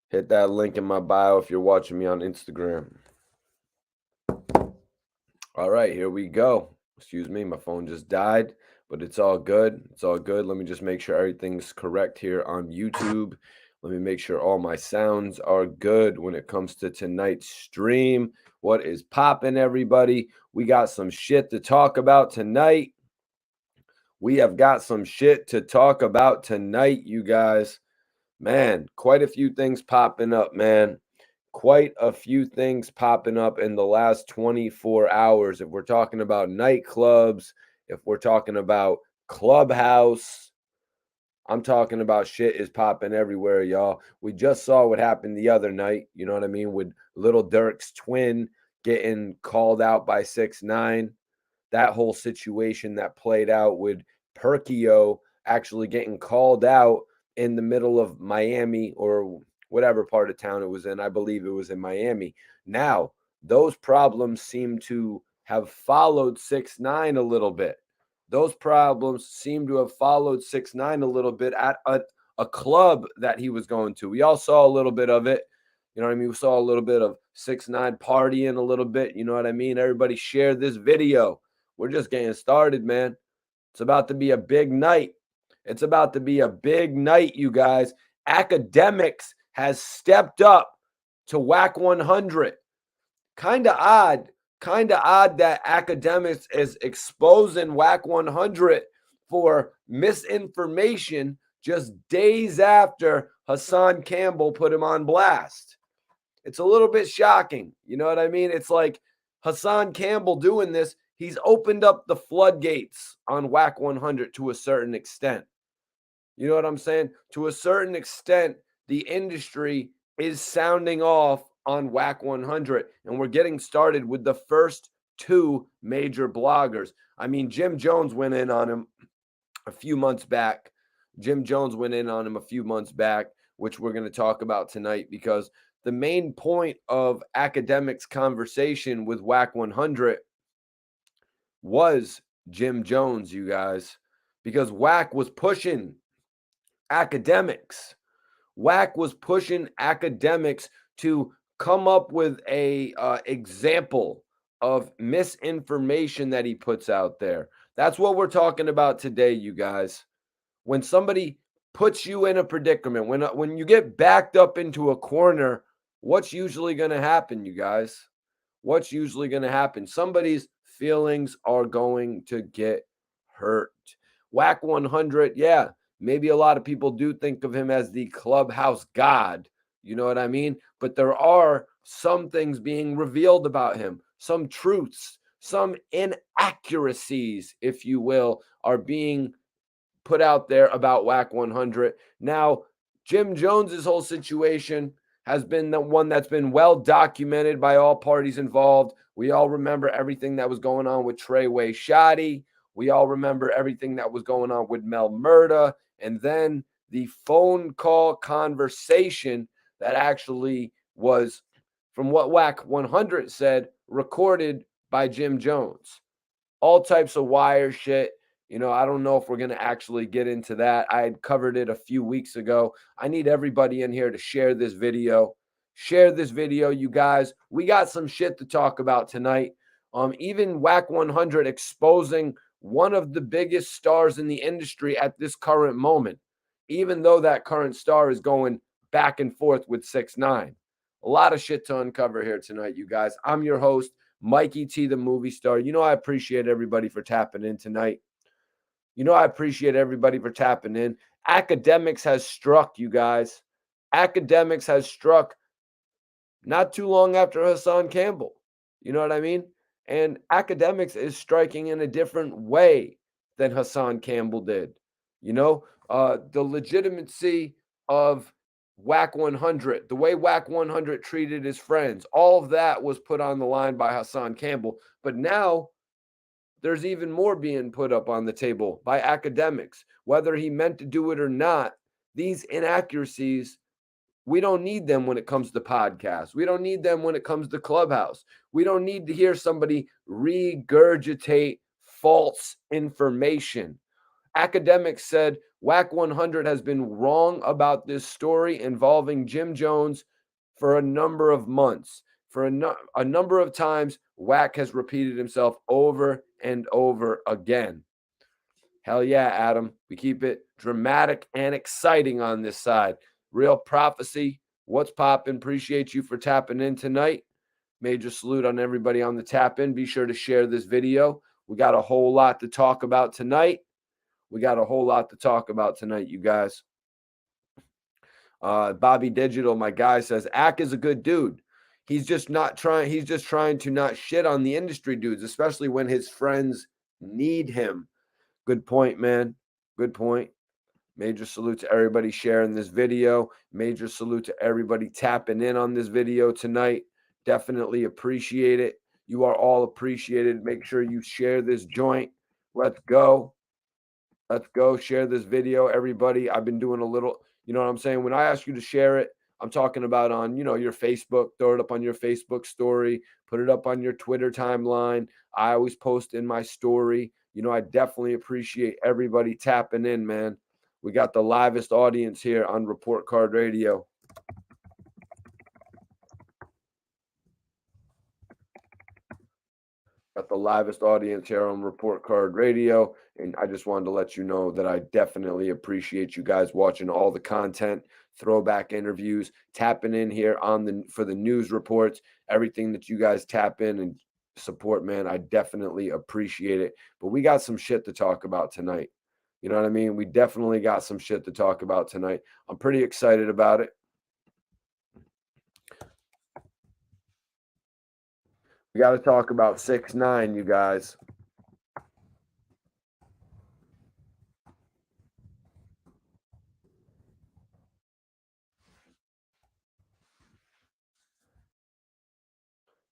Hit that link in my bio if you're watching me on Instagram. All right, here we go. Excuse me, my phone just died, but it's all good. It's all good. Let me just make sure everything's correct here on YouTube. Let me make sure all my sounds are good when it comes to tonight's stream. What is popping, everybody? We got some shit to talk about tonight. We have got some shit to talk about tonight, you guys. Man, quite a few things popping up, man. Quite a few things popping up in the last 24 hours. If we're talking about nightclubs, if we're talking about Clubhouse, I'm talking about shit is popping everywhere, y'all. We just saw what happened the other night, you know what I mean, with Little Dirk's twin getting called out by 6ix9ine. That whole situation that played out with Perkiom actually getting called out in the middle of Miami or whatever part of town it was in. I believe it was in Miami. Now, those problems seem to have followed 6ix9ine a little bit. Those problems seem to have followed 6ix9ine a little bit at a club that he was going to. We all saw a little bit of it. You know what I mean? We saw a little bit of 6ix9ine partying a little bit. You know what I mean? Everybody share this video. We're just getting started, man. It's about to be a big night. It's about to be a big night, you guys. Akademiks has stepped up to Wack 100. Kind of odd that Akademiks is exposing Wack 100 for misinformation just days after Hassan Campbell put him on blast. It's a little bit shocking. You know what I mean? It's like Hassan Campbell doing this. He's opened up the floodgates on Wack 100 to a certain extent. You know what I'm saying? To a certain extent, the industry is sounding off on Wack 100, and we're getting started with the first two major bloggers. I mean, Jim Jones went in on him a few months back. Which we're going to talk about tonight, because the main point of Akademiks' conversation with Wack 100 was Jim Jones, you guys, because Wack was pushing Akademiks. Wack was pushing Akademiks to come up with a example of misinformation that he puts out there. That's what we're talking about today, you guys. When somebody puts you in a predicament, when you get backed up into a corner, what's usually going to happen, you guys? What's usually going to happen? Somebody's feelings are going to get hurt. Wack 100, yeah, maybe a lot of people do think of him as the Clubhouse god. You know what I mean? But there are some things being revealed about him, some truths, some inaccuracies, if you will, are being put out there about Wack 100. Now, Jim Jones's whole situation has been the one that's been well documented by all parties involved. We all remember everything that was going on with Treyway Shoddy. We all remember everything that was going on with Mel Murda. And then the phone call conversation that actually was, from what Wack 100 said, recorded by Jim Jones. All types of wire shit. You know, I don't know if we're going to actually get into that. I had covered it a few weeks ago. I need everybody in here to share this video. Share this video, you guys. We got some shit to talk about tonight. Even Wack 100 exposing one of the biggest stars in the industry at this current moment, even though that current star is going back and forth with 6ix9ine. A lot of shit to uncover here tonight, you guys. I'm your host, Mikey T, the movie star. You know, I appreciate everybody for tapping in tonight. Akademiks has struck, you guys. Akademiks has struck not too long after Hassan Campbell. You know what I mean? And Akademiks is striking in a different way than Hassan Campbell did. You know, the legitimacy of Wack 100, the way Wack 100 treated his friends, all of that was put on the line by Hassan Campbell. But now there's even more being put up on the table by Akademiks. Whether he meant to do it or not, these inaccuracies, we don't need them when it comes to podcasts. We don't need them when it comes to Clubhouse. We don't need to hear somebody regurgitate false information. Akademiks said Wack 100 has been wrong about this story involving Jim Jones for a number of months. For a number of times, Wack has repeated himself over and over again. Hell yeah, Adam. We keep it dramatic and exciting on this side. Real prophecy. What's poppin'? Appreciate you for tapping in tonight. Major salute on everybody on the tap in. Be sure to share this video. We got a whole lot to talk about tonight. You guys. Bobby Digital, my guy, says Ack is a good dude. He's just trying to not shit on the industry dudes, especially when his friends need him. Good point, man. Good point. Major salute to everybody sharing this video. Major salute to everybody tapping in on this video tonight. Definitely appreciate it. You are all appreciated. Make sure you share this joint. Let's go. Let's go. Share this video, everybody. I've been doing a little, you know what I'm saying? When I ask you to share it, I'm talking about on, your Facebook. Throw it up on your Facebook story. Put it up on your Twitter timeline. I always post in my story. I definitely appreciate everybody tapping in, man. We got the livest audience here on Report Card Radio. Got the livest audience here on Report Card Radio. And I just wanted to let you know that I definitely appreciate you guys watching all the content, throwback interviews, tapping in here for the news reports, everything that you guys tap in and support, man. I definitely appreciate it. But we got some shit to talk about tonight. You know what I mean? We definitely got some shit to talk about tonight. I'm pretty excited about it. We got to talk about 6ix9ine, you guys.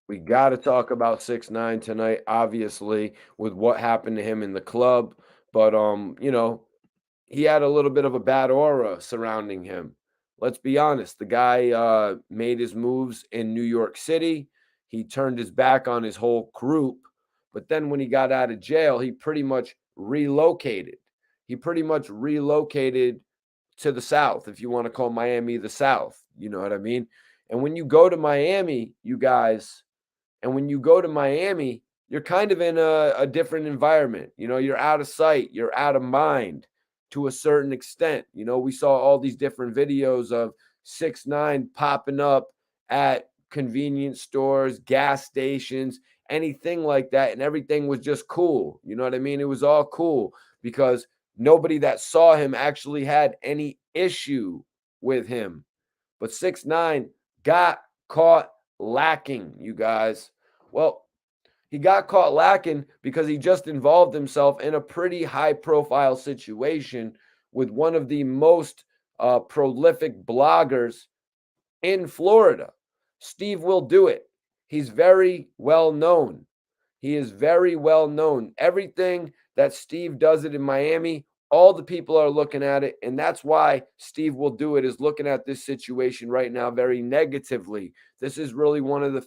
We got to talk about 6ix9ine tonight, obviously, with what happened to him in the club. But he had a little bit of a bad aura surrounding him. Let's be honest. The guy made his moves in New York City. He turned his back on his whole group. But then when he got out of jail, he pretty much relocated. To the South, if you want to call Miami the South. You know what I mean? And when you go to Miami, you guys, you're kind of in a different environment. You're out of sight, you're out of mind to a certain extent. We saw all these different videos of 6ix9ine popping up at convenience stores, gas stations, anything like that. And everything was just cool. You know what I mean? It was all cool because nobody that saw him actually had any issue with him. But 6ix9ine got caught lacking, you guys. Well, he got caught lacking because he just involved himself in a pretty high-profile situation with one of the most prolific bloggers in Florida. Steve will do it. He's very well known. He is very well known. Everything that Steve does it in Miami, all the people are looking at it. And that's why Steve will do it, is looking at this situation right now very negatively. This is really one of the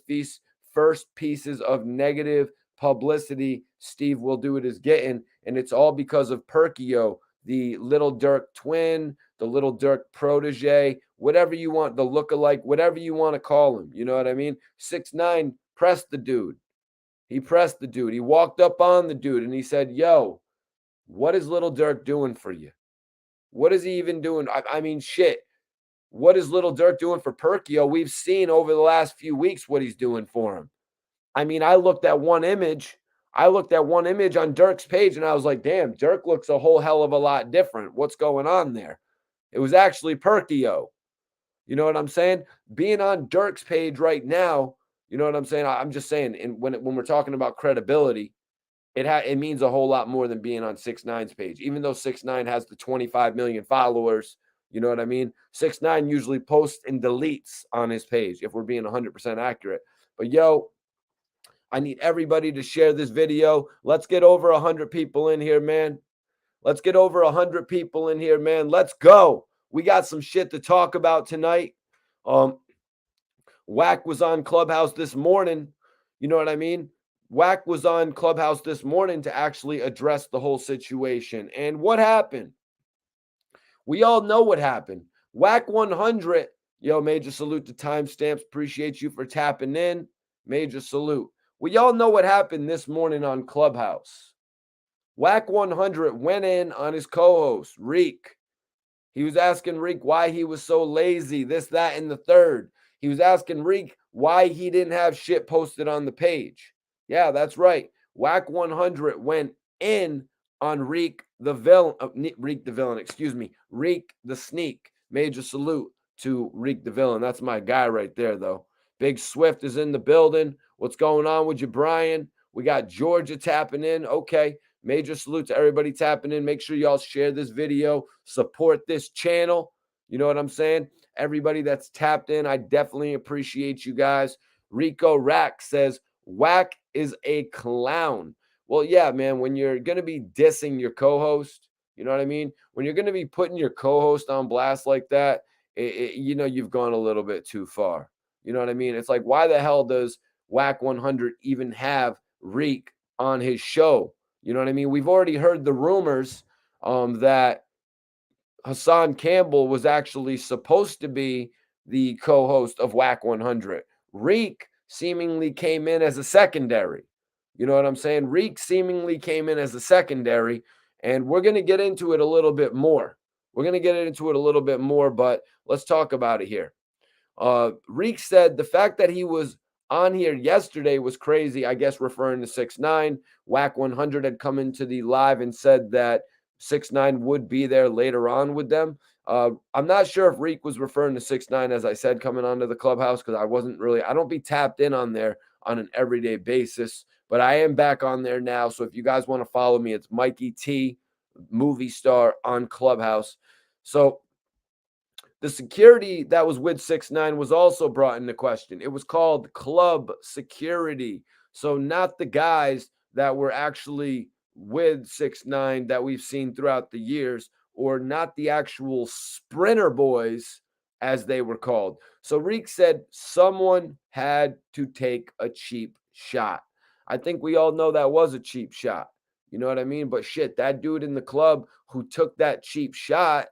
first pieces of negative publicity Steve will do it is getting. And it's all because of Perkiom, the Little Dirk twin, the Little Dirk protege, whatever you want, the lookalike, whatever you want to call him. You know what I mean? 6ix9ine pressed the dude. He pressed the dude. He walked up on the dude and he said, yo, what is Little Dirk doing for you? What is he even doing? I mean, shit. What is Little Dirk doing for Perkiom? We've seen over the last few weeks what he's doing for him. I mean, I looked at one image on Dirk's page and I was like, damn, Dirk looks a whole hell of a lot different. What's going on there? It was actually Perkiom. You know what I'm saying? Being on Dirk's page right now, you know what I'm saying? I'm just saying, and when we're talking about credibility, it means a whole lot more than being on 6ix9ine's page. Even though 6ix9ine has the 25 million followers, you know what I mean? 6ix9ine usually posts and deletes on his page, if we're being 100% accurate. But yo, I need everybody to share this video. Let's get over 100 people in here, man. Let's get over 100 people in here, man. Let's go. We got some shit to talk about tonight. Wack was on Clubhouse this morning. You know what I mean? Wack was on Clubhouse this morning to actually address the whole situation. And what happened? We all know what happened. Wack 100, yo, major salute to timestamps. Appreciate you for tapping in. Major salute. We all know what happened this morning on Clubhouse. Wack 100 went in on his co-host, Reek. He was asking Reek why he was so lazy, this, that, and the third. He was asking Reek why he didn't have shit posted on the page. Yeah, that's right. Wack 100 went in on Reek the villain, Reek the sneak. Major salute to Reek the villain. That's my guy right there, though. Big Swift is in the building. What's going on with you, Brian? We got Georgia tapping in. Okay. Major salute to everybody tapping in. Make sure y'all share this video, support this channel. You know what I'm saying? Everybody that's tapped in, I definitely appreciate you guys. Rico Rack says, Wack is a clown. Well, yeah, man, when you're going to be dissing your co-host, you know what I mean? When you're going to be putting your co-host on blast like that, you've gone a little bit too far. You know what I mean? It's like, why the hell does Wack 100 even have Reek on his show? You know what I mean? We've already heard the rumors that Hassan Campbell was actually supposed to be the co-host of Wack 100. Reek seemingly came in as a secondary. You know what I'm saying? Reek seemingly came in as a secondary, and we're going to get into it a little bit more. But let's talk about it here. Reek said the fact that he was on here yesterday was crazy, I guess, referring to 6ix9ine. Wack 100 had come into the live and said that 6ix9ine would be there later on with them. I'm not sure if Reek was referring to 6ix9ine, as I said, coming onto the Clubhouse, because I don't be tapped in on there on an everyday basis, but I am back on there now. So if you guys want to follow me, it's Mikey T, movie star on Clubhouse. So the security that was with 6ix9ine was also brought into question. It was called club security. So not the guys that were actually with 6ix9ine that we've seen throughout the years, or not the actual Sprinter boys, as they were called. So Reek said someone had to take a cheap shot. I think we all know that was a cheap shot. You know what I mean? But shit, that dude in the club who took that cheap shot,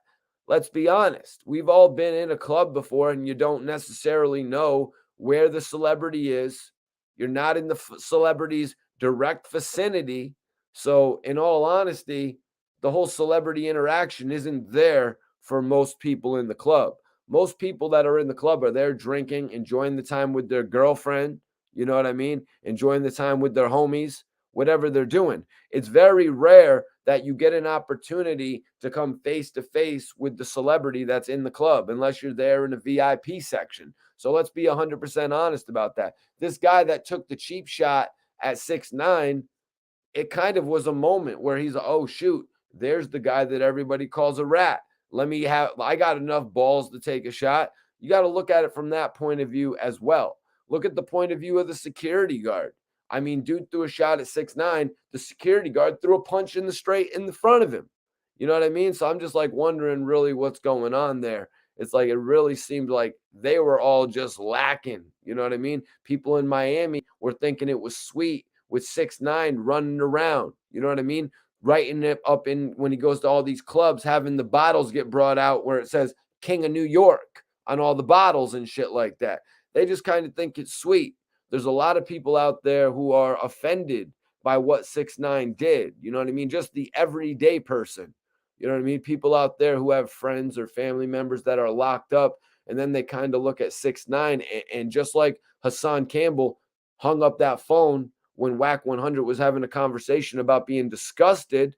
let's be honest. We've all been in a club before, and you don't necessarily know where the celebrity is. You're not in the celebrity's direct vicinity. So, in all honesty, the whole celebrity interaction isn't there for most people in the club. Most people that are in the club are there drinking, enjoying the time with their girlfriend. You know what I mean? Enjoying the time with their homies, whatever they're doing. It's very rare that you get an opportunity to come face to face with the celebrity that's in the club, unless you're there in a VIP section. So let's be 100% honest about that. This guy that took the cheap shot at 6ix9ine, it kind of was a moment where he's, oh, shoot, there's the guy that everybody calls a rat. I got enough balls to take a shot. You got to look at it from that point of view as well. Look at the point of view of the security guard. I mean, dude threw a shot at 6ix9ine. The security guard threw a punch in the front of him. You know what I mean? So I'm just like wondering really what's going on there. It's like it really seemed like they were all just lacking. You know what I mean? People in Miami were thinking it was sweet with 6ix9ine running around. You know what I mean? Writing it up in when he goes to all these clubs, having the bottles get brought out where it says King of New York on all the bottles and shit like that. They just kind of think it's sweet. There's a lot of people out there who are offended by what 6ix9ine did. You know what I mean? Just the everyday person. You know what I mean? People out there who have friends or family members that are locked up, and then they kind of look at 6ix9ine and just like Hassan Campbell hung up that phone when Wack 100 was having a conversation about being disgusted,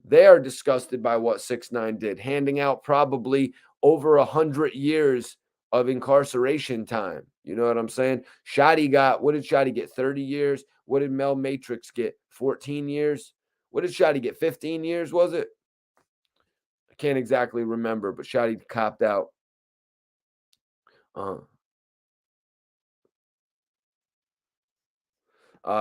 they are disgusted by what 6ix9ine did, handing out probably over 100 years of incarceration time. You know what I'm saying? What did Shotty get? 30 years. What did Mel Matrix get? 14 years. What did Shotty get? 15 years, was it? I can't exactly remember, but Shotty copped out.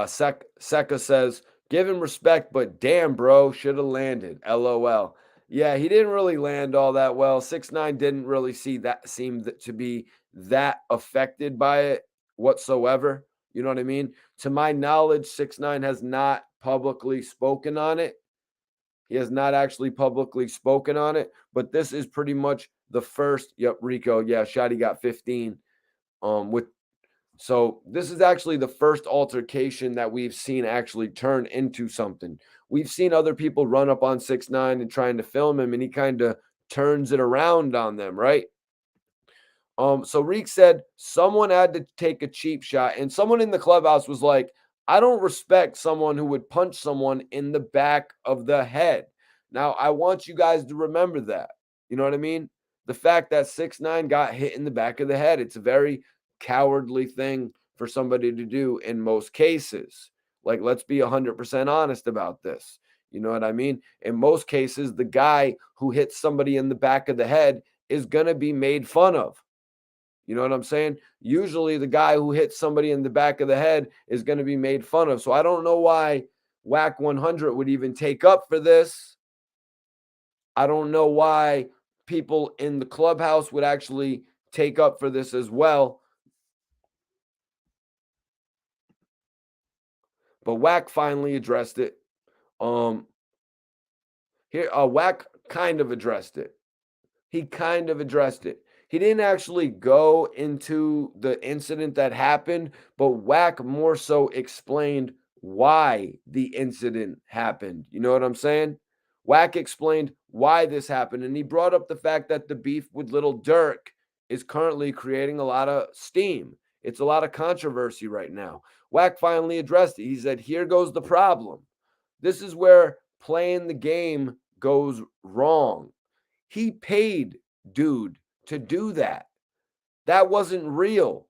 Seca says, give him respect, but damn, bro, should have landed. LOL. Yeah, he didn't really land all that well. 6ix9ine didn't really seem to be that affected by it whatsoever. You know what I mean? To my knowledge, 6ix9ine has not publicly spoken on it. He has not actually publicly spoken on it, but this is pretty much the first. Yep, Rico. Yeah, Shotty got 15. With So this is actually the first altercation that we've seen actually turn into something. We've seen other people run up on 6ix9ine and trying to film him, and he kind of turns it around on them, right? So Reek said someone had to take a cheap shot, and someone in the clubhouse was like, I don't respect someone who would punch someone in the back of the head. Now, I want you guys to remember that. You know what I mean? The fact that 6ix9ine got hit in the back of the head, it's a very cowardly thing for somebody to do in most cases. Like, let's be 100% honest about this. You know what I mean? In most cases, the guy who hits somebody in the back of the head is going to be made fun of. You know what I'm saying? Usually the guy who hits somebody in the back of the head is going to be made fun of. So I don't know why Wack 100 would even take up for this. I don't know why people in the clubhouse would actually take up for this as well. But Wack finally addressed it. Wack kind of addressed it. He kind of addressed it. He didn't actually go into the incident that happened, but Wack more so explained why the incident happened. You know what I'm saying? Wack explained why this happened, and he brought up the fact that the beef with Little Dirk is currently creating a lot of steam. It's a lot of controversy right now. Wack finally addressed it. He said, here goes the problem. This is where playing the game goes wrong. He paid dude to do that. That wasn't real.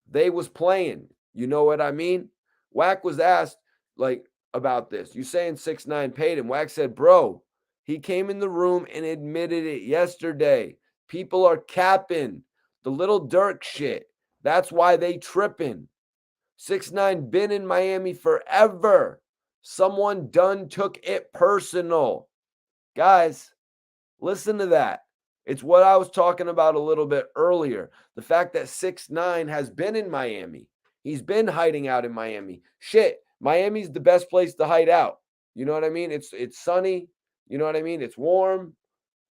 They was playing. You know what I mean? Wack was asked like about this. You saying 6ix9ine paid him? Wack said, "Bro, he came in the room and admitted it yesterday. People are capping the Little Dirk shit. That's why they tripping. 6ix9ine been in Miami forever. Someone done took it personal." Guys, listen to that. It's what I was talking about a little bit earlier. The fact that 6ix9ine has been in Miami. He's been hiding out in Miami. Shit, Miami's the best place to hide out. You know what I mean? It's sunny. You know what I mean? It's warm.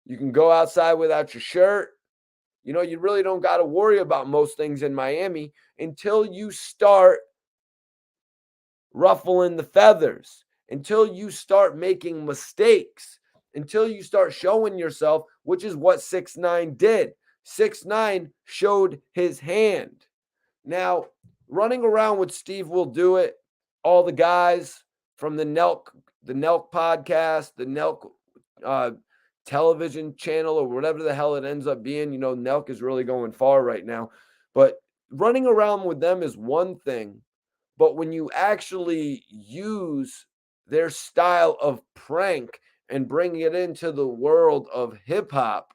You can go outside without your shirt. You know, you really don't got to worry about most things in Miami until you start ruffling the feathers, until you start making mistakes, until you start showing yourself, which is what 6ix9ine did. 6ix9ine showed his hand. Now, running around with Steve Will Do It, all the guys from the Nelk podcast, the Nelk television channel, or whatever the hell it ends up being. You know, Nelk is really going far right now. But running around with them is one thing. But when you actually use their style of prank and bring it into the world of hip hop,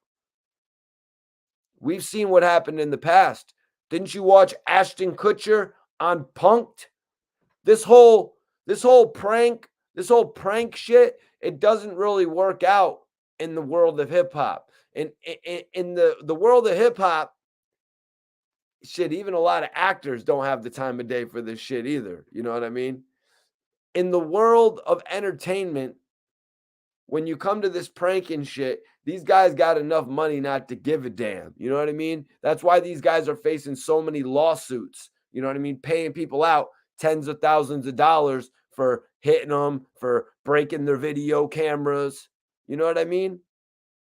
we've seen what happened in the past. Didn't you watch Ashton Kutcher on Punk'd? This whole prank shit, it doesn't really work out in the world of hip hop. In the world of hip hop, shit, even a lot of actors don't have the time of day for this shit either. You know what I mean? In the world of entertainment, when you come to this pranking shit, these guys got enough money not to give a damn. You know what I mean? That's why these guys are facing so many lawsuits. You know what I mean? Paying people out tens of thousands of dollars for hitting them, for breaking their video cameras. You know what I mean?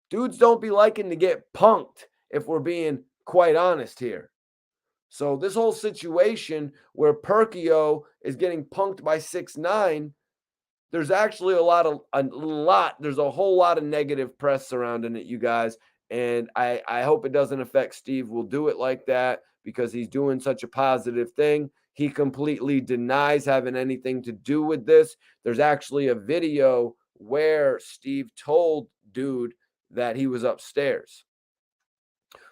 Dudes don't be liking to get punked, if we're being quite honest here. So this whole situation where Perkiom is getting punked by 6ix9ine, there's actually there's a whole lot of negative press surrounding it, you guys. And I hope it doesn't affect Steve Will Do It like that, because he's doing such a positive thing. He completely denies having anything to do with this. There's actually a video where Steve told dude that he was upstairs.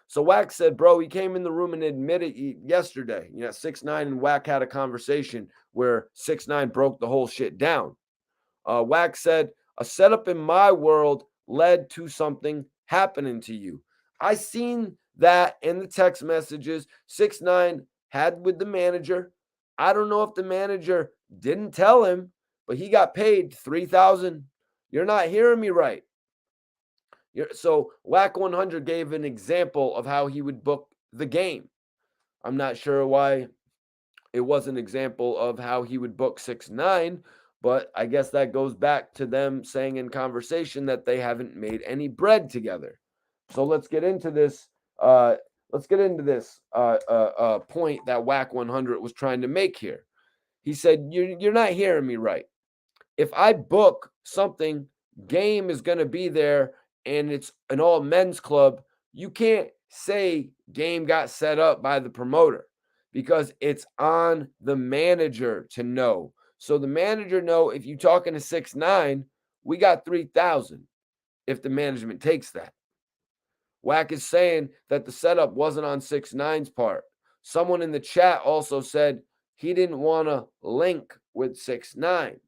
So Wack said, bro, he came in the room and admitted yesterday. You know, 6ix9ine and Wack had a conversation where 6ix9ine broke the whole shit down. Wack said, a setup in my world led to something happening to you. I seen that in the text messages 6ix9ine had with the manager. I don't know if the manager didn't tell him, but he got paid $3,000. You're not hearing me right. So Wack 100 gave an example of how he would book the game. I'm not sure why it was an example of how he would book 6ix9ine, but I guess that goes back to them saying in conversation that they haven't made any bread together. So let's get into this. Point that Wack 100 was trying to make here. He said, "You're not hearing me right. If I book something, Game is going to be there, and it's an all men's club. You can't say Game got set up by the promoter because it's on the manager to know. So the manager know if you talking to 6ix9ine, we got 3,000 if the management takes that. Wack is saying that the setup wasn't on 6ix9ine's part. Someone in the chat also said he didn't want to link with 6ix9ine.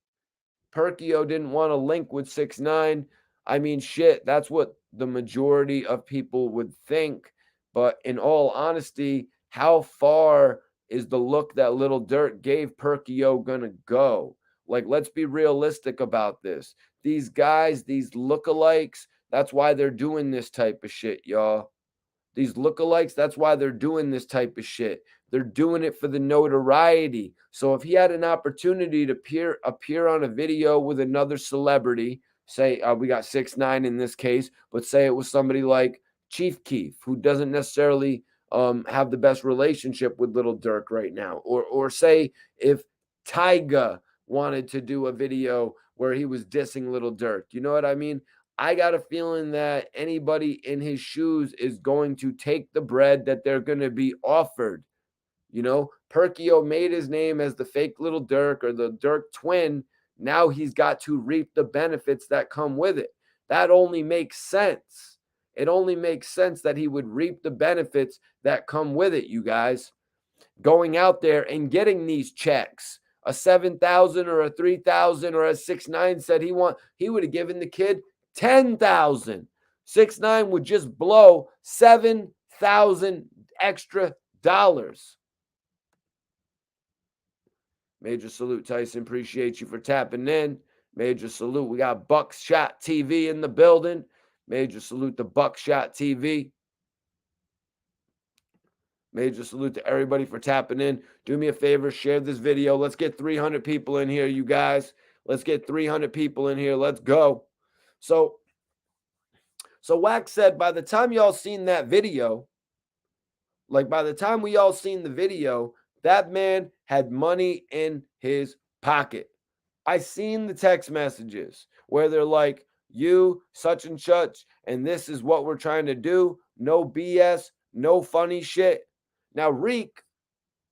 Perkiom didn't want to link with 6ix9ine. I mean, shit, that's what the majority of people would think. But in all honesty, how far is the look that Lil Durk gave Perkiom gonna go? Like, let's be realistic about this. These guys, these lookalikes, that's why they're doing this type of shit, y'all. These lookalikes, that's why they're doing this type of shit. They're doing it for the notoriety. So if he had an opportunity to appear on a video with another celebrity, say we got 6ix9ine in this case, but say it was somebody like Chief Keef, who doesn't necessarily have the best relationship with Lil Durk right now, or say if Tyga wanted to do a video where he was dissing Lil Durk, you know what I mean? I got a feeling that anybody in his shoes is going to take the bread that they're going to be offered. You know, Perkiom made his name as the fake Lil Durk or the Durk twin. Now he's got to reap the benefits that come with it. That only makes sense. It only makes sense that he would reap the benefits that come with it, you guys. Going out there and getting these checks. A 7,000 or a 3,000 or as 6ix9ine said he would have given the kid 10,000. 6ix9ine would just blow 7,000 extra dollars. Major salute, Tyson. Appreciate you for tapping in. Major salute. We got Buckshot TV in the building. Major salute to Buckshot TV. Major salute to everybody for tapping in. Do me a favor, share this video. Let's get 300 people in here, you guys. Let's get 300 people in here. Let's go. So Wack said, by the time y'all seen that video, by the time we all seen the video, that man had money in his pocket. I seen the text messages where they're like, you, such and such, and this is what we're trying to do. No BS, no funny shit. Now, Reek,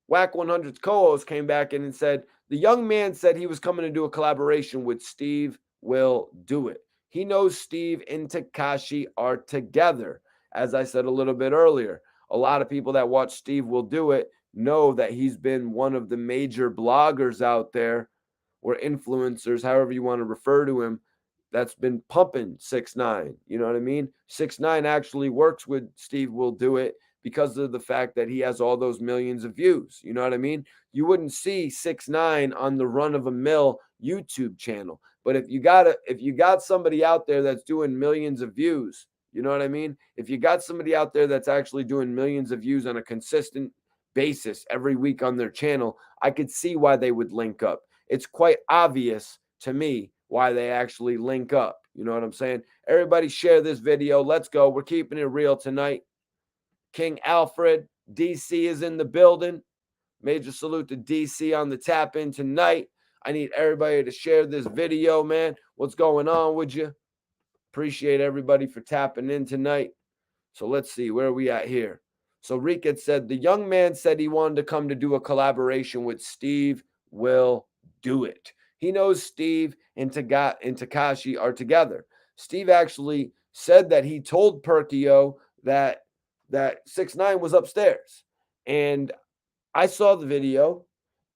Wack 100's co-host, came back in and said, the young man said he was coming to do a collaboration with Steve Will Do It. He knows Steve and Tekashi are together. As I said a little bit earlier, a lot of people that watch Steve Will Do It know that he's been one of the major bloggers out there or influencers, however you want to refer to him, that's been pumping 6ix9ine. You know what I mean? 6ix9ine actually works with Steve Will Do It because of the fact that he has all those millions of views. You know what I mean? You wouldn't see 6ix9ine on the run of a mill YouTube channel. But if you got somebody out there that's doing millions of views, you know what I mean? If you got somebody out there that's actually doing millions of views on a consistent basis every week on their channel, I could see why they would link up. It's quite obvious to me why they actually link up. You know what I'm saying? Everybody share this video. Let's go. We're keeping it real tonight. King Alfred, DC is in the building. Major salute to DC on the tap in tonight. I need everybody to share this video, man. What's going on with you? Appreciate everybody for tapping in tonight. So let's see, where are we at here? So Reek had said, the young man said he wanted to come to do a collaboration with Steve Will Do It. He knows Steve and Tekashi are together. Steve actually said that he told Perkiom that 6ix9ine was upstairs. And I saw the video.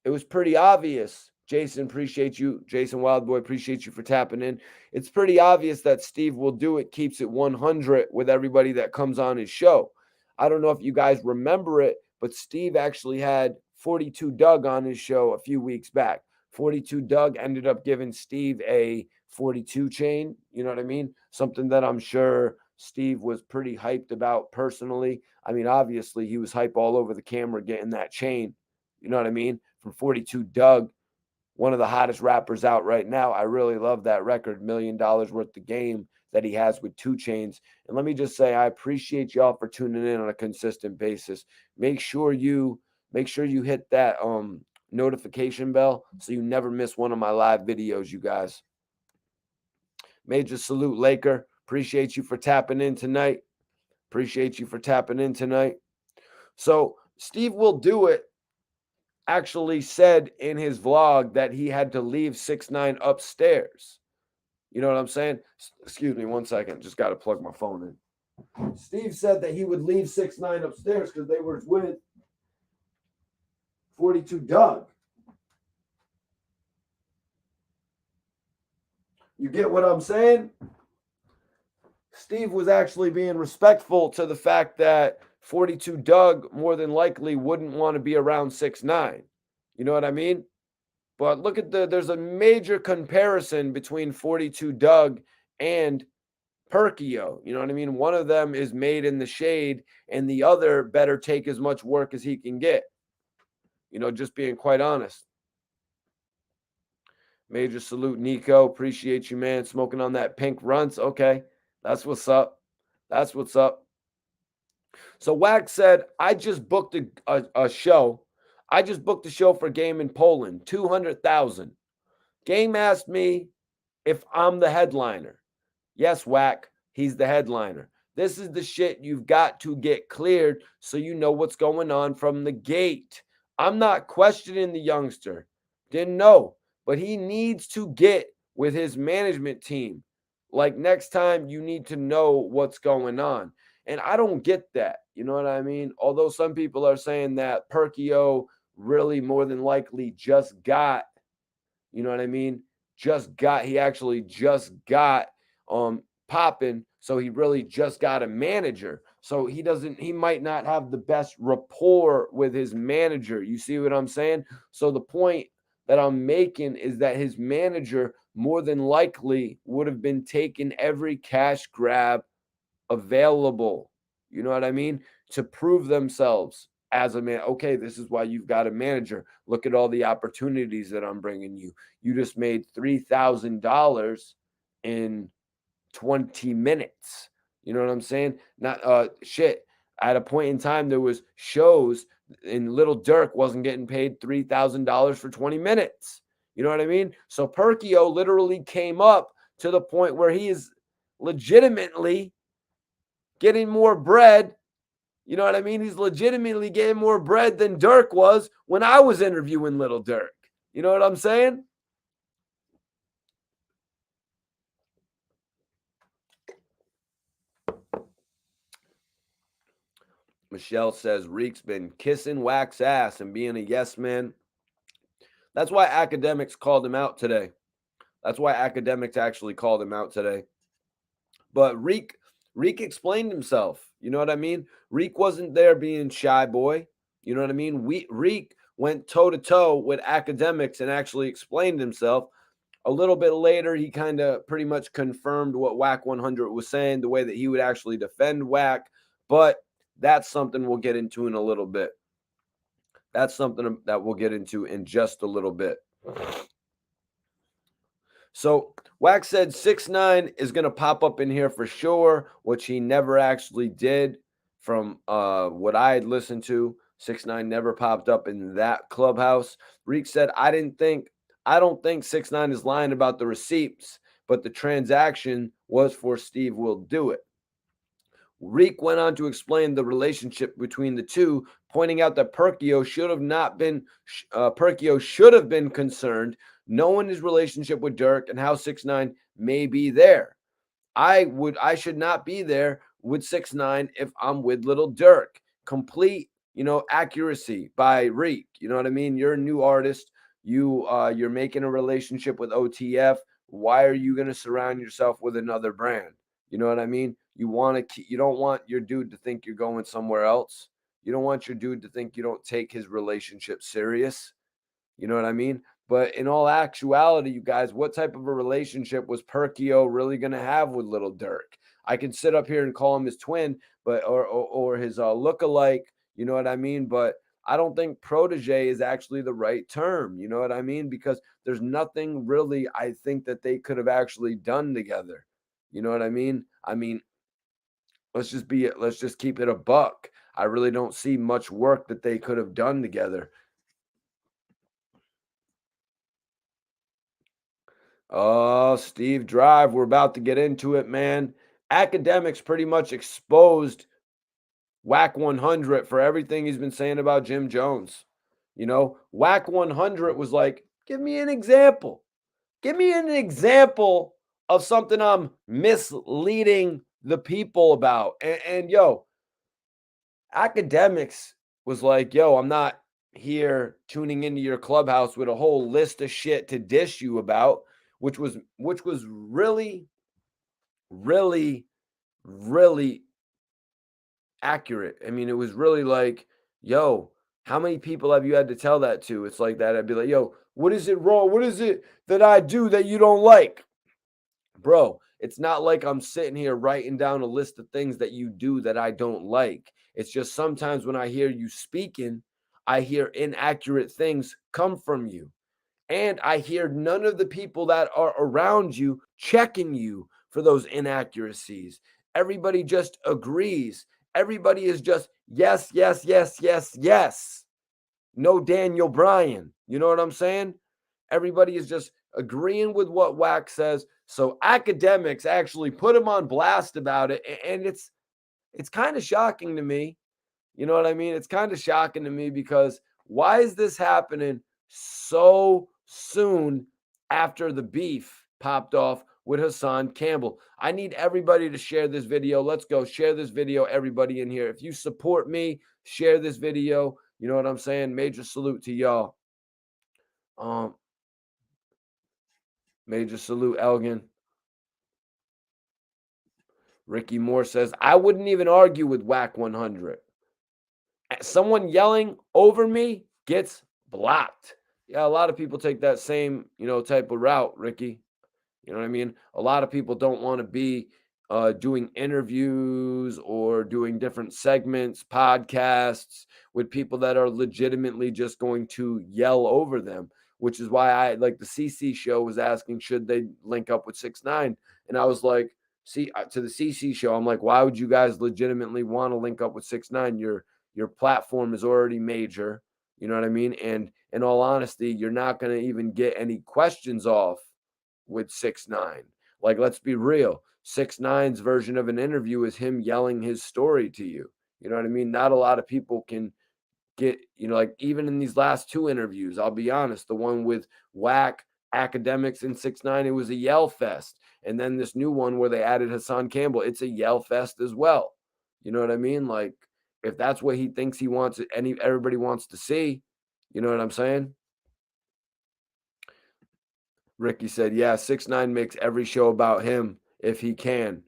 It was pretty obvious. Jason, appreciate you. Jason Wildboy, appreciate you for tapping in. It's pretty obvious that Steve Will Do It keeps it 100 with everybody that comes on his show. I don't know if you guys remember it, but Steve actually had 42 Doug on his show a few weeks back. 42 Doug ended up giving Steve a 42 chain. You know what I mean? Something that I'm sure Steve was pretty hyped about personally. I mean, obviously, he was hype all over the camera getting that chain. You know what I mean? From 42 Doug, one of the hottest rappers out right now. I really love that record, $1 million worth of game that he has with 2 Chainz. And let me just say, I appreciate y'all for tuning in on a consistent basis. Make sure you hit that notification bell so you never miss one of my live videos, you guys. Major salute, Laker. Appreciate you for tapping in tonight. So Steve Will Do It actually said in his vlog that he had to leave 6ix9ine upstairs. You know what I'm saying? Excuse me 1 second. Just got to plug my phone in. Steve said that he would leave 6ix9ine upstairs because they were with 42 Doug. You get what I'm saying? Steve was actually being respectful to the fact that 42 Doug more than likely wouldn't want to be around 6ix9ine. You know what I mean? But look at there's a major comparison between 42 Doug and Perkiom. You know what I mean? One of them is made in the shade and the other better take as much work as he can get. You know, just being quite honest. Major salute, Nico. Appreciate you, man. Smoking on that pink runts. Okay. That's what's up. So Wack said, I just booked a show. I just booked a show for Game in Poland, 200,000. Game asked me if I'm the headliner. Yes, Wack, he's the headliner. This is the shit you've got to get cleared so you know what's going on from the gate. I'm not questioning the youngster. Didn't know, but he needs to get with his management team. Like next time, you need to know what's going on. And I don't get that. You know what I mean? Although some people are saying that Perkiom really more than likely just got, you know what I mean? He actually just got popping. So he really just got a manager. So he might not have the best rapport with his manager. You see what I'm saying? So the point that I'm making is that his manager more than likely would have been taking every cash grab available. You know what I mean? To prove themselves as a man. Okay, this is why you've got a manager. Look at all the opportunities that I'm bringing you. You just made $3,000 in 20 minutes. You know what I'm saying? Not shit. At a point in time, there was shows and Little Dirk wasn't getting paid $3,000 for 20 minutes. You know what I mean? So Perkiom literally came up to the point where he is legitimately getting more bread. You know what I mean? He's legitimately getting more bread than Dirk was when I was interviewing Little Dirk. You know what I'm saying? Michelle says Reek's been kissing Wack's ass and being a yes man. That's why Akademiks called him out today. That's why Akademiks actually called him out today. But Reek explained himself. You know what I mean? Reek wasn't there being shy boy. You know what I mean? Reek went toe to toe with Akademiks and actually explained himself. A little bit later, he kind of pretty much confirmed what Wack 100 was saying, the way that he would actually defend Wack. But that's something we'll get into in a little bit. That's something that we'll get into in just a little bit. So Wack said 6ix9ine is going to pop up in here for sure, which he never actually did from what I had listened to. 6ix9ine never popped up in that clubhouse. Reek said, I don't think 6ix9ine is lying about the receipts, but the transaction was for Steve Will Do It. Reek went on to explain the relationship between the two, pointing out that Perkiom should have been concerned knowing his relationship with Dirk and how 6ix9ine may be there. I should not be there with 6ix9ine if I'm with Little Dirk. Complete, accuracy by Reek. You know what I mean? You're a new artist. You're making a relationship with OTF. Why are you going to surround yourself with another brand? You know what I mean? You don't want your dude to think you're going somewhere else. You don't want your dude to think you don't take his relationship serious. You know what I mean? But in all actuality, you guys, what type of a relationship was Perkio really going to have with Little Dirk? I can sit up here and call him his twin, but or his lookalike. You know what I mean? But I don't think protege is actually the right term. You know what I mean? Because there's nothing really I think that they could have actually done together. You know what I mean? Let's just keep it a buck. I really don't see much work that they could have done together. Oh, Steve Drive, we're about to get into it, man. Academics pretty much exposed Whack 100 for everything he's been saying about Jim Jones. You know, Whack 100 was like, give me an example. Give me an example of something I'm misleading the people about. And yo, Academics was like, yo, I'm not here tuning into your clubhouse with a whole list of shit to dish you about, which was really, really, really accurate. I mean, it was really like, yo, how many people have you had to tell that to? It's like that. I'd be like, yo, what is it wrong? What is it that I do that you don't like? Bro, it's not like I'm sitting here writing down a list of things that you do that I don't like. It's just sometimes when I hear you speaking, I hear inaccurate things come from you. And I hear none of the people that are around you checking you for those inaccuracies. Everybody just agrees. Everybody is just yes, yes, yes, yes, yes. No Daniel Bryan. You know what I'm saying? Everybody is just agreeing with what Wack says. So academics actually put him on blast about it. And it's kind of shocking to me. You know what I mean? It's kind of shocking to me because why is this happening so soon after the beef popped off with Hassan Campbell? I need everybody to share this video. Let's go share this video, everybody in here. If you support me, share this video. You know what I'm saying? Major salute to y'all. Um, Major salute, Elgin. Ricky Moore says, I wouldn't even argue with Whack 100. Someone yelling over me gets blocked. Yeah, a lot of people take that same, type of route, Ricky. You know what I mean? A lot of people don't want to be doing interviews or doing different segments, podcasts with people that are legitimately just going to yell over them, which is why I like the CC show was asking, should they link up with 6ix9ine? And I was like, see, to the CC show, I'm like, why would you guys legitimately want to link up with 6ix9ine? Your platform is already major. You know what I mean? And in all honesty, you're not going to even get any questions off with 6ix9ine. Like, let's be real. 6ix9ine's version of an interview is him yelling his story to you. You know what I mean? Not a lot of people can get, like even in these last two interviews, I'll be honest, the one with Wack, Academics, and 6ix9ine, it was a yell fest. And then this new one where they added Hassan Campbell, it's a yell fest as well. You know what I mean? Like, if that's what he thinks he wants, everybody wants to see, you know what I'm saying? Ricky said, yeah, 6ix9ine makes every show about him if he can.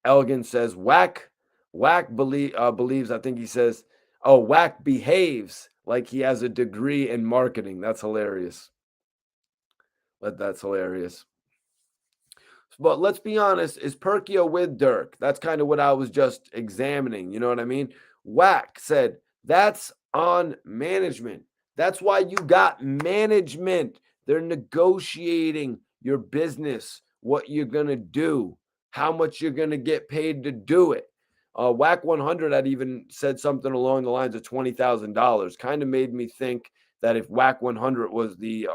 Elgin says, Wack believes, I think he says, oh, Wack behaves like he has a degree in marketing. That's hilarious. That's hilarious. But let's be honest, is Perkio with Dirk? That's kind of what I was just examining. You know what I mean? Wack said, that's on management. That's why you got management. They're negotiating your business, what you're going to do, how much you're going to get paid to do it. Wack 100 had even said something along the lines of $20,000. Kind of made me think that if Wack 100 was the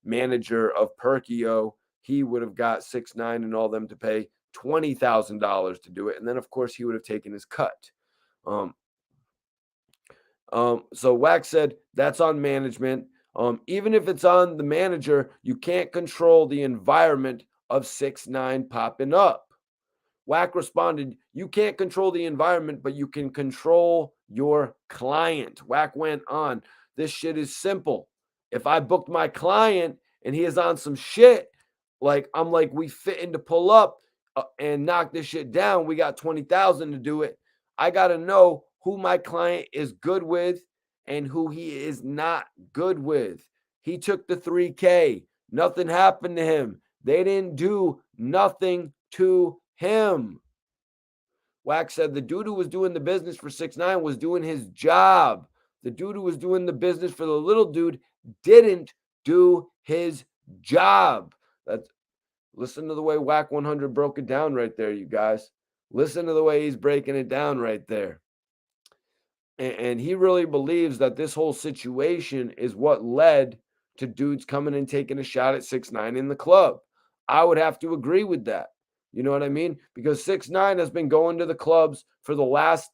manager of Perkio, he would have got 6ix9ine and all them to pay $20,000 to do it. And then, of course, he would have taken his cut. So Wack said that's on management. Even if it's on the manager, you can't control the environment of 6ix9ine popping up. Wack responded, you can't control the environment, but you can control your client. Wack went on, this shit is simple. If I booked my client and he is on some shit, like I'm like, we fitting to pull up and knock this shit down. We got 20,000 to do it. I got to know who my client is good with and who he is not good with. He took the 3K. Nothing happened to him. They didn't do nothing to him. Wack said the dude who was doing the business for 6ix9ine was doing his job. The dude who was doing the business for the little dude didn't do his job. That's Listen to the way Wack 100 broke it down right there, you guys. Listen to the way he's breaking it down right there. And he really believes that this whole situation is what led to dudes coming and taking a shot at 6ix9ine in the club. I would have to agree with that. You know what I mean? Because 6ix9ine has been going to the clubs for the last,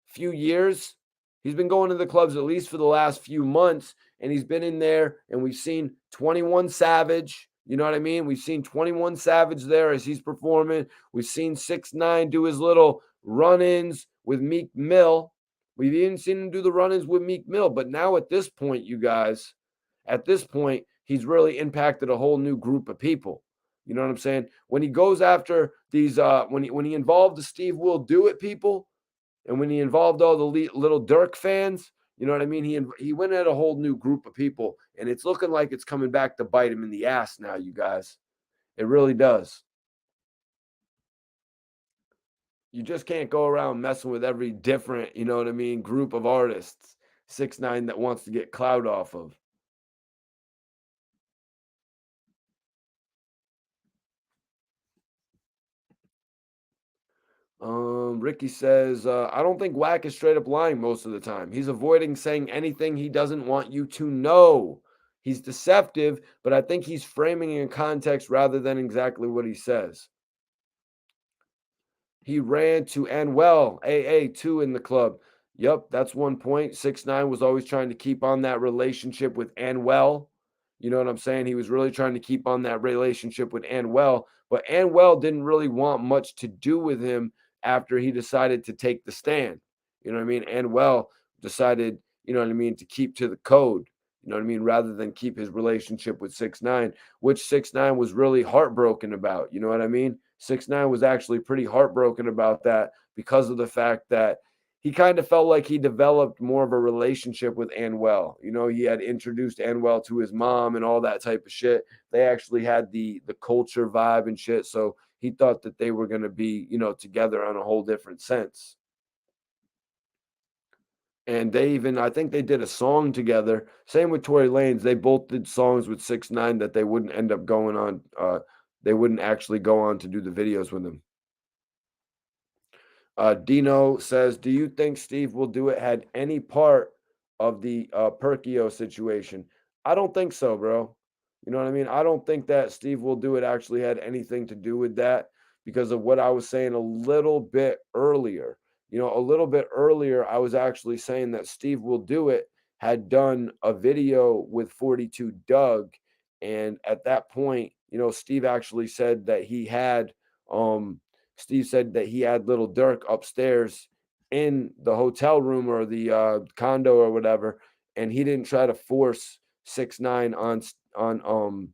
few years? He's been going to the clubs at least for the last few months, and he's been in there, and we've seen 21 Savage. You know what I mean? We've seen 21 Savage there as he's performing. We've seen 6ix9ine do his little run-ins with Meek Mill. We've even seen him do the run-ins with Meek Mill. But now at this point, you guys, at this point, he's really impacted a whole new group of people. You know what I'm saying? When he goes after these, when he involved the Steve Will Do It people, and when he involved all the little Dirk fans, you know what I mean? He went at a whole new group of people, and it's looking like it's coming back to bite him in the ass now, you guys. It really does. You just can't go around messing with every different, you know what I mean, group of artists. 6ix9ine that wants to get clout off of. Ricky says, I don't think Wack is straight up lying most of the time. He's avoiding saying anything he doesn't want you to know. He's deceptive, but I think he's framing in context rather than exactly what he says. He ran to Anwell, AA2 in the club. Yep, that's one point. 6ix9ine was always trying to keep on that relationship with Anwell. You know what I'm saying? He was really trying to keep on that relationship with Anwell, but Anwell didn't really want much to do with him after he decided to take the stand. You know what I mean? Anwell decided, you know what I mean, to keep to the code. You know what I mean? Rather than keep his relationship with 6ix9ine, which 6ix9ine was really heartbroken about. You know what I mean? 6ix9ine was actually pretty heartbroken about that because of the fact that he kind of felt like he developed more of a relationship with Anwell. You know, he had introduced Anwell to his mom and all that type of shit. They actually had the culture vibe and shit. So he thought that they were going to be, you know, together on a whole different sense. And they even, I think they did a song together. Same with Tory Lanez. They both did songs with 6ix9ine that they wouldn't end up going on. They wouldn't actually go on to do the videos with him. Dino says, "Do you think Steve Will Do It had any part of the Perkio situation?" I don't think so, bro. You know what I mean? I don't think that Steve Will Do It actually had anything to do with that because of what I was saying a little bit earlier. You know, a little bit earlier, I was actually saying that Steve Will Do It had done a video with 42 Doug. And at that point, you know, Steve actually said that he had Steve said that he had little Dirk upstairs in the hotel room or the condo or whatever, and he didn't try to force 6ix9ine on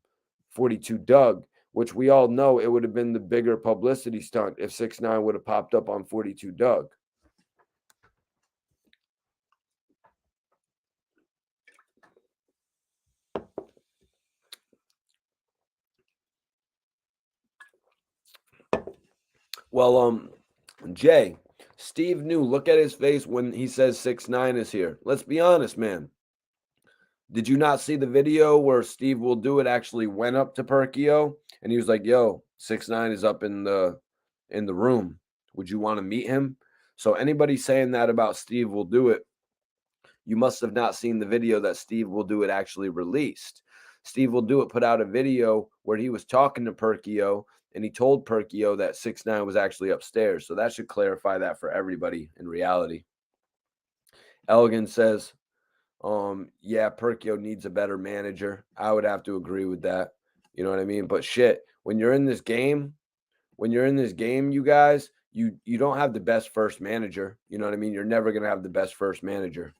42 Doug, which we all know it would have been the bigger publicity stunt if 6ix9ine would have popped up on 42 Doug. Well, Jay, Steve knew. Look at his face when he says 6ix9ine is here. Let's be honest, man. Did you not see the video where Steve Will Do It actually went up to Perkio and he was like, "Yo, 6ix9ine is up in the room. Would you want to meet him?" So anybody saying that about Steve Will Do It, you must have not seen the video that Steve Will Do It actually released. Steve Will Do It put out a video where he was talking to Perkio and he told Perkio that 6ix9ine was actually upstairs. So that should clarify that for everybody in reality. Elgin says, yeah, Perkio needs a better manager. I would have to agree with that. You know what I mean? But shit, when you're in this game, you guys, you don't have the best first manager. You know what I mean? You're never gonna have the best first manager.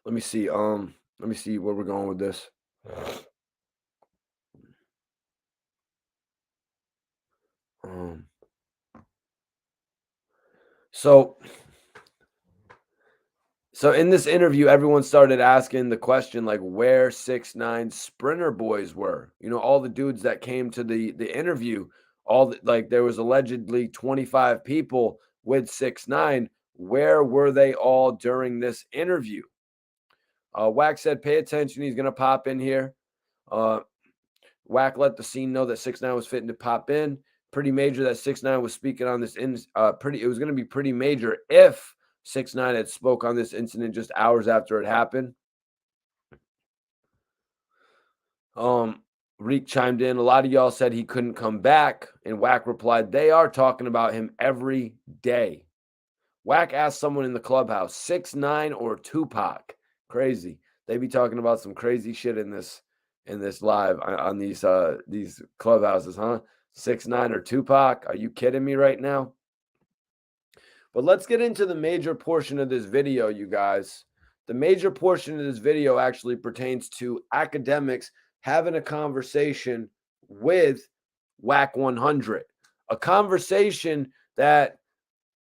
Let me see. Let me see where we're going with this. Um, so So in this interview, everyone started asking the question like where 6ix9ine Sprinter Boys were. You know, all the dudes that came to the interview, like there was allegedly 25 people with 6ix9ine. Where were they all during this interview? Wack said, "Pay attention. He's gonna pop in here." Uh, Wack let the scene know that 6ix9ine was fitting to pop in. Pretty major that 6ix9ine was speaking on this. It was going to be pretty major if 6ix9ine had spoke on this incident just hours after it happened. Reek chimed in. A lot of y'all said he couldn't come back, and Wack replied, "They are talking about him every day." Wack asked someone in the clubhouse, 6ix9ine or Tupac? Crazy. They be talking about some crazy shit in this live on these clubhouses, huh? 6ix9ine or Tupac? Are you kidding me right now? But let's get into the major portion of this video, you guys. The major portion of this video actually pertains to Akademiks having a conversation with Wack 100. A conversation that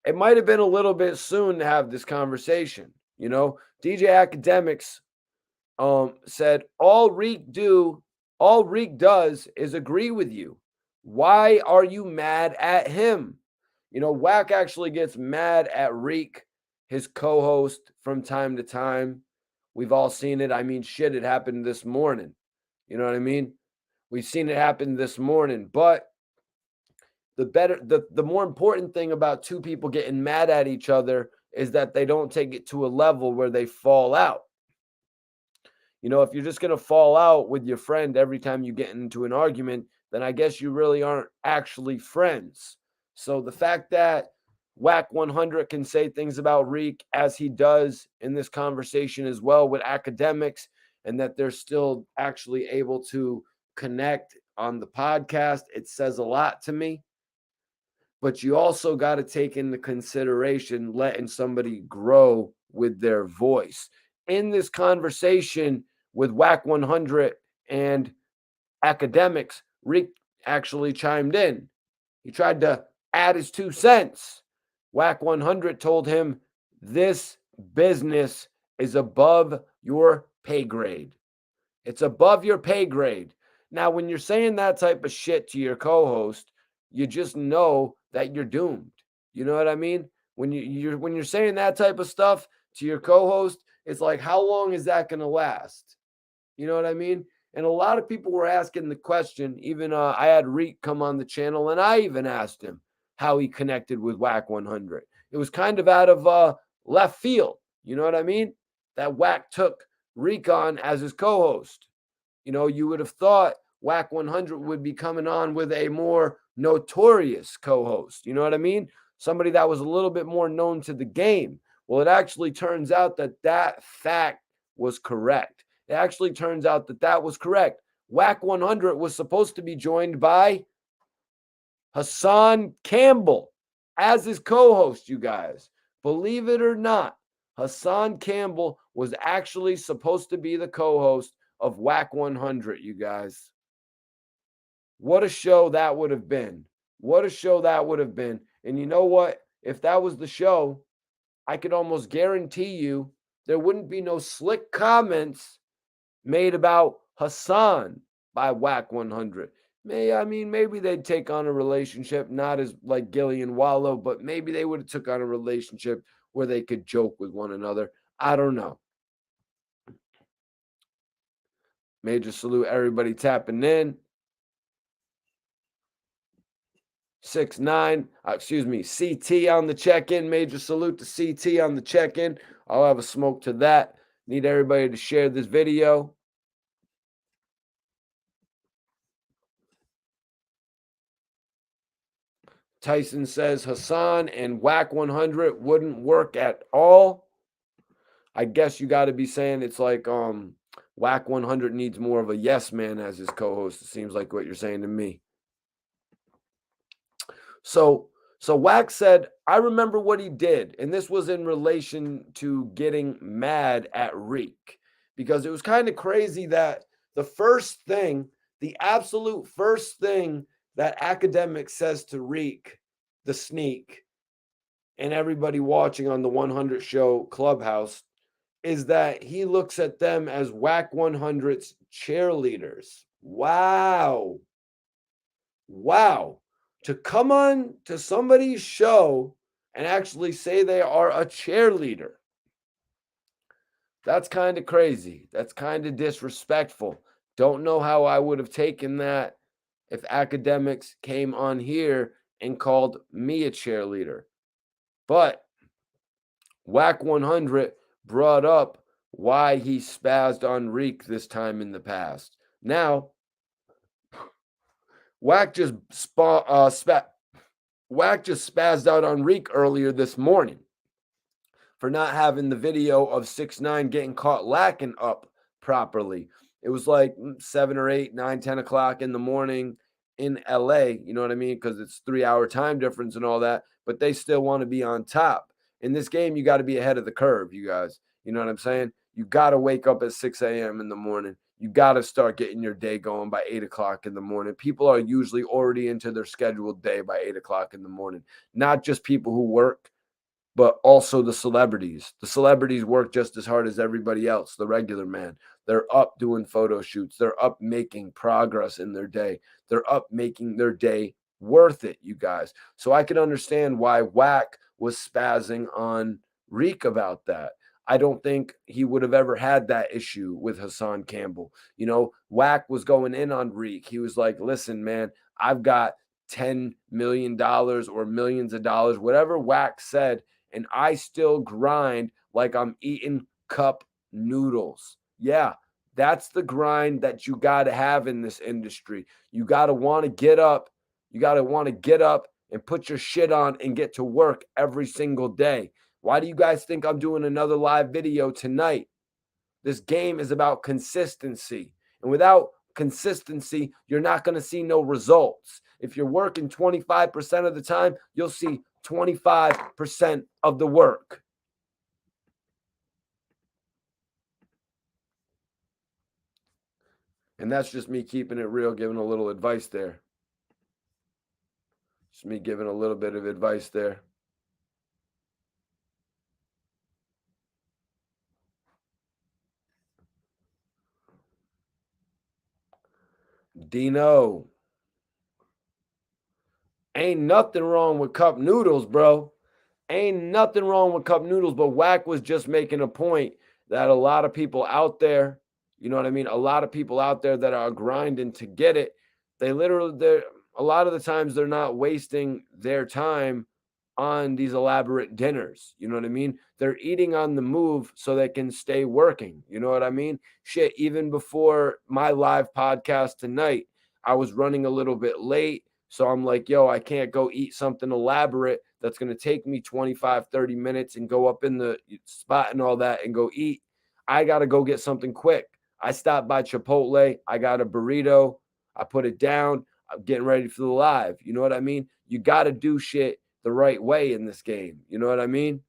it might have been a little bit soon to have this conversation. You know, DJ Akademiks said, all Reek does is agree with you. Why are you mad at him? You know, Wack actually gets mad at Reek, his co-host, from time to time. We've all seen it. I mean, shit, it happened this morning. You know what I mean? We've seen it happen this morning. But the more important thing about two people getting mad at each other is that they don't take it to a level where they fall out. You know, if you're just going to fall out with your friend every time you get into an argument, then I guess you really aren't actually friends. So the fact that Wack 100 can say things about Reek as he does in this conversation as well with Akademiks, and that they're still actually able to connect on the podcast, it says a lot to me. But you also got to take into consideration letting somebody grow with their voice. In this conversation with Wack 100 and Akademiks, Rick actually chimed in. He tried to add his 2 cents. Wack 100 told him, "This business is above your pay grade. It's above your pay grade." Now, when you're saying that type of shit to your co-host, you just know that you're doomed. You know what I mean? When you're saying that type of stuff to your co-host, it's like, how long is that going to last? You know what I mean? And a lot of people were asking the question. Even I had Reek come on the channel, and I even asked him how he connected with Wack 100. It was kind of out of left field. You know what I mean? That Wack took Reek on as his co-host. You know, you would have thought Wack 100 would be coming on with a more notorious co-host. You know what I mean? Somebody that was a little bit more known to the game. Well, it actually turns out that that fact was correct. It actually turns out that that was correct. Wack 100 was supposed to be joined by Hassan Campbell as his co-host, you guys. Believe it or not, Hassan Campbell was actually supposed to be the co-host of Wack 100, you guys. What a show that would have been. What a show that would have been. And you know what? If that was the show, I could almost guarantee you there wouldn't be no slick comments made about Hassan by Wack 100. Maybe they'd take on a relationship, not as like Gilly and Wallow, but maybe they would have took on a relationship where they could joke with one another. I don't know. Major salute everybody tapping in. 6ix9ine, CT on the check-in. Major salute to CT on the check-in. I'll have a smoke to that. Need everybody to share this video. Tyson says Hassan and Wack 100 wouldn't work at all. I guess you got to be saying it's like Wack 100 needs more of a yes man as his co-host. It seems like what you're saying to me. So Wack said, I remember what he did. And this was in relation to getting mad at Reek. Because it was kind of crazy that the absolute first thing that Akademiks says to Reek, the sneak, and everybody watching on the 100 show Clubhouse, is that he looks at them as Wack 100's cheerleaders. Wow. Wow. To come on to somebody's show and actually say they are a cheerleader. That's kind of crazy. That's kind of disrespectful. Don't know how I would have taken that if Akademiks came on here and called me a cheerleader. But Wack 100 brought up why he spazzed on Reek this time in the past. Now, Wack just spazzed out on Reek earlier this morning for not having the video of 6ix9ine getting caught lacking up properly. It was like 7 or 8, 9, 10 o'clock in the morning in LA, you know what I mean? Because it's 3-hour time difference and all that, but they still want to be on top. In this game, you got to be ahead of the curve, you guys. You know what I'm saying? You got to wake up at 6 a.m. in the morning. You got to start getting your day going by 8 o'clock in the morning. People are usually already into their scheduled day by 8 o'clock in the morning, not just people who work, but also the celebrities. The celebrities work just as hard as everybody else, the regular man. They're up doing photo shoots. They're up making progress in their day. They're up making their day worth it, you guys. So I can understand why Wack was spazzing on Reek about that. I don't think he would have ever had that issue with Hassan Campbell. You know, Wack was going in on Reek. He was like, listen, man, I've got $10 million or millions of dollars, whatever Wack said, and I still grind like I'm eating cup noodles. Yeah, that's the grind that you got to have in this industry. You got to want to get up. You got to want to get up and put your shit on and get to work every single day. Why do you guys think I'm doing another live video tonight? This game is about consistency. And without consistency, you're not going to see no results. If you're working 25% of the time, you'll see 25% of the work. And that's just me keeping it real, giving a little advice there. Just me giving a little bit of advice there. Dino. Ain't nothing wrong with cup noodles, bro. Ain't nothing wrong with cup noodles, but Wack was just making a point that a lot of people out there, you know what I mean? A lot of people out there that are grinding to get it, they're a lot of the times they're not wasting their time on these elaborate dinners. You know what I mean? They're eating on the move so they can stay working. You know what I mean? Shit, even before my live podcast tonight, I was running a little bit late. So I'm like, yo, I can't go eat something elaborate that's going to take me 25, 30 minutes and go up in the spot and all that and go eat. I got to go get something quick. I stopped by Chipotle. I got a burrito. I put it down. I'm getting ready for the live. You know what I mean? You got to do shit the right way in this game. You know what I mean?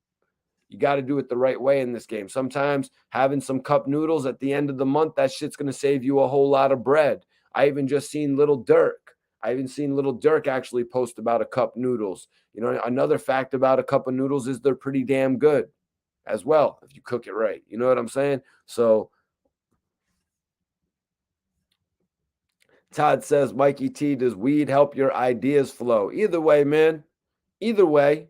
You got to do it the right way in this game. Sometimes having some cup noodles at the end of the month, that shit's going to save you a whole lot of bread. I even just seen Little Dirk. I even seen Little Dirk actually post about a cup noodles. You know, another fact about a cup of noodles is they're pretty damn good as well if you cook it right. You know what I'm saying? So Todd says, Mikey T, does weed help your ideas flow? Either way, man. Either way.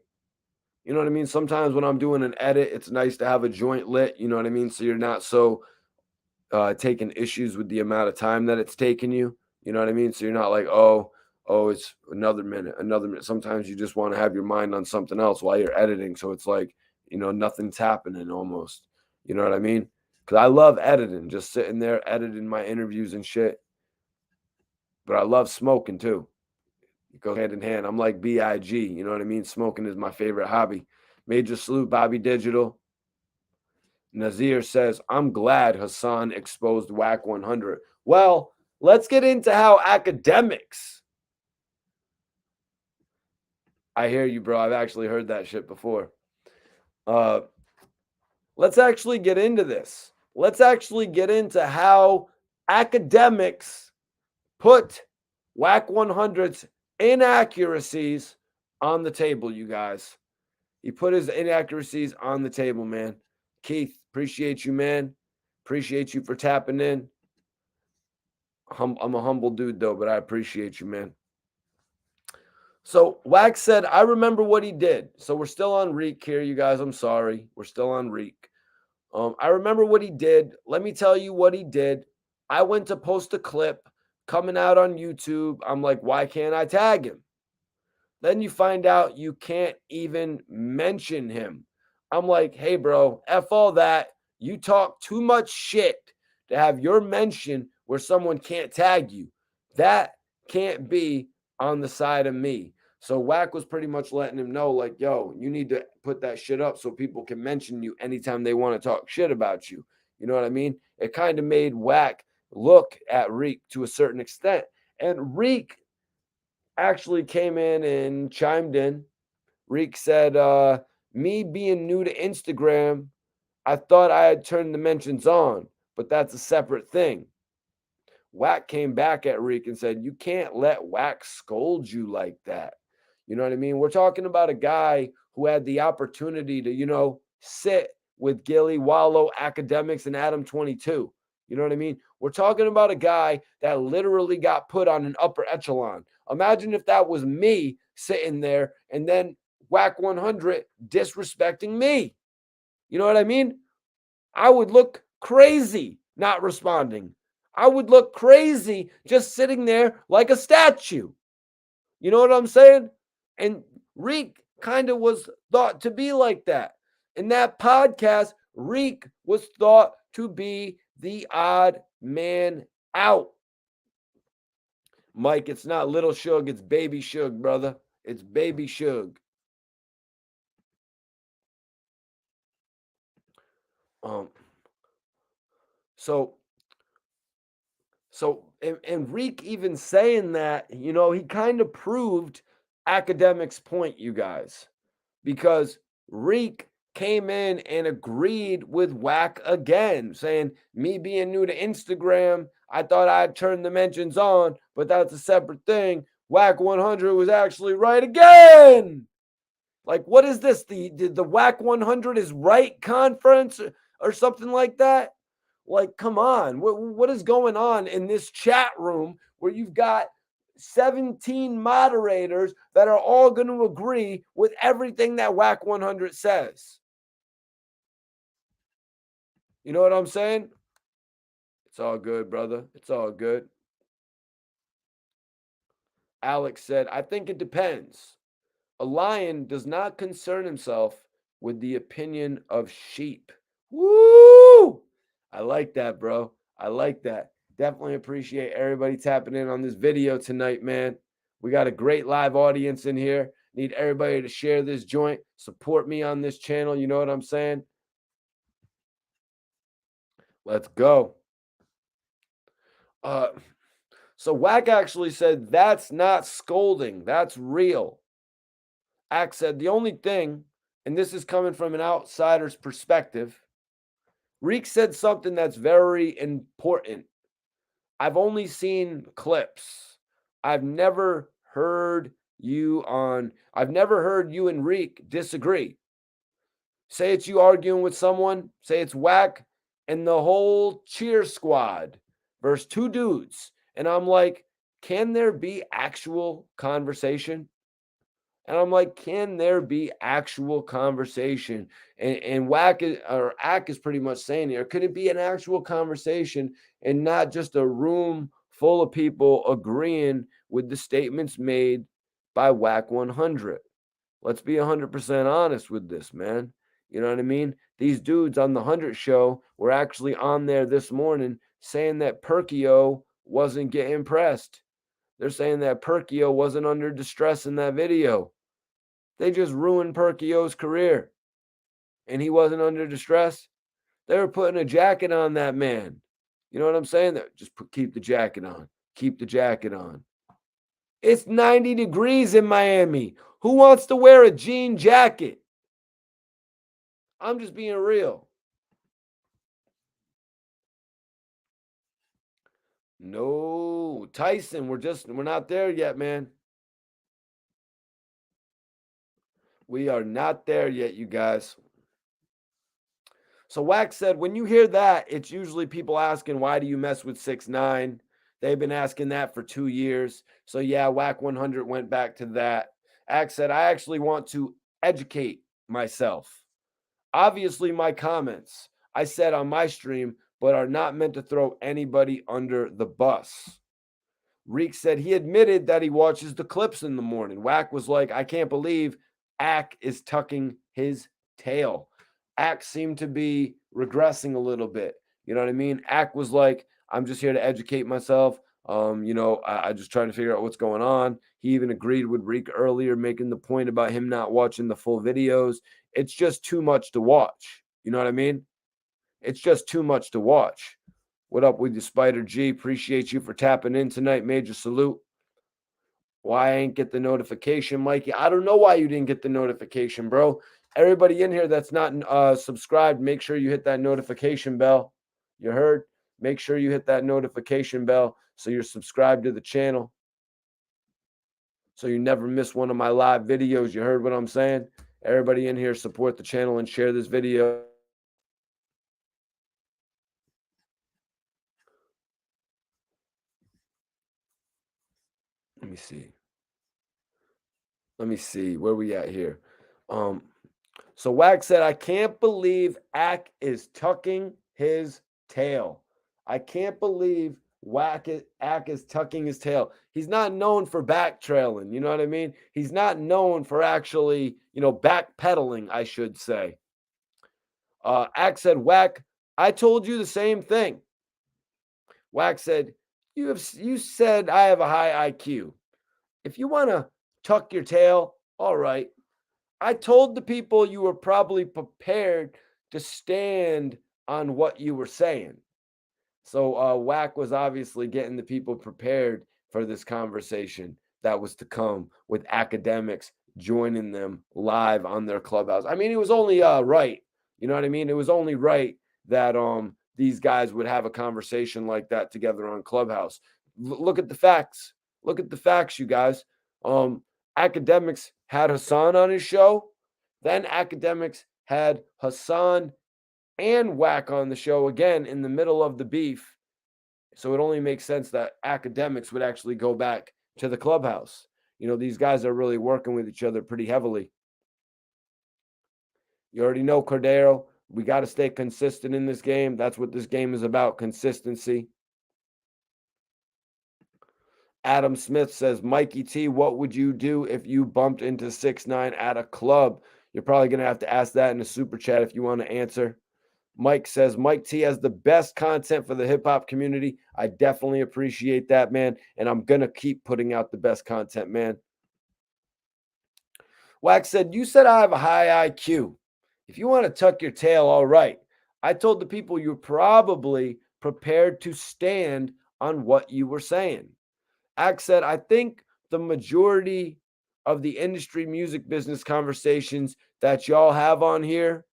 You know what I mean? Sometimes when I'm doing an edit, it's nice to have a joint lit. You know what I mean? So you're not so taking issues with the amount of time that it's taking you. You know what I mean? So you're not like, oh, it's another minute, another minute. Sometimes you just want to have your mind on something else while you're editing. So it's like, you know, nothing's happening almost. You know what I mean? Because I love editing, just sitting there editing my interviews and shit. But I love smoking too. It goes hand in hand. I'm like B.I.G. You know what I mean? Smoking is my favorite hobby. Major salute, Bobby Digital. Nazir says, I'm glad Hassan exposed Wack 100. Well, let's get into how Akademiks. I hear you, bro. I've actually heard that shit before. Let's actually get into this. Let's actually get into how Akademiks put Wack 100's inaccuracies on the table, you guys. He put his inaccuracies on the table, man. Keith, appreciate you, man. Appreciate you for tapping in. I'm a humble dude, though, but I appreciate you, man. So Wack said, I remember what he did. So we're still on Reek here, you guys. I'm sorry. We're still on Reek. I remember what he did. Let me tell you what he did. I went to post a clip coming out on YouTube. I'm like, why can't I tag him? Then you find out you can't even mention him. I'm like, hey, bro, F all that. You talk too much shit to have your mention where someone can't tag you. That can't be on the side of me. So Wack was pretty much letting him know, like, yo, you need to put that shit up so people can mention you anytime they want to talk shit about you. You know what I mean? It kind of made Wack look at Reek to a certain extent. And Reek actually came in and chimed in. Reek said, me being new to Instagram, I thought I had turned the mentions on, but that's a separate thing. Wack came back at Reek and said, you can't let Wack scold you like that. You know what I mean? We're talking about a guy who had the opportunity to, sit with Gilly, Wallow, Academics, and Adam 22. You know what I mean? We're talking about a guy that literally got put on an upper echelon. Imagine if that was me sitting there and then Wack 100 disrespecting me. You know what I mean? I would look crazy not responding. I would look crazy just sitting there like a statue. You know what I'm saying? And Reek kind of was thought to be like that. In that podcast, Reek was thought to be the odd man out. Mike, it's not Little Suge, it's Baby Suge, brother. It's Baby Suge. And Reek even saying that, he kind of proved Academics' point, you guys, because Reek came in and agreed with Wack again, saying, me being new to Instagram, I thought I'd turn the mentions on, but that's a separate thing. Wack 100 was actually right again. Like, what is this? The Wack 100 is right conference or something like that? Like, come on. What is going on in this chat room where you've got 17 moderators that are all going to agree with everything that Wack 100 says? You know what I'm saying? It's all good, brother. It's all good. Alex said, I think it depends. A lion does not concern himself with the opinion of sheep. Woo! I like that, bro. I like that. Definitely appreciate everybody tapping in on this video tonight, man. We got a great live audience in here. Need everybody to share this joint. Support me on this channel. You know what I'm saying? Let's go. So Wack actually said, that's not scolding. That's real. Axe said, the only thing, and this is coming from an outsider's perspective, Reek said something that's very important. I've only seen clips. I've never heard you and Reek disagree. Say it's you arguing with someone, say it's Wack and the whole cheer squad versus two dudes. And I'm like, can there be actual conversation? And I'm like, can there be actual conversation? And Wack or Ack is pretty much saying here, could it be an actual conversation and not just a room full of people agreeing with the statements made by Wack 100? Let's be 100% honest with this, man. You know what I mean? These dudes on the 100 show were actually on there this morning saying that Perkiom wasn't getting pressed. They're saying that Perkiom wasn't under distress in that video. They just ruined Perkiom's career. And he wasn't under distress. They were putting a jacket on that man. You know what I'm saying? Keep the jacket on. Keep the jacket on. It's 90 degrees in Miami. Who wants to wear a jean jacket? I'm just being real. No, Tyson, we're not there yet, man. We are not there yet, you guys. So Wack said, when you hear that, it's usually people asking, why do you mess with 6ix9ine? They've been asking that for 2 years. So yeah, Wack 100 went back to that. Ack said, I actually want to educate myself. Obviously, my comments I said on my stream, but are not meant to throw anybody under the bus. Reek said he admitted that he watches the clips in the morning. Wack was like, I can't believe Ack is tucking his tail. Ack seemed to be regressing a little bit. You know what I mean? Ack was like, I'm just here to educate myself. I just trying to figure out what's going on. He even agreed with Reek earlier, making the point about him not watching the full videos. It's just too much to watch. You know what I mean? It's just too much to watch. What up with you, Spider G? Appreciate you for tapping in tonight. Major salute. Why I ain't get the notification, Mikey? I don't know why you didn't get the notification, bro. Everybody in here that's not subscribed, make sure you hit that notification bell. You heard? Make sure you hit that notification bell so you're subscribed to the channel, so you never miss one of my live videos. You heard what I'm saying? Everybody in here, support the channel and share this video. Let me see. Where we at here? So Wack said, I can't believe Ack is tucking his tail. I can't believe Ack is tucking his tail. He's not known for backtrailing. You know what I mean? He's not known for actually, backpedaling, I should say. Ack said, Wack, I told you the same thing. Wack said, you said I have a high IQ. If you want to tuck your tail, all right. I told the people you were probably prepared to stand on what you were saying. So Wack was obviously getting the people prepared for this conversation that was to come with academics joining them live on their Clubhouse. I mean, it was only right. You know what I mean? It was only right that these guys would have a conversation like that together on Clubhouse. Look at the facts. Look at the facts, you guys. Akademiks had Hassan on his show. Then Akademiks had Hassan and Wack on the show again in the middle of the beef. So it only makes sense that Akademiks would actually go back to the Clubhouse. These guys are really working with each other pretty heavily. You already know, Cordero, we got to stay consistent in this game. That's what this game is about, consistency. Adam Smith says, Mikey T, what would you do if you bumped into 6ix9ine at a club? You're probably going to have to ask that in the super chat if you want to answer. Mike says, Mike T has the best content for the hip-hop community. I definitely appreciate that, man. And I'm going to keep putting out the best content, man. Wax said, you said I have a high IQ. If you want to tuck your tail, all right. I told the people you're probably prepared to stand on what you were saying. Ack said, I think the majority of the industry music business conversations that y'all have on here,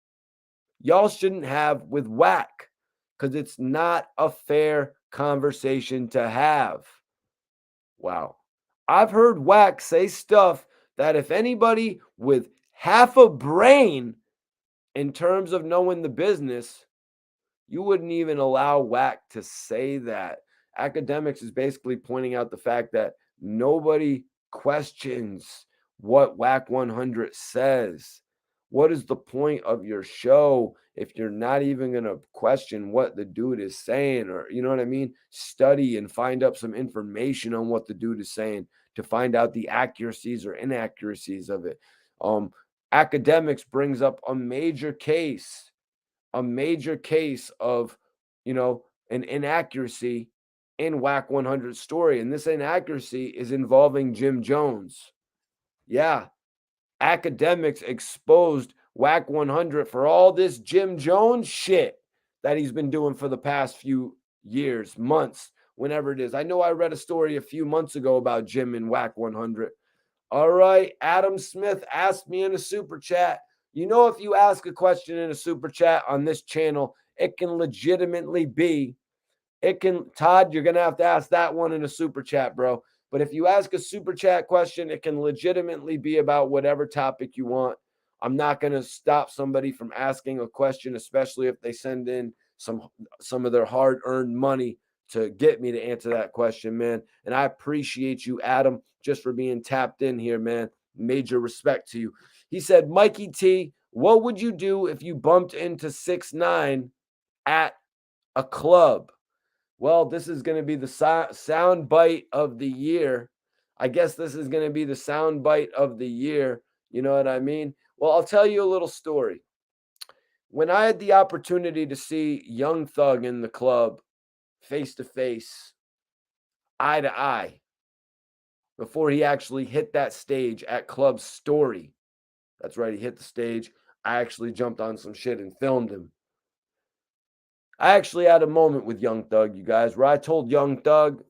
y'all shouldn't have with Wack, because it's not a fair conversation to have. Wow. I've heard Wack say stuff that if anybody with half a brain in terms of knowing the business, you wouldn't even allow Wack to say that. Akademiks is basically pointing out the fact that nobody questions what Wack 100 says. What is the point of your show if you're not even going to question what the dude is saying? Or, you know what I mean? Study and find up some information on what the dude is saying to find out the accuracies or inaccuracies of it. Akademiks brings up a major case of, an inaccuracy in Wack 100's story. And this inaccuracy is involving Jim Jones. Yeah. Akademiks exposed Wack 100 for all this Jim Jones shit that he's been doing for the past few years, months, whenever it is. I know I read a story a few months ago about Jim and Wack 100. All right. Adam Smith asked me in a super chat. If you ask a question in a super chat on this channel, it can legitimately be, Todd, you're going to have to ask that one in a super chat, bro. But if you ask a super chat question, it can legitimately be about whatever topic you want. I'm not going to stop somebody from asking a question, especially if they send in some of their hard-earned money to get me to answer that question, man. And I appreciate you, Adam, just for being tapped in here, man. Major respect to you. He said, Mikey T, what would you do if you bumped into 6ix9ine at a club? Well, this is going to be the sound bite of the year. I guess this is going to be the sound bite of the year. You know what I mean? Well, I'll tell you a little story. When I had the opportunity to see Young Thug in the club face to face, eye to eye, before he actually hit that stage at Club Story. That's right, he hit the stage. I actually jumped on some shit and filmed him. I actually had a moment with Young Thug, you guys, where I told Young Thug,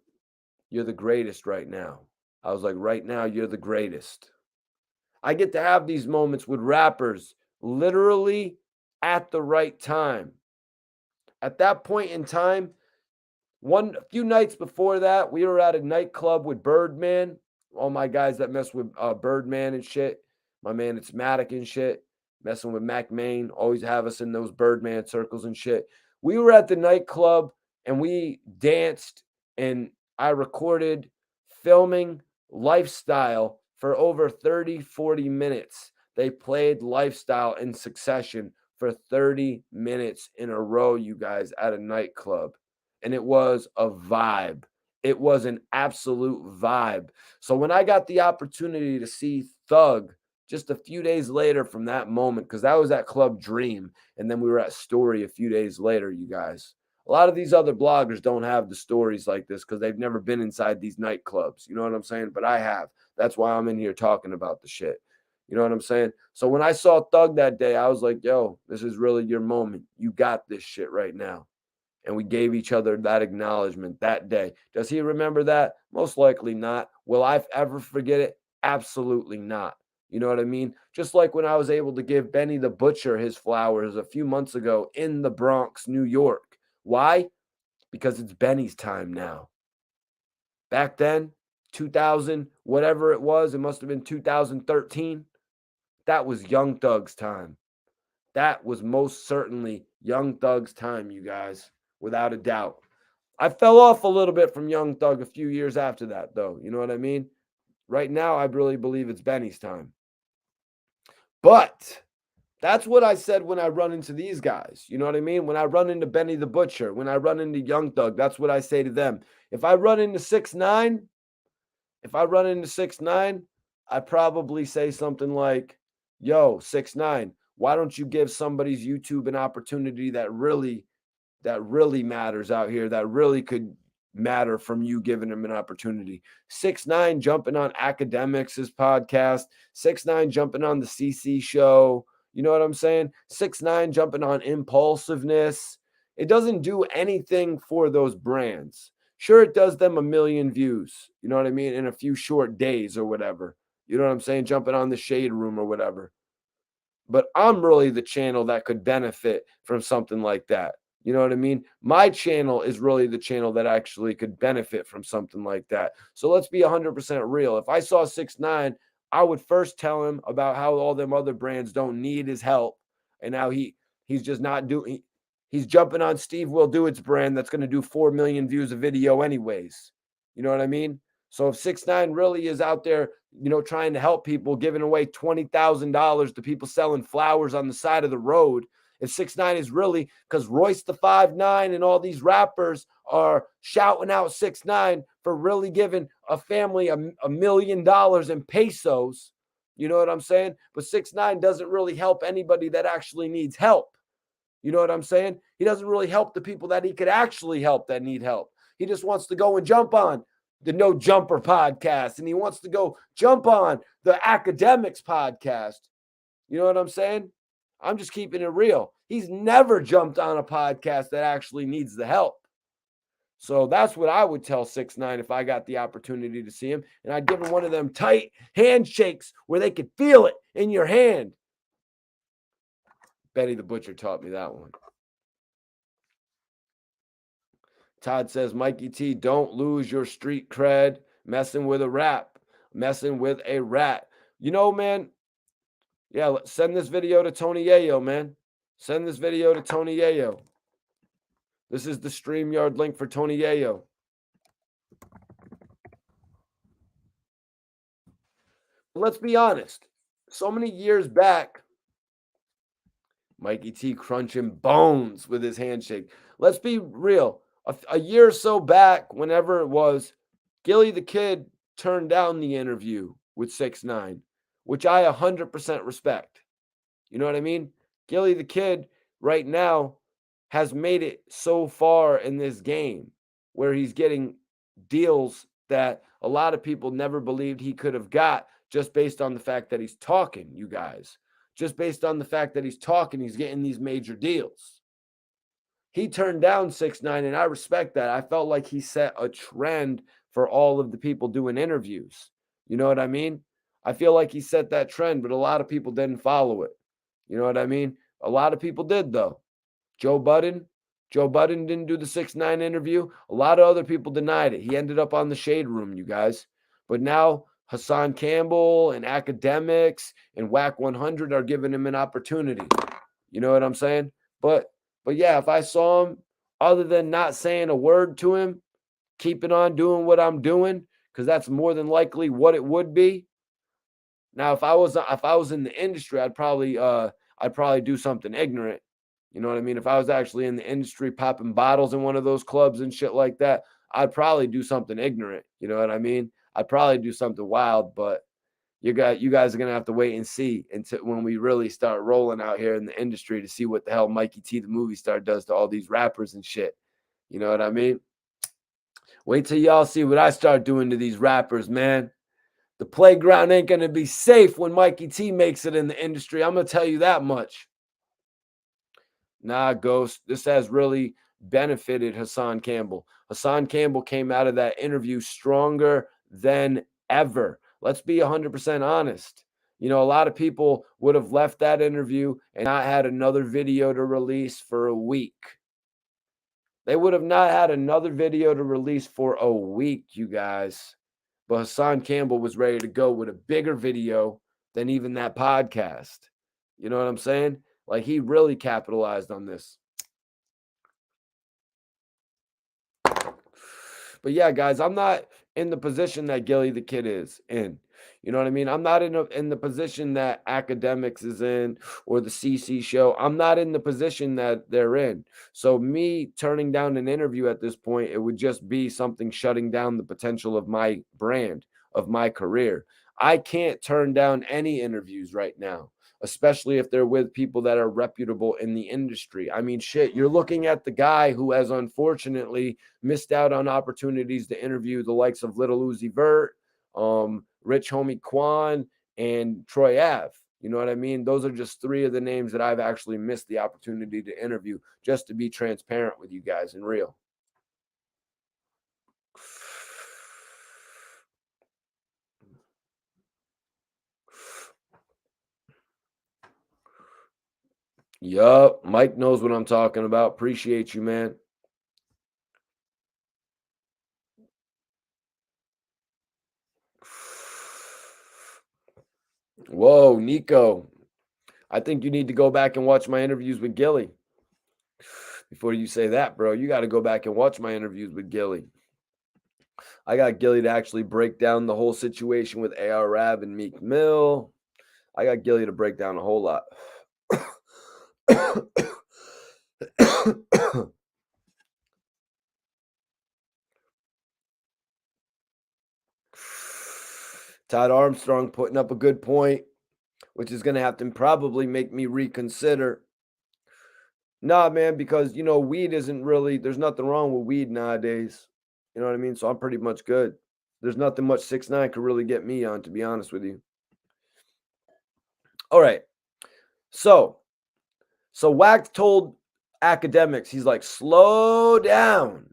you're the greatest right now. I was like, right now, you're the greatest. I get to have these moments with rappers literally at the right time. At that point in time, a few nights before that, we were at a nightclub with Birdman. All my guys that mess with Birdman and shit. My man, it's Matic and shit. Messing with Mac Main. Always have us in those Birdman circles and shit. We were at the nightclub and we danced and I recorded filming Lifestyle for over 30, 40 minutes. They played Lifestyle in succession for 30 minutes in a row, you guys, at a nightclub. And it was a vibe. It was an absolute vibe. So when I got the opportunity to see Thug just a few days later from that moment, because that was at Club Dream, and then we were at Story a few days later, you guys. A lot of these other bloggers don't have the stories like this because they've never been inside these nightclubs. You know what I'm saying? But I have. That's why I'm in here talking about the shit. You know what I'm saying? So when I saw Thug that day, I was like, yo, this is really your moment. You got this shit right now. And we gave each other that acknowledgement that day. Does he remember that? Most likely not. Will I ever forget it? Absolutely not. You know what I mean? Just like when I was able to give Benny the Butcher his flowers a few months ago in the Bronx, New York. Why? Because it's Benny's time now. Back then, 2000, whatever it was, it must have been 2013. That was Young Thug's time. That was most certainly Young Thug's time, you guys, without a doubt. I fell off a little bit from Young Thug a few years after that, though. You know what I mean? Right now, I really believe it's Benny's time. But that's what I said when I run into these guys. You know what I mean? When I run into Benny the Butcher, when I run into Young Thug, that's what I say to them. If I run into 6ix9ine, I probably say something like, yo, 6ix9ine, why don't you give somebody's YouTube an opportunity that really matters out here, that really could matter from you giving them an opportunity. 6ix9ine jumping on Akademiks' podcast, 6ix9ine jumping on the CC show. You know what I'm saying? 6ix9ine jumping on impulsiveness. It doesn't do anything for those brands. Sure, it does them a million views. You know what I mean? In a few short days or whatever. You know what I'm saying? Jumping on the Shade Room or whatever. But I'm really the channel that could benefit from something like that. You know what I mean? My channel is really the channel that actually could benefit from something like that. So let's be 100% real. If I saw 6ix9ine, I would first tell him about how all them other brands don't need his help and how he's just not doing. He's jumping on Steve Will Do It's brand that's going to do 4 million views a video anyways. You know what I mean? So if 6ix9ine really is out there, you know, trying to help people, giving away $20,000 to people selling flowers on the side of the road, if 6ix9ine is really, because Royce the 5'9" and all these rappers are shouting out 6ix9ine for really giving a family $1 million in pesos, you know what I'm saying? But 6ix9ine doesn't really help anybody that actually needs help. You know what I'm saying? He doesn't really help the people that he could actually help that need help. He just wants to go and jump on the No Jumper podcast, and he wants to go jump on the Akademiks podcast. You know what I'm saying? I'm just keeping it real. He's never jumped on a podcast that actually needs the help. So that's what I would tell 6ix9ine if I got the opportunity to see him. And I'd give him one of them tight handshakes where they could feel it in your hand. Benny the Butcher taught me that one. Todd says, Mikey T, don't lose your street cred messing with a rat. You know, man, Yeah, send this video to Tony Yayo, man. Send this video to Tony Yayo. This is the StreamYard link for Tony Yayo. Let's be honest. So many years back, Mikey T crunching bones with his handshake. Let's be real. A year or so back, whenever it was, Gilly the Kid turned down the interview with 6ix9ine, which I 100% respect. You know what I mean? Gilly the Kid right now has made it so far in this game where he's getting deals that a lot of people never believed he could have got just based on the fact that he's talking, you guys. Just based on the fact that he's talking, he's getting these major deals. He turned down 6ix9ine, and I respect that. I felt like he set a trend for all of the people doing interviews. You know what I mean? I feel like he set that trend, but a lot of people didn't follow it. You know what I mean? A lot of people did, though. Joe Budden didn't do the 6ix9ine interview. A lot of other people denied it. He ended up on the Shade Room, you guys. But now Hassan Campbell and Akademiks and Wack 100 are giving him an opportunity. You know what I'm saying? But yeah, if I saw him, other than not saying a word to him, keeping on doing what I'm doing, because that's more than likely what it would be. Now, if I was in the industry, I'd probably do something ignorant. You know what I mean? If I was actually in the industry popping bottles in one of those clubs and shit like that, I'd probably do something ignorant. You know what I mean? I'd probably do something wild, but you guys are gonna have to wait and see until when we really start rolling out here in the industry to see what the hell Mikey T, the movie star, does to all these rappers and shit. You know what I mean? Wait till y'all see what I start doing to these rappers, man. The playground ain't gonna be safe when Mikey T makes it in the industry. I'm gonna tell you that much. Nah, Ghost, this has really benefited Hassan Campbell. Hassan Campbell came out of that interview stronger than ever. Let's be 100% honest. You know, a lot of people would have left that interview and not had another video to release for a week. They would have not had another video to release for a week, you guys. But Hassan Campbell was ready to go with a bigger video than even that podcast. You know what I'm saying? Like, he really capitalized on this. But yeah, guys, I'm not in the position that Gilly the Kid is in. You know what I mean? I'm not in the position that Akademiks is in or the CC show. I'm not in the position that they're in. So me turning down an interview at this point, it would just be something shutting down the potential of my brand, of my career. I can't turn down any interviews right now, especially if they're with people that are reputable in the industry. I mean, shit, you're looking at the guy who has unfortunately missed out on opportunities to interview the likes of Little Uzi Vert, Rich Homie Quan, and Troy Ave. You know what I mean? Those are just three of the names that I've actually missed the opportunity to interview, just to be transparent with you guys and real. Yup, Mike knows what I'm talking about. Appreciate you, man. Whoa, Nico. I think you need to go back and watch my interviews with Gilly. Before you say that, bro, you got to go back and watch my interviews with Gilly. I got Gilly to actually break down the whole situation with AR Rab and Meek Mill. I got Gilly to break down a whole lot. Todd Armstrong putting up a good point, which is going to have to probably make me reconsider. Nah, man, because, you know, weed isn't really, there's nothing wrong with weed nowadays. You know what I mean? So I'm pretty much good. There's nothing much 6ix9ine could really get me on, to be honest with you. All right. So Wack told Akademiks, he's like, slow down,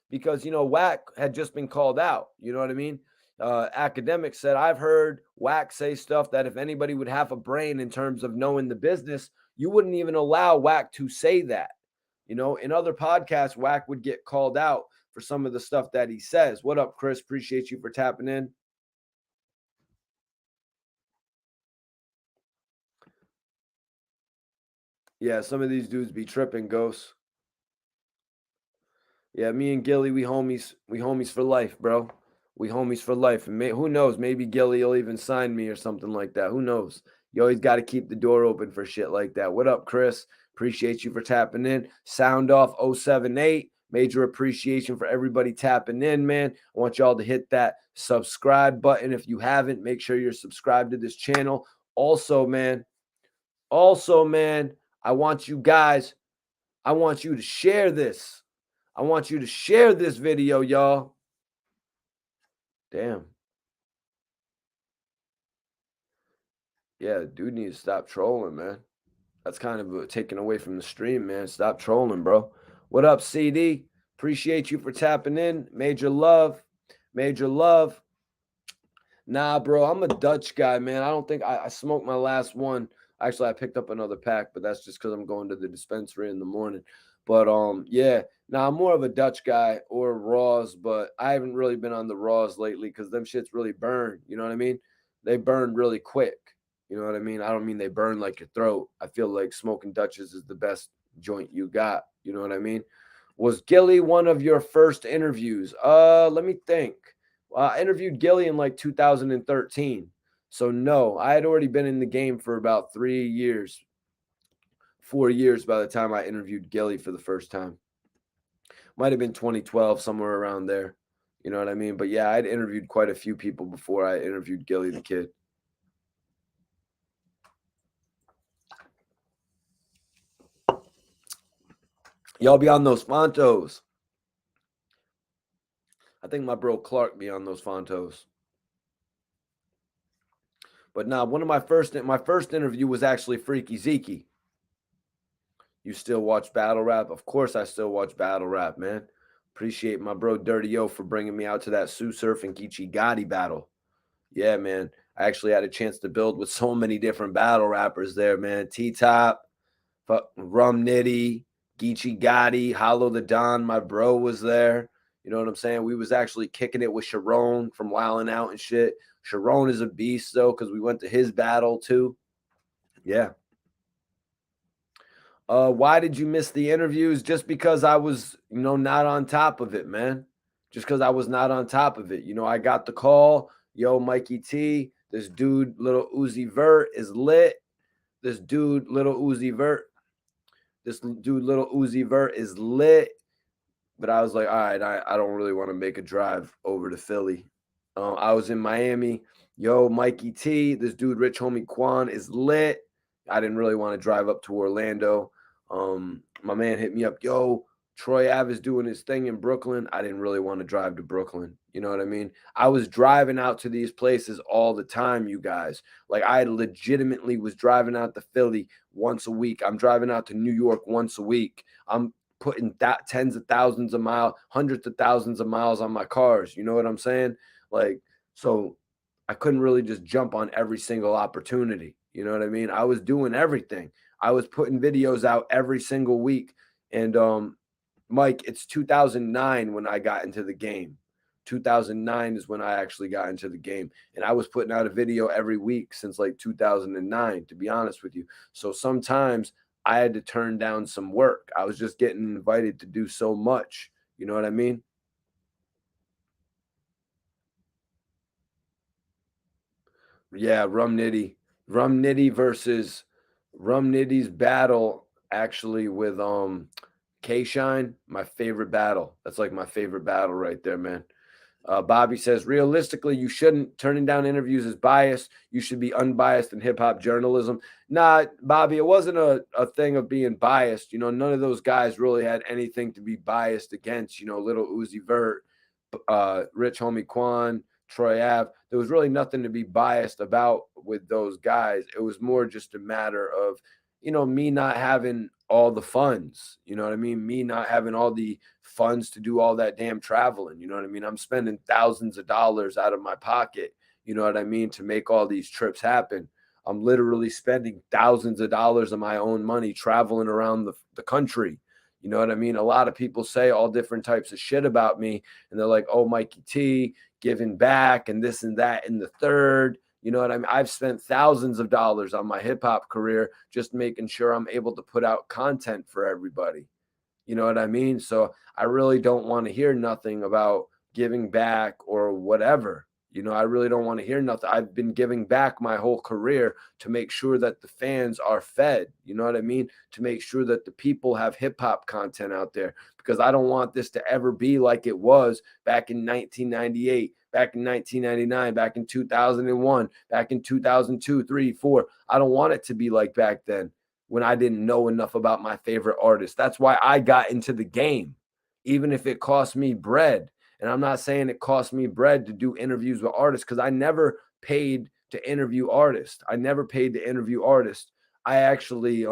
because, you know, Wack had just been called out. You know what I mean? Akademiks said, I've heard Wack say stuff that if anybody would have a brain in terms of knowing the business, you wouldn't even allow Wack to say that. You know, in other podcasts, Wack would get called out for some of the stuff that he says. What up, Chris? Appreciate you for tapping in. Yeah, some of these dudes be tripping, Ghost. Yeah, me and Gilly, we homies. We homies for life, bro. We homies for life. And who knows? Maybe Gilly will even sign me or something like that. Who knows? You always got to keep the door open for shit like that. What up, Chris? Appreciate you for tapping in. Sound off 078. Major appreciation for everybody tapping in, man. I want y'all to hit that subscribe button. If you haven't, make sure you're subscribed to this channel. Also, man, I want you guys, I want you to share this. I want you to share this video, y'all. Damn. Yeah, dude needs to stop trolling, man. That's kind of taken away from the stream, man. Stop trolling, bro. What up, CD? Appreciate you for tapping in. Major love. Major love. Nah, bro, I'm a Dutch guy, man. I don't think I smoked my last one. Actually, I picked up another pack, but that's just because I'm going to the dispensary in the morning. But yeah. Nah, I'm more of a Dutch guy or Raws, but I haven't really been on the Raws lately because them shits really burn. You know what I mean? They burn really quick. You know what I mean? I don't mean they burn like your throat. I feel like smoking Dutches is the best joint you got. You know what I mean? Was Gilly one of your first interviews? Let me think. I interviewed Gilly in like 2013. So no, I had already been in the game for about 3 years, 4 years by the time I interviewed Gilly for the first time. Might have been 2012, somewhere around there. You know what I mean? But yeah, I'd interviewed quite a few people before I interviewed Gilly the Kid. Y'all be on those Fontos. I think my bro Clark be on those Fontos. But nah, one of my first interview was actually Freaky Zeke. You still watch battle rap? Of course I still watch battle rap, man. Appreciate my bro Dirty O for bringing me out to that Sue Surf and Geechee Gotti battle. Yeah, man. I actually had a chance to build with so many different battle rappers there, man. T-Top, Rum Nitty, Geechee Gotti, Hollow the Don. My bro was there. You know what I'm saying? We was actually kicking it with Sharon from Wildin' Out and shit. Sharon is a beast, though, because we went to his battle, too. Yeah. Why did you miss the interviews? Just because I was, not on top of it, man. Just because I was not on top of it. I got the call. Yo, Mikey T, this dude, Little Uzi Vert, is lit. This dude, Little Uzi Vert is lit. But I was like, all right, I don't really want to make a drive over to Philly. I was in Miami. Yo, Mikey T, this dude, Rich Homie Quan, is lit. I didn't really want to drive up to Orlando. My man hit me up. Yo, Troy Ave is doing his thing in Brooklyn. I didn't really want to drive to Brooklyn. You know what I mean? I was driving out to these places all the time, you guys. Like I legitimately was driving out to Philly once a week. I'm driving out to New York once a week. I'm putting tens of thousands of miles, hundreds of thousands of miles on my cars. You know what I'm saying? Like, so I couldn't really just jump on every single opportunity. You know what I mean? I was doing everything. I was putting videos out every single week. And Mike, it's 2009 when I got into the game. 2009 is when I actually got into the game. And I was putting out a video every week since like 2009, to be honest with you. So sometimes I had to turn down some work. I was just getting invited to do so much. You know what I mean? Yeah, Rum Nitty. Rum Nitty's battle actually with K-Shine, my favorite battle. That's like my favorite battle right there, man. Bobby says, realistically, you shouldn't. Turning down interviews is biased. You should be unbiased in hip hop journalism. Nah, Bobby, it wasn't a thing of being biased. None of those guys really had anything to be biased against. Little Uzi Vert, Rich Homie Quan, Troy Ave. There was really nothing to be biased about with those guys. It was more just a matter of, me not having all the funds. You know what I mean? Me not having all the funds to do all that damn traveling. You know what I mean? I'm spending thousands of dollars out of my pocket. You know what I mean? To make all these trips happen. I'm literally spending thousands of dollars of my own money traveling around the country. You know what I mean? A lot of people say all different types of shit about me. And they're like, oh, Mikey T, giving back and this and that and the third. You know what I mean? I've spent thousands of dollars on my hip hop career just making sure I'm able to put out content for everybody. You know what I mean? So I really don't want to hear nothing about giving back or whatever. You know, I really don't want to hear nothing. I've been giving back my whole career to make sure that the fans are fed. You know what I mean? To make sure that the people have hip hop content out there, because I don't want this to ever be like it was back in 1998, back in 1999, back in 2001, back in 2002, 3, 4. I don't want it to be like back then when I didn't know enough about my favorite artist. That's why I got into the game, even if it cost me bread. And I'm not saying it cost me bread to do interviews with artists, because I never paid to interview artists. I never paid to interview artists. I actually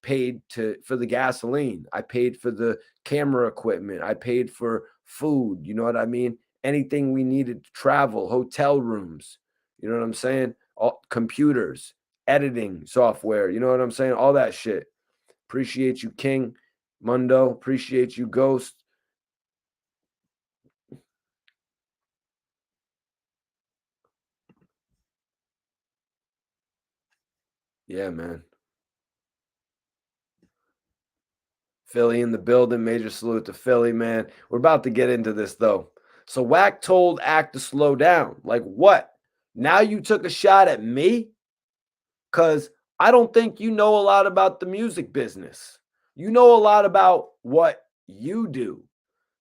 paid for the gasoline. I paid for the camera equipment. I paid for food. You know what I mean? Anything we needed to travel, hotel rooms. You know what I'm saying? All computers, editing software. You know what I'm saying? All that shit. Appreciate you, King Mundo. Appreciate you, Ghost. Yeah, man. Philly in the building. Major salute to Philly, man. We're about to get into this though. So Wack told Act to slow down. Like what? Now you took a shot at me? Because I don't think you know a lot about the music business. You know a lot about what you do.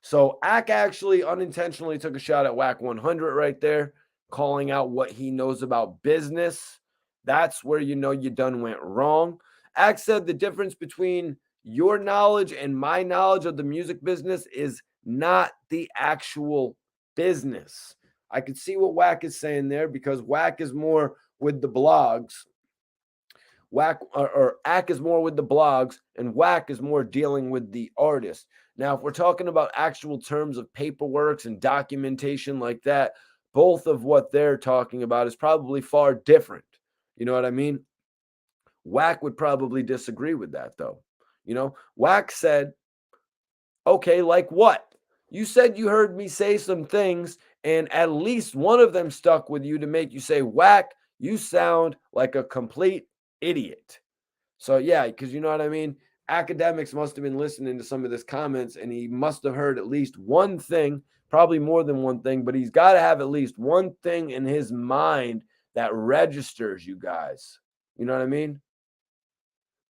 So Ack actually unintentionally took a shot at Whack 100 right there, calling out what he knows about business. That's where you know you done went wrong. Ack said the difference between your knowledge and my knowledge of the music business is not the actual business. I could see what Whack is saying there, because Whack is more with the blogs. Whack or Ack is more with the blogs, and Whack is more dealing with the artist. Now, if we're talking about actual terms of paperwork and documentation like that, both of what they're talking about is probably far different. You know what I mean? Whack would probably disagree with that, though. You know, Whack said, okay, like what? You said you heard me say some things, and at least one of them stuck with you to make you say, Whack, you sound like a complete idiot. So yeah, because you know what I mean? Academics must have been listening to some of this comments, and he must have heard at least one thing, probably more than one thing, but he's got to have at least one thing in his mind that registers, you guys. You know what I mean?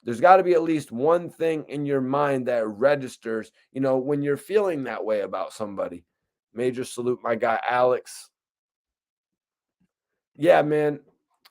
There's got to be at least one thing in your mind that registers, you know, when you're feeling that way about somebody. Major salute, my guy Alex. Yeah, man.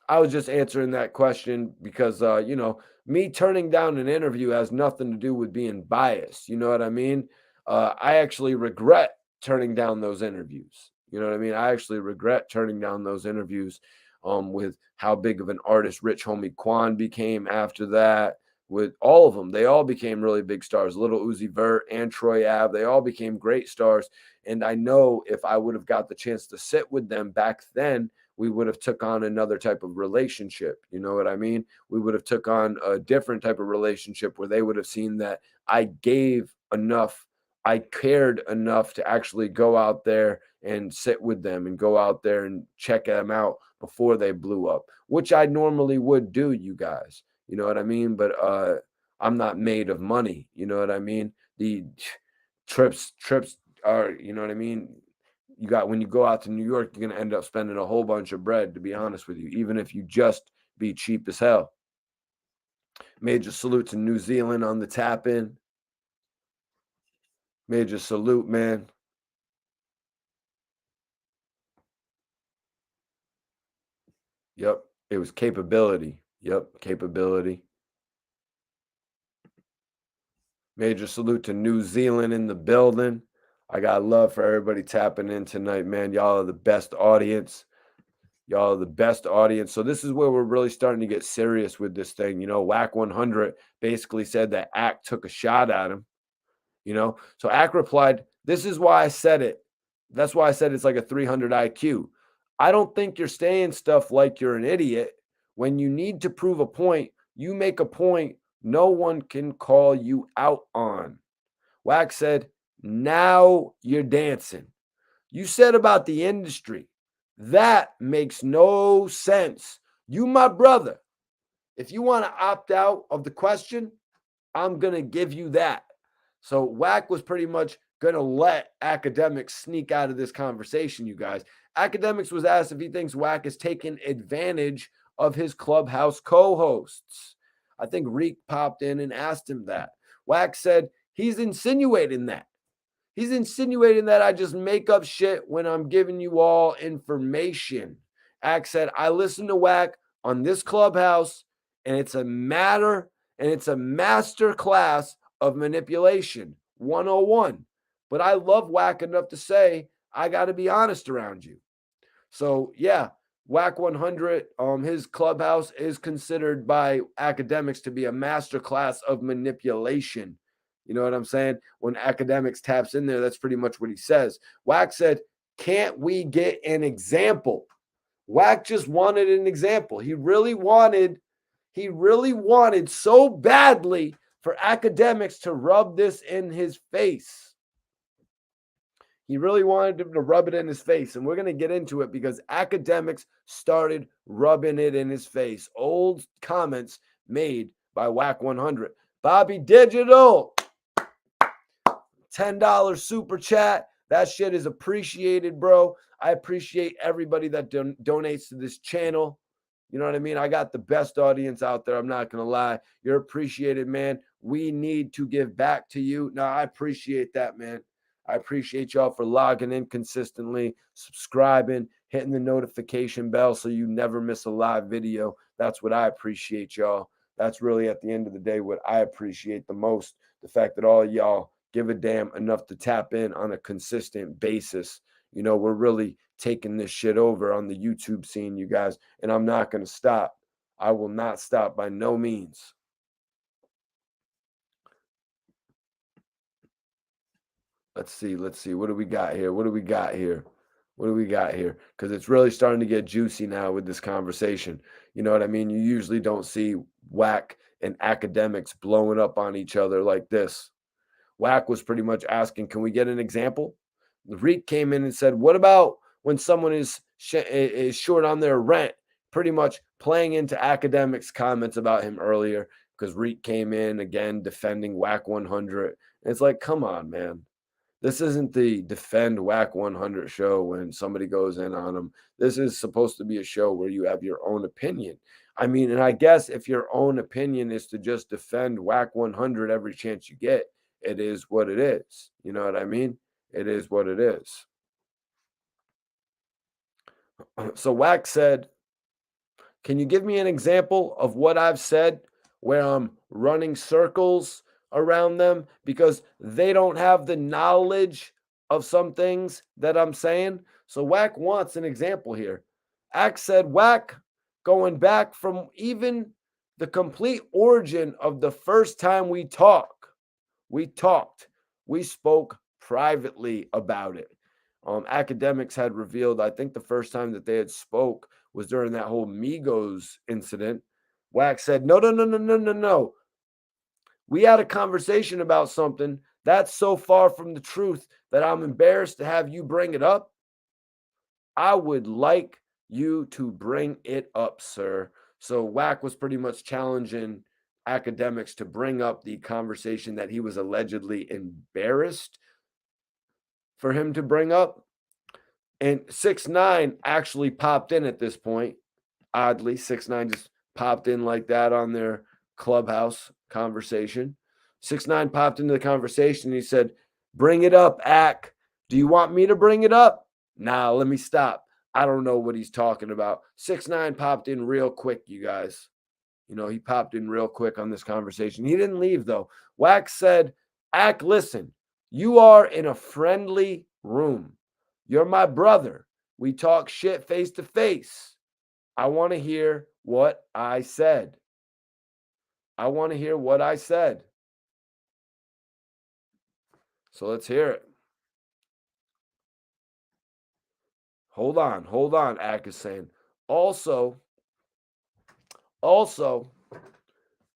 I was just answering that question because, you know, me turning down an interview has nothing to do with being biased. You know what I mean? I actually regret turning down those interviews. You know what I mean? I actually regret turning down those interviews with how big of an artist Rich Homie Quan became after that. With all of them, they all became really big stars. Little Uzi Vert and Troy Ave, they all became great stars. And I know if I would have got the chance to sit with them back then, we would have took on another type of relationship. You know what I mean? We would have took on a different type of relationship where they would have seen that I gave enough, I cared enough to actually go out there and sit with them and go out there and check them out before they blew up, which I normally would do, you guys. You know what I mean? But I'm not made of money. You know what I mean? The trips are, you know what I mean? You got, when you go out to New York, you're going to end up spending a whole bunch of bread, to be honest with you, even if you just be cheap as hell. Major salute to New Zealand on the tap in. Major salute, man. Yep. It was capability. Yep. Capability. Major salute to New Zealand in the building. I got love for everybody tapping in tonight, man. Y'all are the best audience. Y'all are the best audience. So this is where we're really starting to get serious with this thing. You know, Whack 100 basically said that Act took a shot at him. You know, so Ack replied, this is why I said it. That's why I said it's like a 300 IQ. I don't think you're saying stuff like you're an idiot. When you need to prove a point, you make a point no one can call you out on. Wax said, now you're dancing. You said about the industry. That makes no sense. You, my brother, if you want to opt out of the question, I'm going to give you that. So Wack was pretty much going to let Akademiks sneak out of this conversation, you guys. Akademiks was asked if he thinks Wack is taking advantage of his Clubhouse co-hosts. I think Reek popped in and asked him that. Wack said he's insinuating that. He's insinuating that I just make up shit when I'm giving you all information. Ak said, I listen to Wack on this Clubhouse, and it's a matter and it's a master class of manipulation 101. But I love Wack enough to say, I got to be honest around you. So, yeah, Wack 100, his Clubhouse is considered by Akademiks to be a master class of manipulation. You know what I'm saying? When Akademiks taps in there, that's pretty much what he says. Wack said, can't we get an example? Wack just wanted an example. He really wanted so badly for Akademiks to rub this in his face. He really wanted him to rub it in his face. And we're going to get into it because Akademiks started rubbing it in his face. Old comments made by Wack 100. Bobby Digital, $10 super chat. That shit is appreciated, bro. I appreciate everybody that donates to this channel. You know what I mean? I got the best audience out there. I'm not going to lie. You're appreciated, man. We need to give back to you. No, I appreciate that, man. I appreciate y'all for logging in consistently, subscribing, hitting the notification bell so you never miss a live video. That's what I appreciate, y'all. That's really, at the end of the day, what I appreciate the most. The fact that all y'all give a damn enough to tap in on a consistent basis. You know, we're really taking this shit over on the YouTube scene, you guys, and I'm not going to stop. I will not stop by no means. Let's see. What do we got here? Because it's really starting to get juicy now with this conversation. You know what I mean? You usually don't see Wack and Akademiks blowing up on each other like this. Wack was pretty much asking, can we get an example? The Reek came in and said, what about when someone is short on their rent? Pretty much playing into Akademiks' comments about him earlier, because Reek came in again defending Wack 100. And it's like, come on, man. This isn't the defend Wack 100 show when somebody goes in on them. This is supposed to be a show where you have your own opinion. I mean, and I guess if your own opinion is to just defend Wack 100 every chance you get, it is what it is. You know what I mean? It is what it is. So Wack said, can you give me an example of what I've said where I'm running circles around them because they don't have the knowledge of some things that I'm saying? So Wack wants an example here. Ak said, Wack, going back from even the complete origin of the first time we talked, we spoke privately about it. Akademiks had revealed, I think the first time that they had spoke was during that whole Migos incident. Wack said, no. We had a conversation about something that's so far from the truth that I'm embarrassed to have you bring it up. I would like you to bring it up, sir. So Wack was pretty much challenging Akademiks to bring up the conversation that he was allegedly embarrassed for him to bring up. And 6ix9ine actually popped in at this point. Oddly, 6ix9ine just popped in like that on their Clubhouse conversation. 6ix9ine popped into the conversation and he said, bring it up, Ak. Do you want me to bring it up? Nah, let me stop. I don't know what he's talking about. 6ix9ine popped in real quick, you guys. You know, he popped in real quick on this conversation. He didn't leave, though. Wack said, Ak, listen, you are in a friendly room. You're my brother. We talk shit face to face. I want to hear what I said. So let's hear it. Hold on, Ak is saying. Also,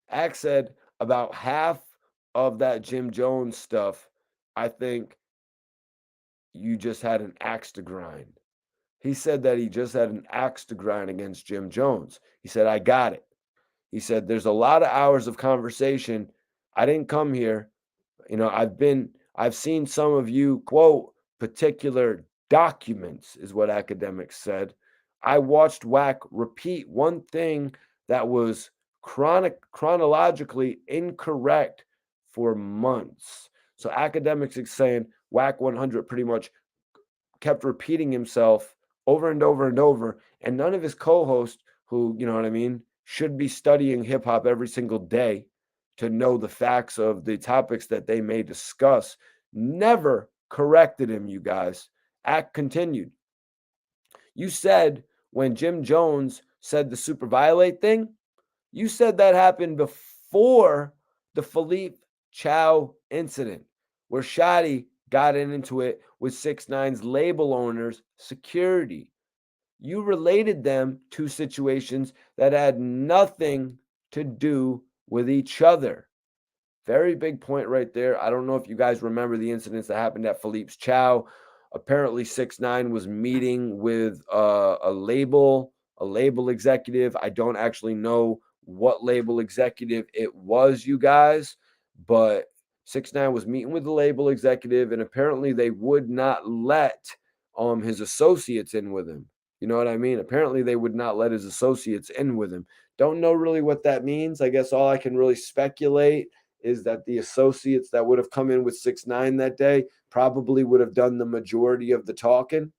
Ak said about half of that Jim Jones stuff, I think you just had an axe to grind. He said that he just had an axe to grind against Jim Jones. He said, I got it. He said, there's a lot of hours of conversation. I didn't come here. I've seen some of you quote particular documents, is what Akademiks said. I watched Wack repeat one thing that was chronologically incorrect for months. So Akademiks is saying Wack 100 pretty much kept repeating himself over and over and over, and none of his co-hosts, who, you know what I mean, should be studying hip hop every single day to know the facts of the topics that they may discuss, never corrected him, you guys. Act continued. You said when Jim Jones said the super violate thing, you said that happened before the Philippe Chow incident, where Shotty got into it with 6ix9ine's label owners' security. You related them to situations that had nothing to do with each other. Very big point right there. I don't know if you guys remember the incidents that happened at Philippe's Chow. Apparently, 6ix9ine was meeting with a label executive. I don't actually know what label executive it was, you guys, but 6ix9ine was meeting with the label executive, and apparently they would not let his associates in with him. You know what I mean? Apparently they would not let his associates in with him. Don't know really what that means. I guess all I can really speculate is that the associates that would have come in with 6ix9ine that day probably would have done the majority of the talking.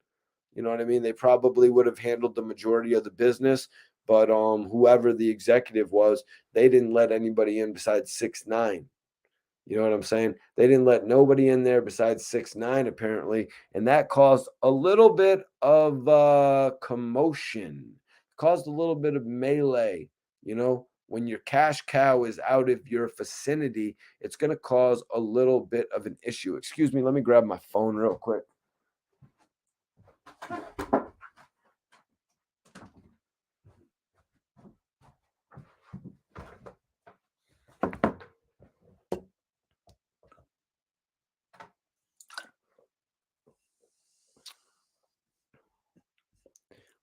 You know what I mean? They probably would have handled the majority of the business, but whoever the executive was, they didn't let anybody in besides 6ix9ine. You know what I'm saying? They didn't let nobody in there besides 6ix9ine apparently, and that caused a little bit of commotion, caused a little bit of melee. You know, when your cash cow is out of your vicinity, it's going to cause a little bit of an issue. Excuse me, let me grab my phone real quick.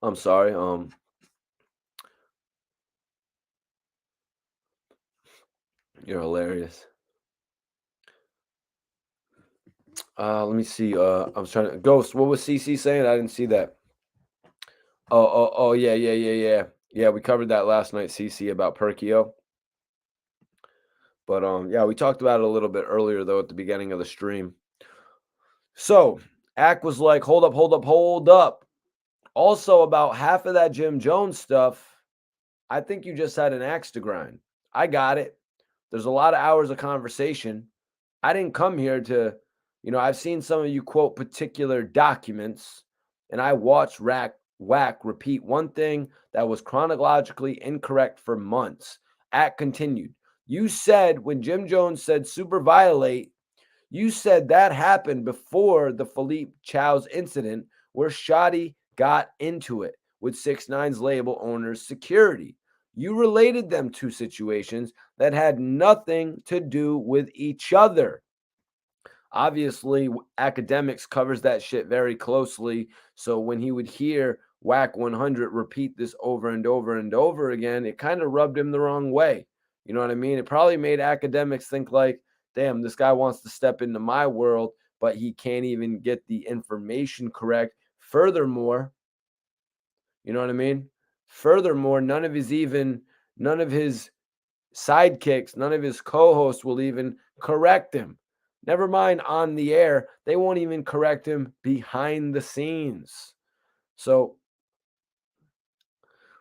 I'm sorry. You're hilarious. Let me see. I was trying to Ghost. What was CC saying? I didn't see that. Oh, yeah. We covered that last night, CC, about Perkiom. But yeah, we talked about it a little bit earlier though at the beginning of the stream. So Ack was like, hold up. Also, about half of that Jim Jones stuff, I think you just had an axe to grind. I got it. There's a lot of hours of conversation. I didn't come here to, I've seen some of you quote particular documents, and I watched Wack repeat one thing that was chronologically incorrect for months. Ack continued. You said when Jim Jones said super violate, you said that happened before the Philippe Chow's incident where Shotty got into it with 6ix9ine's label owner's security. You related them to situations that had nothing to do with each other. Obviously, Akademiks covers that shit very closely. So when he would hear Wack 100 repeat this over and over and over again, it kind of rubbed him the wrong way. You know what I mean? It probably made Akademiks think like, damn, this guy wants to step into my world, but he can't even get the information correct. Furthermore, you know what I mean? Furthermore, none of his sidekicks, none of his co-hosts will even correct him. Never mind on the air, they won't even correct him behind the scenes. So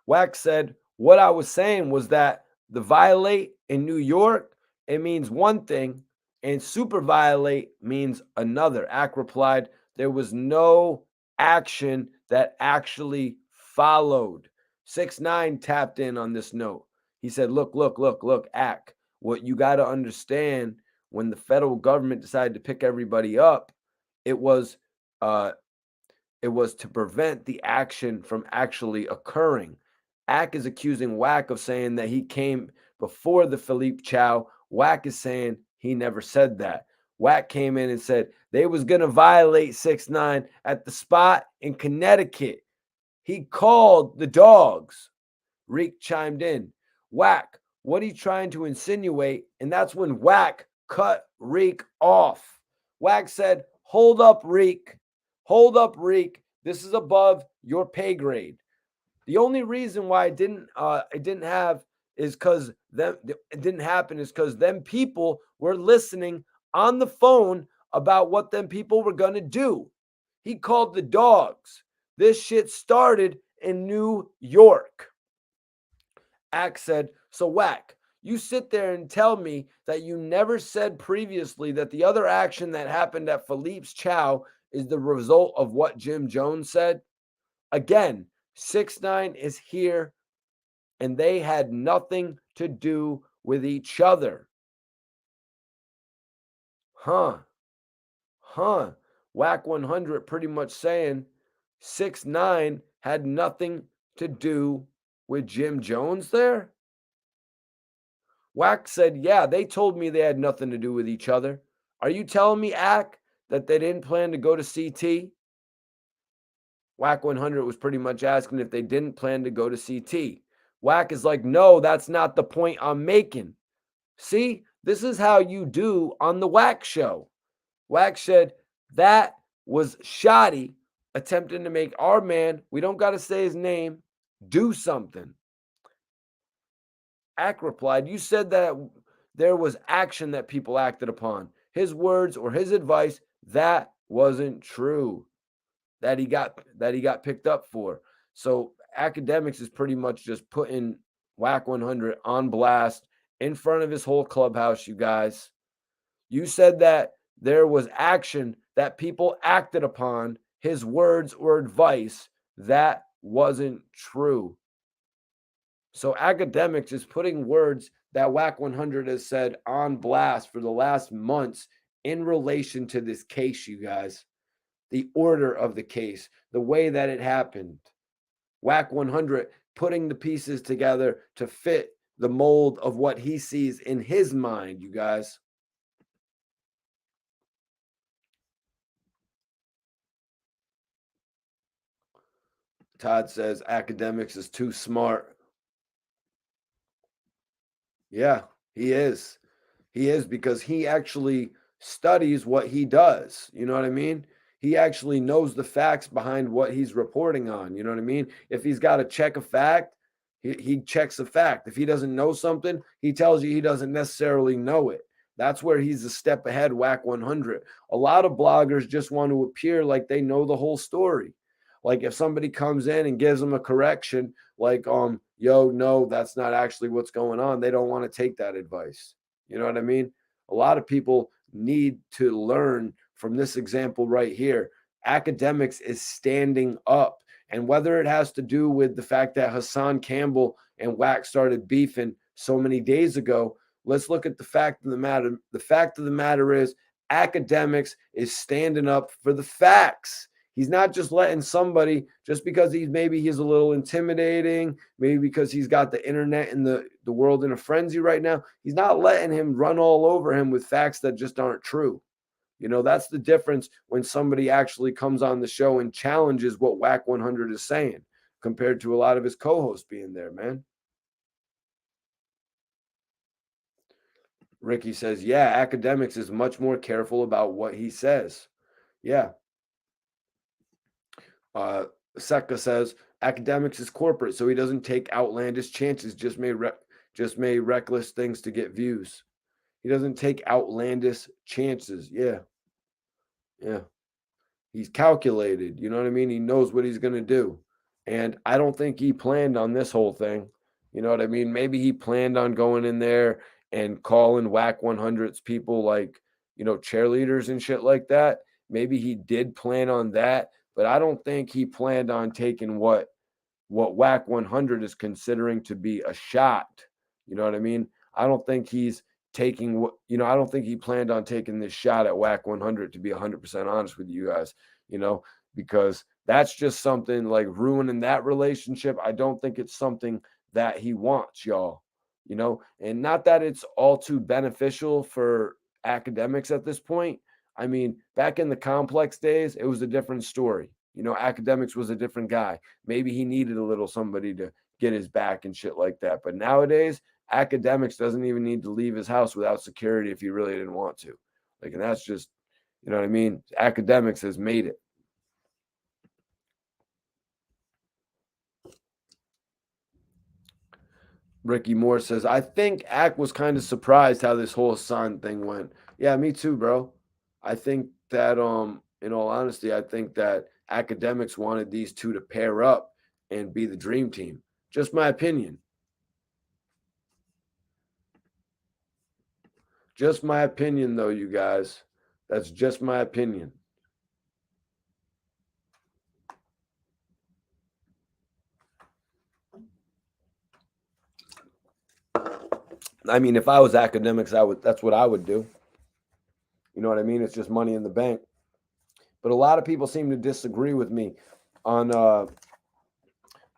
Wack said, what I was saying was that the violate in New York, it means one thing, and super violate means another. Ack replied, there was no action that actually followed. 6ix9ine tapped in on this note. He said, look, Ack, what you got to understand, when the federal government decided to pick everybody up, it was to prevent the action from actually occurring. Ack is accusing Wack of saying that he came before the Philippe Chow. Wack is saying he never said that. Wack came in and said they was going to violate 6ix9ine at the spot in Connecticut He called the dogs. Reek chimed in. Wack, what are you trying to insinuate? And that's when Wack cut Reek off. Wack said, hold up, Reek. Hold up, Reek. This is above your pay grade. The only reason why it didn't have is because them it didn't happen is because them people were listening on the phone about what them people were gonna do. He called the dogs. This shit started in New York. Axe said, so Wack, you sit there and tell me that you never said previously that the other action that happened at Philippe's Chow is the result of what Jim Jones said? Again, 6ix9ine is here and they had nothing to do with each other. Huh. Wack 100 pretty much saying 6ix9ine had nothing to do with Jim Jones there? Wack said, yeah, they told me they had nothing to do with each other. Are you telling me, Ack, that they didn't plan to go to CT? Wack 100 was pretty much asking if they didn't plan to go to CT. Wack is like, no, that's not the point I'm making. See, this is how you do on the Wack show. Wack said, that was shoddy, attempting to make our man, we don't got to say his name, do something. Ack replied, you said that there was action that people acted upon. His words or his advice, that wasn't true. That he got picked up for. So Akademiks is pretty much just putting Wack 100 on blast in front of his whole clubhouse, you guys. You said that there was action that people acted upon, his words or advice. That wasn't true. So Akademiks is putting words that Wack 100 has said on blast for the last months in relation to this case, you guys. The order of the case, the way that it happened. Wack 100 putting the pieces together to fit the mold of what he sees in his mind, you guys. Todd says Akademiks is too smart. Yeah, he is. He is, because he actually studies what he does. You know what I mean? He actually knows the facts behind what he's reporting on. You know what I mean? If he's got to check a fact, he checks a fact. If he doesn't know something, he tells you he doesn't necessarily know it. That's where he's a step ahead, Wack 100. A lot of bloggers just want to appear like they know the whole story. Like if somebody comes in and gives them a correction, like, yo, no, that's not actually what's going on, they don't want to take that advice. You know what I mean? A lot of people need to learn from this example right here. Akademiks is standing up. And whether it has to do with the fact that Hassan Campbell and Wack started beefing so many days ago, let's look at the fact of the matter. The fact of the matter is Akademiks is standing up for the facts. He's not just letting somebody, just because he's a little intimidating, maybe because he's got the internet and the world in a frenzy right now. He's not letting him run all over him with facts that just aren't true. You know, that's the difference when somebody actually comes on the show and challenges what Wack 100 is saying compared to a lot of his co-hosts being there, man. Ricky says, yeah, Akademiks is much more careful about what he says. Yeah. Seca says Akademiks is corporate, so he doesn't take outlandish chances. Just may reckless things to get views. He doesn't take outlandish chances. Yeah. He's calculated. You know what I mean? He knows what he's gonna do, and I don't think he planned on this whole thing. You know what I mean? Maybe he planned on going in there and calling Wack 100's people like, cheerleaders and shit like that. Maybe he did plan on that, but I don't think he planned on taking what Wack 100 is considering to be a shot. You know what I mean? I don't think he's taking I don't think he planned on taking this shot at Wack 100, to be 100% honest with you guys, because that's just something like ruining that relationship. I don't think it's something that he wants, y'all, and not that it's all too beneficial for Akademiks at this point. I mean, back in the complex days, it was a different story. Akademiks was a different guy. Maybe he needed a little somebody to get his back and shit like that. But nowadays, Akademiks doesn't even need to leave his house without security if he really didn't want to. And that's just, you know what I mean? Akademiks has made it. Ricky Moore says, I think Ak was kind of surprised how this whole Hassan thing went. Yeah, me too, bro. I think that, in all honesty, I think that Akademiks wanted these two to pair up and be the dream team. Just my opinion. Just my opinion, though, you guys. That's just my opinion. I mean, if I was Akademiks, that's what I would do. You know what I mean? It's just money in the bank. But a lot of people seem to disagree with me on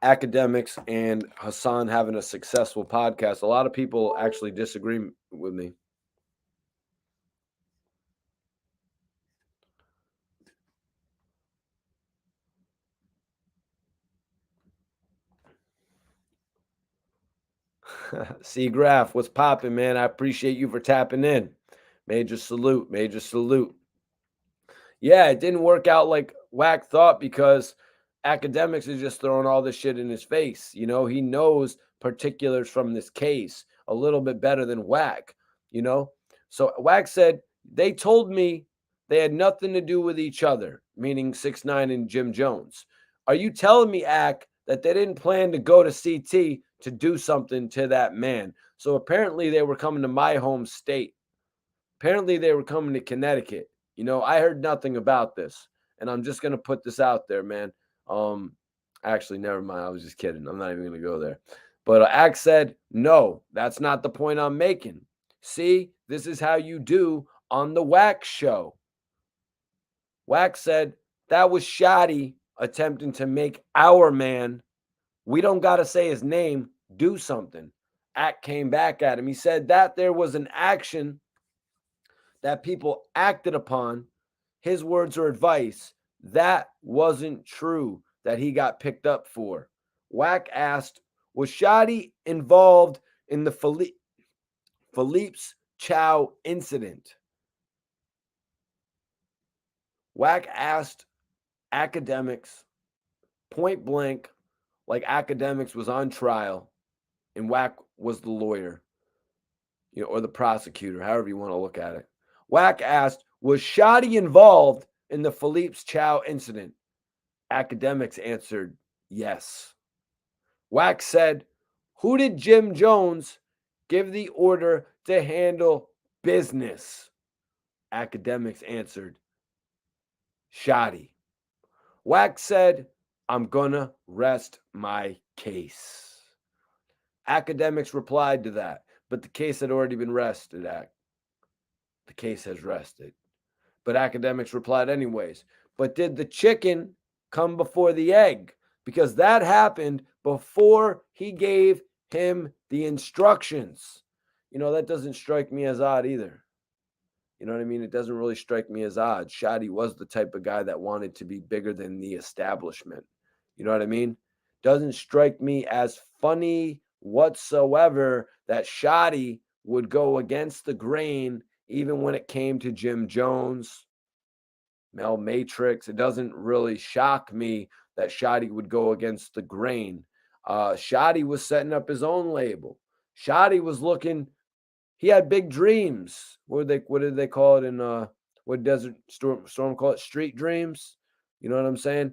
Akademiks and Hassan having a successful podcast. A lot of people actually disagree with me. See, Graph, what's popping, man? I appreciate you for tapping in. Major salute, major salute. Yeah, it didn't work out like Wack thought because Akademiks is just throwing all this shit in his face. He knows particulars from this case a little bit better than Wack, So Wack said, they told me they had nothing to do with each other, meaning 6ix9ine and Jim Jones. Are you telling me, Ak, that they didn't plan to go to CT to do something to that man? So apparently they were coming to my home state. Apparently they were coming to Connecticut. I heard nothing about this, and I'm just gonna put this out there, man. Actually, never mind. I was just kidding. I'm not even gonna go there. But Axe said, no, that's not the point I'm making. See, this is how you do on the Wack show. Wack said that was shoddy attempting to make our man, we don't gotta say his name, do something. Act came back at him. He said that there was an action that people acted upon, his words or advice, that wasn't true that he got picked up for. Wack asked, was Shadi involved in the Philippe's Chow incident? Wack asked Akademiks point blank, like Akademiks was on trial and Wack was the lawyer, or the prosecutor, however you want to look at it. Wack asked, was Shadi involved in the Philippe's Chow incident? Akademiks answered, yes. Wack said, who did Jim Jones give the order to handle business? Akademiks answered, Shadi. Wack said, I'm gonna rest my case. Akademiks replied to that, but the case had already been rested. The case has rested. But Akademiks replied anyways. But did the chicken come before the egg? Because that happened before he gave him the instructions. That doesn't strike me as odd either. You know what I mean? It doesn't really strike me as odd. Shadi was the type of guy that wanted to be bigger than the establishment. You know what I mean? Doesn't strike me as funny whatsoever that Shadi would go against the grain even when it came to Jim Jones, Mel Matrix. It doesn't really shock me that Shadi would go against the grain. Shadi was setting up his own label. Shadi was looking, he had big dreams. What did they call it in what Desert Storm call it? Street dreams. You know what I'm saying?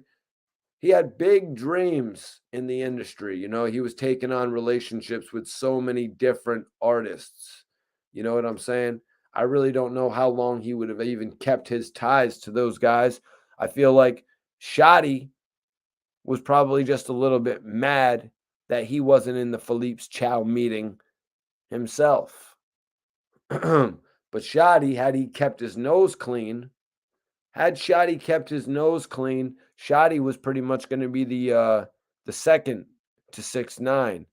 He had big dreams in the industry. He was taking on relationships with so many different artists. You know what I'm saying? I really don't know how long he would have even kept his ties to those guys. I feel like Shadi was probably just a little bit mad that he wasn't in the Philippe's Chow meeting himself. But Shadi, had he kept his nose clean, Shadi was pretty much going to be the second to 6ix9ine.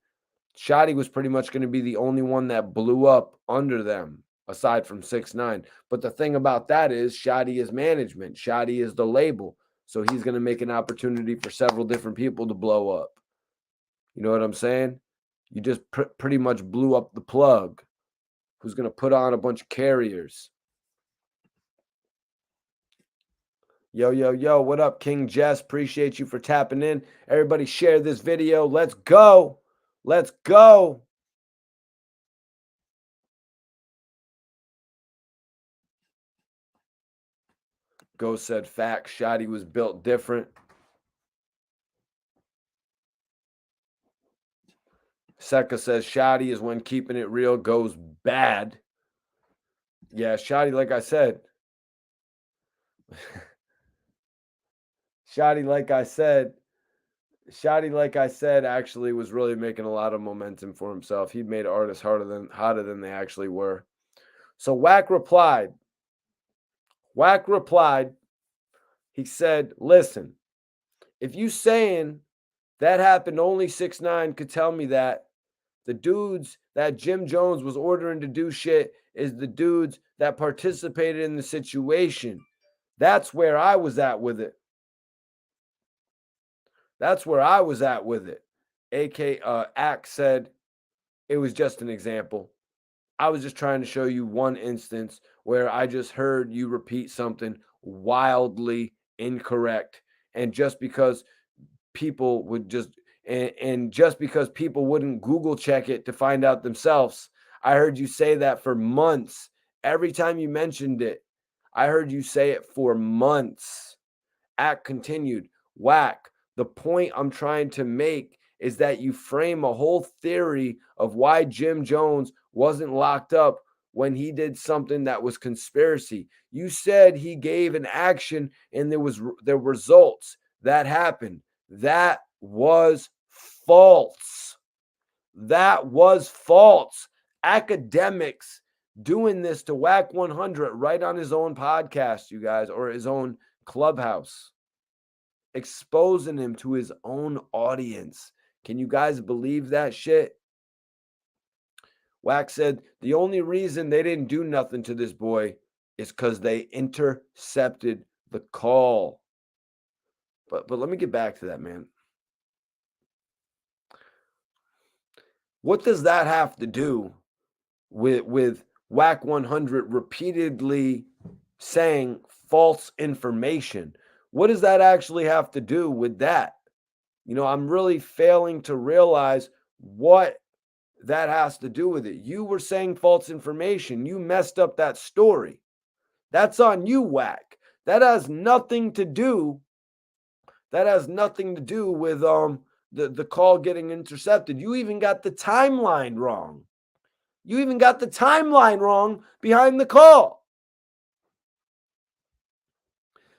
Shadi was pretty much going to be the only one that blew up under them, aside from 6ix9ine. But the thing about that is Shadi is management. Shadi is the label. So he's going to make an opportunity for several different people to blow up. You know what I'm saying? You just pretty much blew up the plug. Who's going to put on a bunch of carriers? Yo, yo, yo, what up, King Jess? Appreciate you for tapping in. Everybody share this video. Let's go. Let's go. Ghost said facts. Shotty was built different. Seka says Shotty is when keeping it real goes bad. Yeah, Shotty, like I said. Shotty, like I said, actually was really making a lot of momentum for himself. He made artists hotter than they actually were. So Wack replied. He said, listen, if you saying that happened, only 6ix9ine could tell me that. The dudes that Jim Jones was ordering to do shit is the dudes that participated in the situation. That's where I was at with it. Ack said, it was just an example. I was just trying to show you one instance where I just heard you repeat something wildly incorrect. And just because people would just because people wouldn't Google check it to find out themselves, I heard you say that for months. Every time you mentioned it, I heard you say it for months. Act continued, Wack, the point I'm trying to make is that you frame a whole theory of why Jim Jones wasn't locked up when he did something that was conspiracy. You said he gave an action and there were results that happened. That was false. Akademiks doing this to Wack 100 right on his own podcast, you guys, or his own Clubhouse, exposing him to his own audience. Can you guys believe that shit? Wack said the only reason they didn't do nothing to this boy is because they intercepted the call. But let me get back to that, man. What does that have to do with Wack 100 repeatedly saying false information? What does that actually have to do with that? You know, I'm really failing to realize what that has to do with it. You were saying false information. You messed up that story. That's on you, Wack. That has nothing to do with the call getting intercepted. You even got the timeline wrong. Behind the call.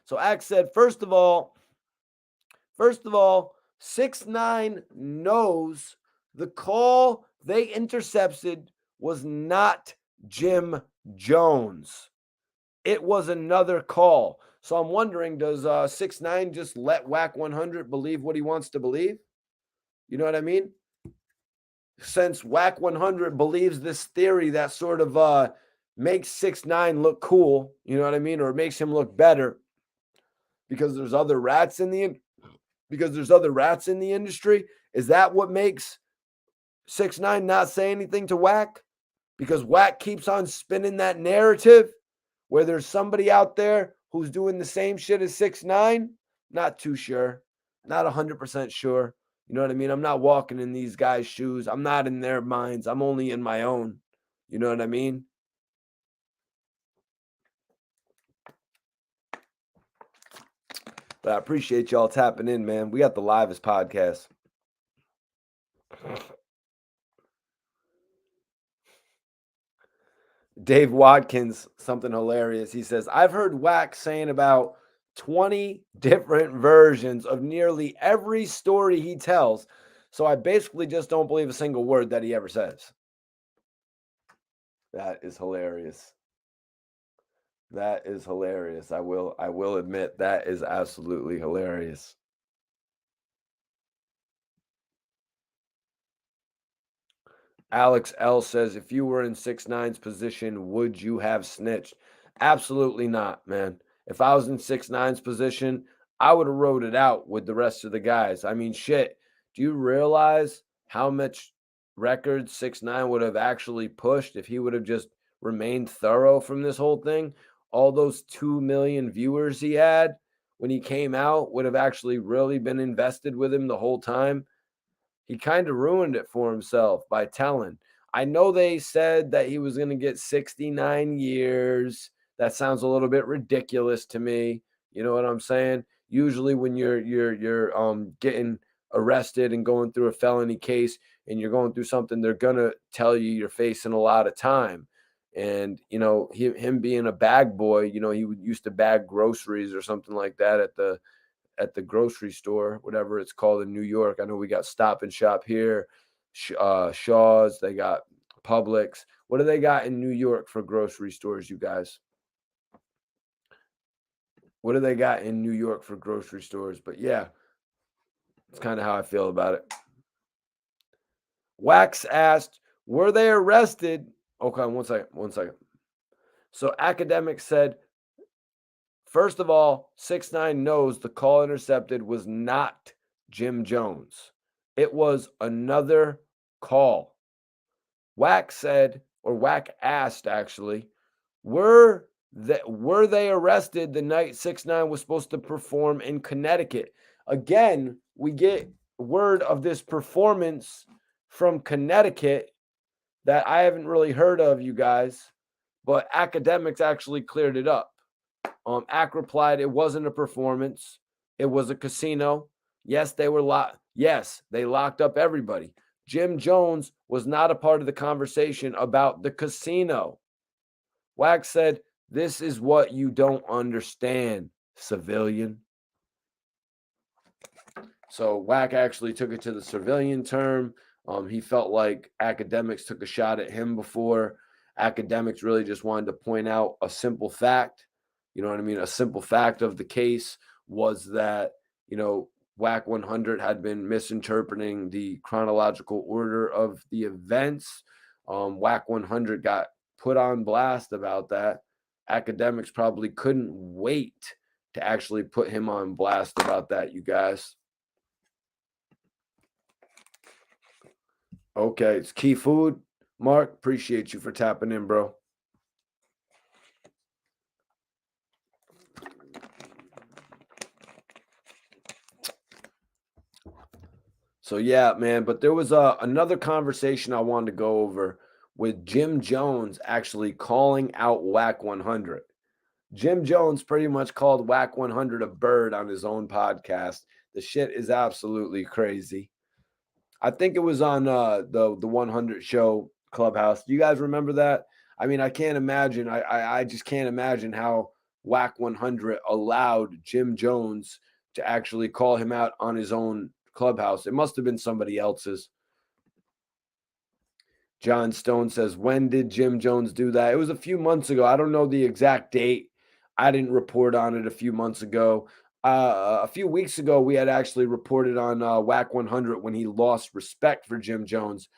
So Axe said, first of all, 6ix9ine knows the call they intercepted was not Jim Jones. It was another call. So I'm wondering, does 6ix9ine just let Wack 100 believe what he wants to believe? You know what I mean? Since Wack 100 believes this theory that sort of makes 6ix9ine look cool, you know what I mean? Or makes him look better because there's other rats in the industry. Is that what makes 6ix9ine not say anything to Wack? Because Wack keeps on spinning that narrative where there's somebody out there who's doing the same shit as 6ix9ine? Not too sure. Not 100% sure. You know what I mean? I'm not walking in these guys' shoes. I'm not in their minds. I'm only in my own. You know what I mean? But I appreciate y'all tapping in, man. We got the livest podcast. Dave Watkins, something hilarious. He says, I've heard Wack saying about 20 different versions of nearly every story he tells. So I basically just don't believe a single word that he ever says. That is hilarious. I will admit that is absolutely hilarious. Alex L says, if you were in 6ix9ine's position, would you have snitched? Absolutely not, man. If I was in 6ix9ine's position, I would have rode it out with the rest of the guys. I mean, shit. Do you realize how much records 6ix9ine would have actually pushed if he would have just remained thorough from this whole thing? All those 2 million viewers he had when he came out would have actually really been invested with him the whole time. He kind of ruined it for himself by telling. I know they said that he was going to get 69 years. That sounds a little bit ridiculous to me. You know what I'm saying? Usually when you're getting arrested and going through a felony case and you're going through something, they're going to tell you you're facing a lot of time. And him being a bag boy, he used to bag groceries or something like that at the grocery store, whatever it's called in New York. I know we got Stop and Shop here, Shaw's, they got Publix. What do they got in New York for grocery stores, you guys? What do they got in New York for grocery stores? But yeah, it's kind of how I feel about it. Wax asked, were they arrested? Okay, one second. So Akademiks said, first of all, 6ix9ine knows the call intercepted was not Jim Jones. It was another call. Wack asked actually, were they arrested the night 6ix9ine was supposed to perform in Connecticut? Again, we get word of this performance from Connecticut that I haven't really heard of, you guys, but Akademiks actually cleared it up. Ack replied, it wasn't a performance. It was a casino. Yes, they were locked. Yes, they locked up everybody. Jim Jones was not a part of the conversation about the casino. Wack said, this is what you don't understand, civilian. So Wack actually took it to the civilian term. He felt like Akademiks took a shot at him before. Akademiks really just wanted to point out a simple fact. You know what I mean? A simple fact of the case was that, Wack 100 had been misinterpreting the chronological order of the events. Wack 100 got put on blast about that. Akademiks probably couldn't wait to actually put him on blast about that, you guys. Okay, it's Key Food. Mark, appreciate you for tapping in, bro. So yeah, man, but there was another conversation I wanted to go over with Jim Jones actually calling out Wack 100. Jim Jones pretty much called Wack 100 a bird on his own podcast. The shit is absolutely crazy. I think it was on the 100 show Clubhouse. Do you guys remember that? I mean, I can't imagine. I just can't imagine how Wack 100 allowed Jim Jones to actually call him out on his own Clubhouse. It must have been somebody else's. John Stone says, when did Jim Jones do that? It was a few months ago. I don't know the exact date. I didn't report on it a few months ago. A few weeks ago, we had actually reported on Wack 100 when he lost respect for Jim Jones.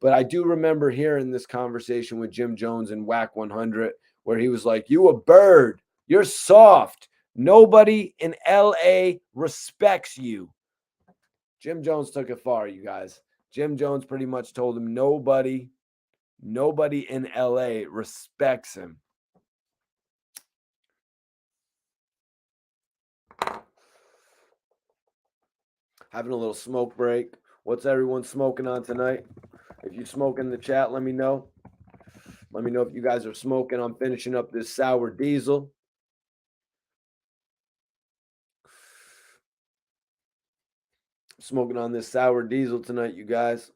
But I do remember hearing this conversation with Jim Jones and Wack 100 where he was like, you a bird. You're soft. Nobody in LA respects you. Jim Jones took it far, you guys. Jim Jones pretty much told him nobody in LA respects him. Having a little smoke break. What's everyone smoking on tonight? If you smoke in the chat, let me know. Let me know if you guys are smoking. I'm finishing up this sour diesel. Smoking on this sour diesel tonight, you guys.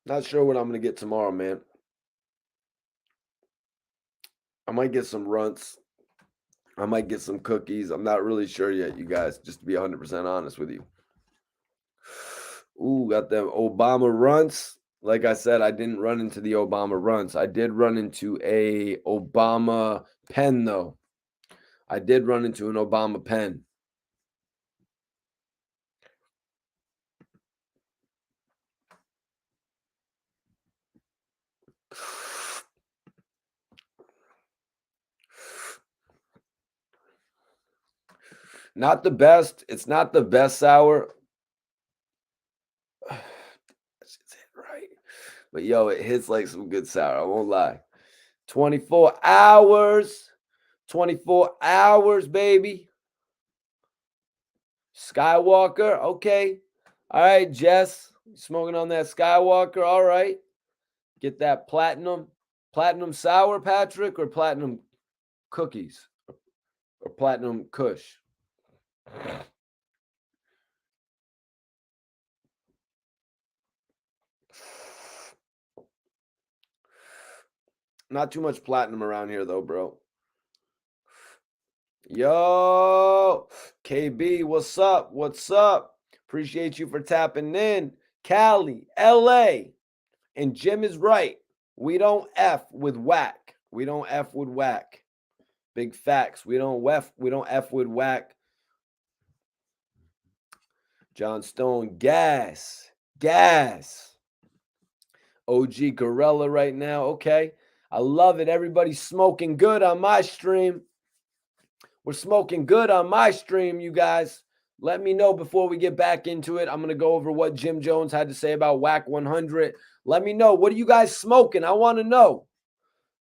Not sure what I'm going to get tomorrow, man. I might get some runts. I might get some cookies. I'm not really sure yet, you guys, just to be 100% honest with you. Ooh, got them Obama runts. Like I said, I didn't run into the Obama runts. I did run into a Obama pen, though. I did run into an Obama pen. Not the best. It's not the best sour. That's it, right? But yo, it hits like some good sour. I won't lie. 24 hours. 24 hours, baby. Skywalker. Okay. All right, Jess. Smoking on that Skywalker. All right. Get that platinum. Platinum sour, Patrick, or platinum cookies? Or platinum kush? Not too much platinum around here, though, bro. Yo, KB, what's up? What's up? Appreciate you for tapping in. Cali, LA. And Jim is right. We don't F with whack. We don't F with whack. Big facts. We don't F with whack. John Stone, gas. OG Gorilla right now. Okay. I love it. Everybody's smoking good on my stream. We're smoking good on my stream, you guys. Let me know before we get back into it. I'm going to go over what Jim Jones had to say about Wack 100. Let me know. What are you guys smoking? I want to know.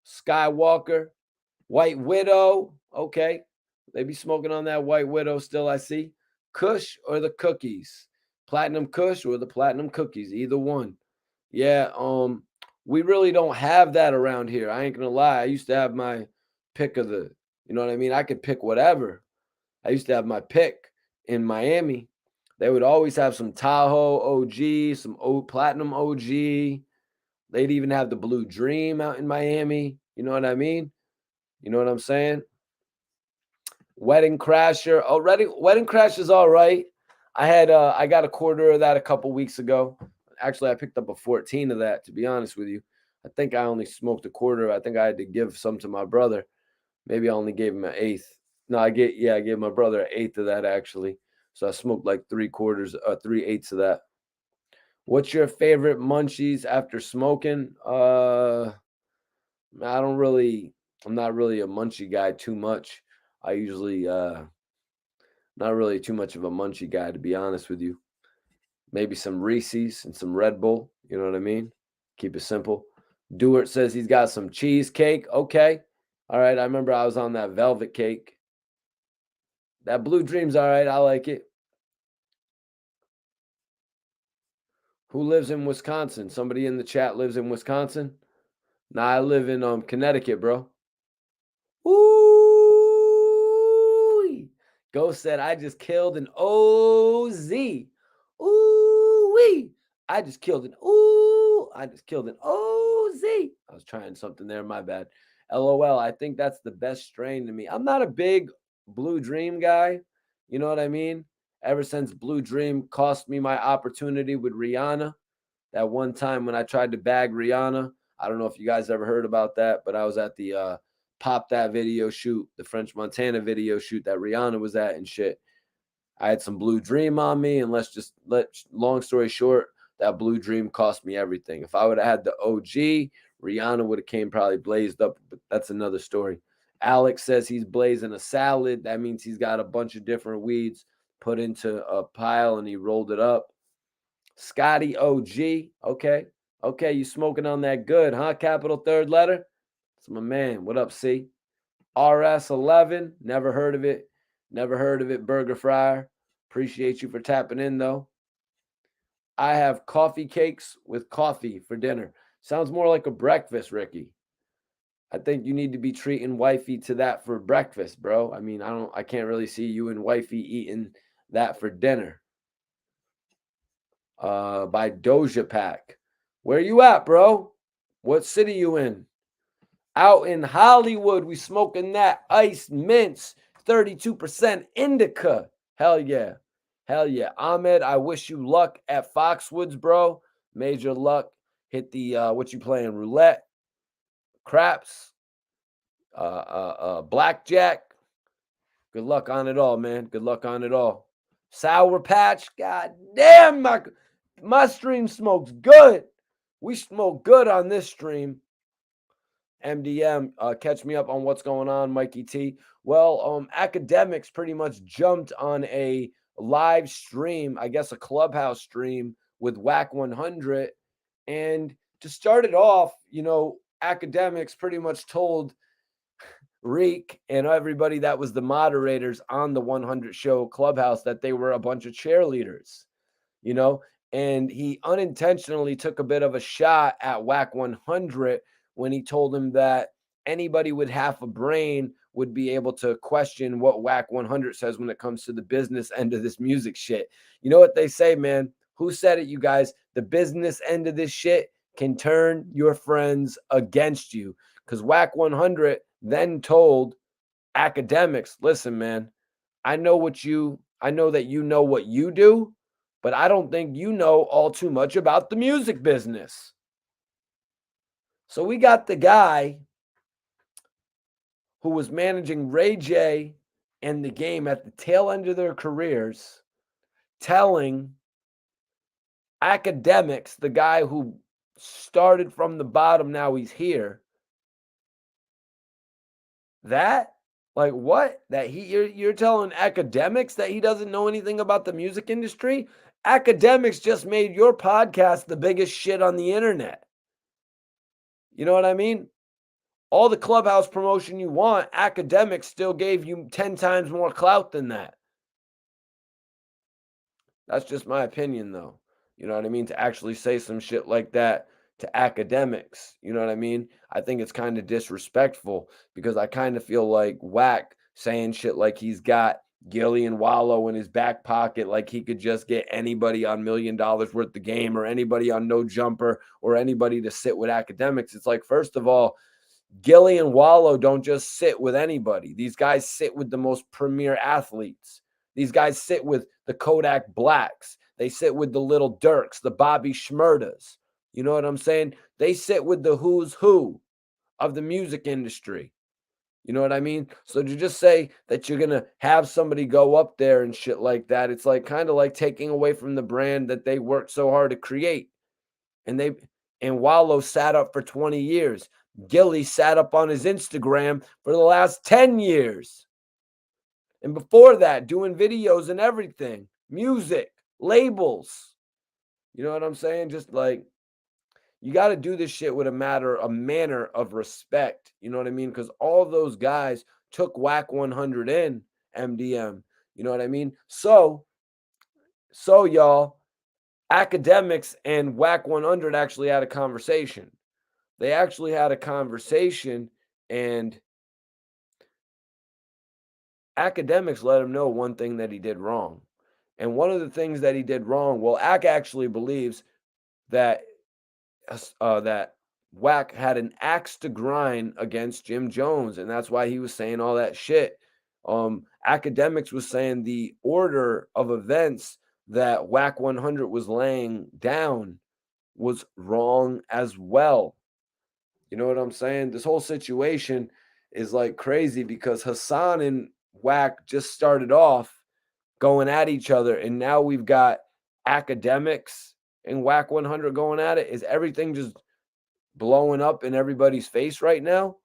Skywalker, White Widow. Okay. They be smoking on that White Widow still, I see. Kush or the cookies? Platinum Kush or the platinum cookies? Either one. Yeah, we really don't have that around here. I ain't going to lie. I used to have my pick of the, you know what I mean? I could pick whatever. I used to have my pick in Miami. They would always have some Tahoe OG, some Platinum OG. They'd even have the Blue Dream out in Miami. You know what I mean? You know what I'm saying? Wedding Crasher. Already, Wedding Crasher's all right. I got a quarter of that a couple weeks ago. Actually, I picked up a 14 of that, to be honest with you. I think I only smoked a quarter. I think I had to give some to my brother. Maybe I only gave him an eighth. No, I gave my brother an eighth of that, actually. So I smoked like 3/8 of that. What's your favorite munchies after smoking? I'm not really a munchie guy too much. I usually not really too much of a munchie guy, to be honest with you. Maybe some Reese's and some Red Bull. You know what I mean? Keep it simple. Dewart says he's got some cheesecake. Okay. All right. I remember I was on that velvet cake. That Blue Dream's all right. I like it. Who lives in Wisconsin? Somebody in the chat lives in Wisconsin? Nah, I live in Connecticut, bro. Ooh. Ghost said, I just killed an OZ. Ooh-wee. I just killed an OZ. I was trying something there, my bad. LOL, I think that's the best strain to me. I'm not a big Blue Dream guy. You know what I mean? Ever since Blue Dream cost me my opportunity with Rihanna, that one time when I tried to bag Rihanna, I don't know if you guys ever heard about that, but I was at the Pop That video shoot, the French Montana video shoot that Rihanna was at and shit. I had some Blue Dream on me, and long story short, that Blue Dream cost me everything. If I would have had the OG, Rihanna would have came probably blazed up, but that's another story. Alex says he's blazing a salad. That means he's got a bunch of different weeds put into a pile and he rolled it up. Scotty OG. Okay. You smoking on that good, huh? Capital third letter. That's my man. What up, C? RS11. Never heard of it. Burger Fryer. Appreciate you for tapping in, though. I have coffee cakes with coffee for dinner. Sounds more like a breakfast, Ricky. I think you need to be treating wifey to that for breakfast, bro. I mean, I can't really see you and wifey eating that for dinner. By Doja Pack. Where you at, bro? What city you in? Out in Hollywood, we smoking that Ice Mints, 32% indica. Hell yeah. Ahmed, I wish you luck at Foxwoods, bro. Major luck. Hit the what you playing? Roulette, craps, blackjack. Good luck on it all, man. Good luck on it all. Sour Patch. God damn, my stream smokes good. We smoke good on this stream. MDM, catch me up on what's going on, Mikey T. Well, Academics pretty much jumped on a live stream, I guess a Clubhouse stream with Wack 100. And to start it off, Academics pretty much told Reek and everybody that was the moderators on the 100 show Clubhouse that they were a bunch of cheerleaders, you know, and he unintentionally took a bit of a shot at Wack 100 when he told him that anybody with half a brain would be able to question what Wack 100 says when it comes to the business end of this music shit. You know what they say, man? Who said it, you guys? The business end of this shit can turn your friends against you. Because Wack 100 then told Academics, listen, man, I know that you know what you do, but I don't think you know all too much about the music business. So we got the guy who was managing Ray J and the game at the tail end of their careers telling Academics, the guy who started from the bottom, now he's here, that like what? That you're telling Academics that he doesn't know anything about the music industry? Academics just made your podcast the biggest shit on the internet. You know what I mean? All the Clubhouse promotion you want, Academics still gave you 10 times more clout than that. That's just my opinion, though. You know what I mean? To actually say some shit like that to Academics. You know what I mean? I think it's kind of disrespectful because I kind of feel like Wack saying shit like he's got Gilly and Wallow in his back pocket, like he could just get anybody on $1 million worth of game or anybody on No Jumper or anybody to sit with Academics. It's like, first of all, Gilly and Wallow don't just sit with anybody. These guys sit with the most premier athletes. These guys sit with the Kodak Blacks. They sit with the Little Dirks, the Bobby Shmurdas. You know what I'm saying? They sit with the who's who of the music industry. You know what I mean? So to just say that you're going to have somebody go up there and shit like that, it's like kind of like taking away from the brand that they worked so hard to create. And Wallow sat up for 20 years. Gilly sat up on his Instagram for the last 10 years. And before that, doing videos and everything, music, labels. You know what I'm saying? Just like you got to do this shit with a manner of respect. You know what I mean? Because all those guys took Wack 100 in MDM. You know what I mean? So y'all, Academics and Wack 100 actually had a conversation. They actually had a conversation, and Academics let him know one thing that he did wrong. And one of the things that he did wrong, well, Ack actually believes that that Wack had an axe to grind against Jim Jones, and that's why he was saying all that shit. Academics was saying the order of events that Wack 100 was laying down was wrong as well. You know what I'm saying? This whole situation is like crazy because Hassan and Wack just started off going at each other, and now we've got Academics and Wack 100 going at it. Is everything just blowing up in everybody's face right now?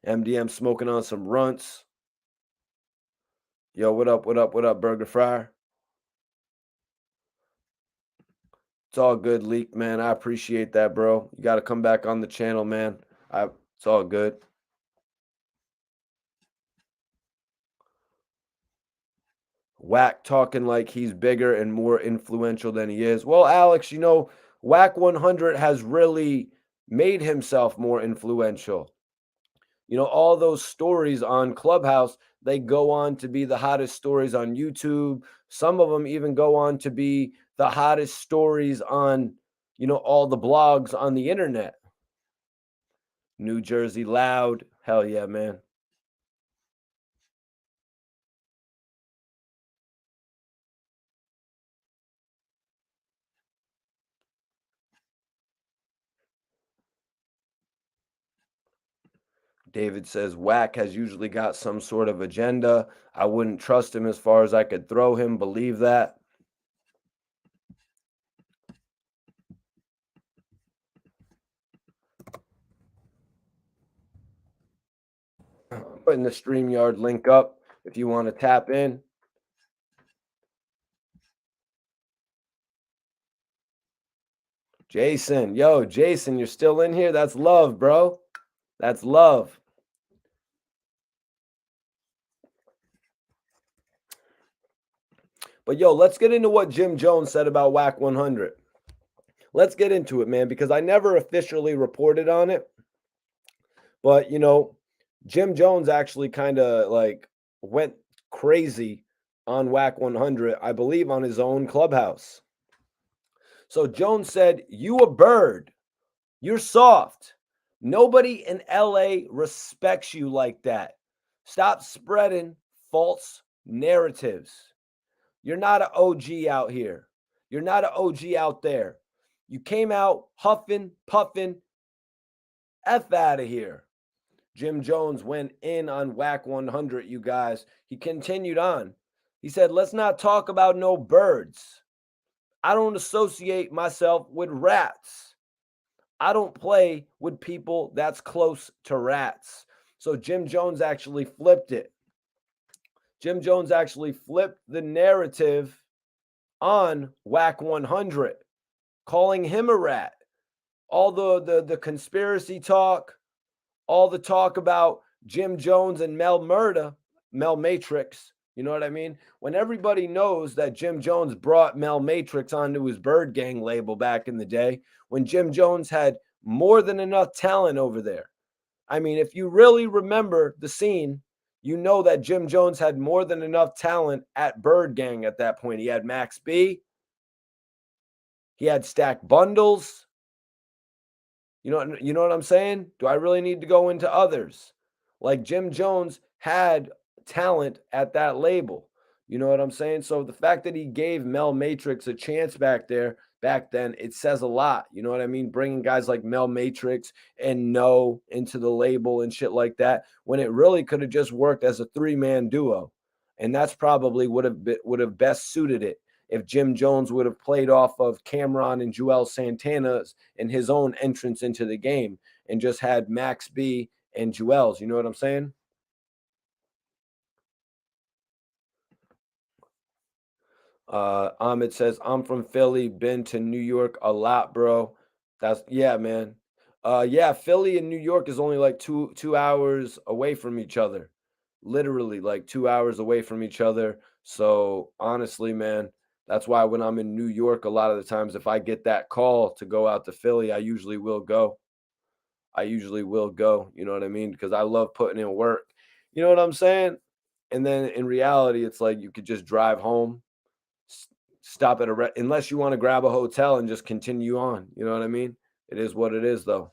MDM smoking on some runts. Yo, what up, what up, what up, Burger Fryer? It's all good, Leak, man. I appreciate that, bro. You got to come back on the channel, man. It's all good. Wack talking like he's bigger and more influential than he is. Well, Alex, Wack 100 has really made himself more influential. All those stories on Clubhouse, they go on to be the hottest stories on YouTube. Some of them even go on to be the hottest stories on, all the blogs on the internet. New Jersey Loud. Hell yeah, man. David says Wack has usually got some sort of agenda. I wouldn't trust him as far as I could throw him. Believe that. Putting the StreamYard link up if you want to tap in. Jason, yo, Jason, you're still in here? That's love, bro. That's love. But yo, let's get into what Jim Jones said about Wack 100. Let's get into it, man, because I never officially reported on it. But, Jim Jones actually kind of like went crazy on Wack 100, I believe on his own Clubhouse. So Jones said, "You a bird. You're soft. Nobody in LA respects you like that. Stop spreading false narratives. You're not an OG out here. You're not an OG out there. You came out huffing, puffing. F out of here." Jim Jones went in on Wack 100, you guys. He continued on. He said, "Let's not talk about no birds. I don't associate myself with rats. I don't play with people that's close to rats." So Jim Jones actually flipped it. Jim Jones actually flipped the narrative on Wack 100, calling him a rat. All the conspiracy talk, all the talk about Jim Jones and Mel Matrix, you know what I mean? When everybody knows that Jim Jones brought Mel Matrix onto his Bird Gang label back in the day, when Jim Jones had more than enough talent over there. I mean, if you really remember the scene, you know that Jim Jones had more than enough talent at Bird Gang at that point. He had Max B, he had Stack Bundles. You know what I'm saying? Do I really need to go into others? Like Jim Jones had talent at that label. You know what I'm saying? So the fact that he gave Mel Matrix a chance back then, it says a lot. You know what I mean? Bringing guys like Mel Matrix and No into the label and shit like that, when it really could have just worked as a three-man duo. And that's probably would have best suited it if Jim Jones would have played off of Cameron and Joel Santana's and his own entrance into the game and just had Max B and Joel's. You know what I'm saying? Ahmed says, "I'm from Philly, been to New York a lot, bro." That's yeah, man. Yeah, Philly and New York is only like two hours away from each other. Literally like 2 hours away from each other. So honestly, man, that's why when I'm in New York, a lot of the times if I get that call to go out to Philly, I usually will go. I usually will go. You know what I mean? Because I love putting in work. You know what I'm saying? And then in reality, it's like you could just drive home, s- stop at unless you want to grab a hotel and just continue on. You know what I mean? It is what it is, though.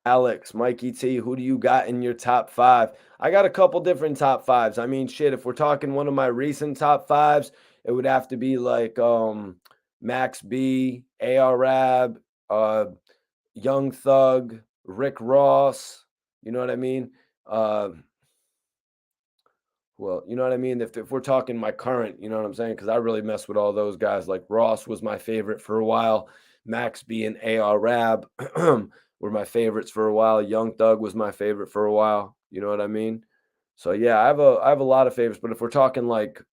Alex, Mikey T, who do you got in your top five? I got a couple different top fives. I mean, shit, if we're talking one of my recent top fives, it would have to be like Max B, AR Rab, Young Thug, Rick Ross. You know what I mean? Uh, well, you know what I mean? If we're talking my current, you know what I'm saying? Because I really mess with all those guys. Like Ross was my favorite for a while. Max B and AR Rab were my favorites for a while. Young Thug was my favorite for a while. You know what I mean? So yeah, I have a lot of favorites. But if we're talking like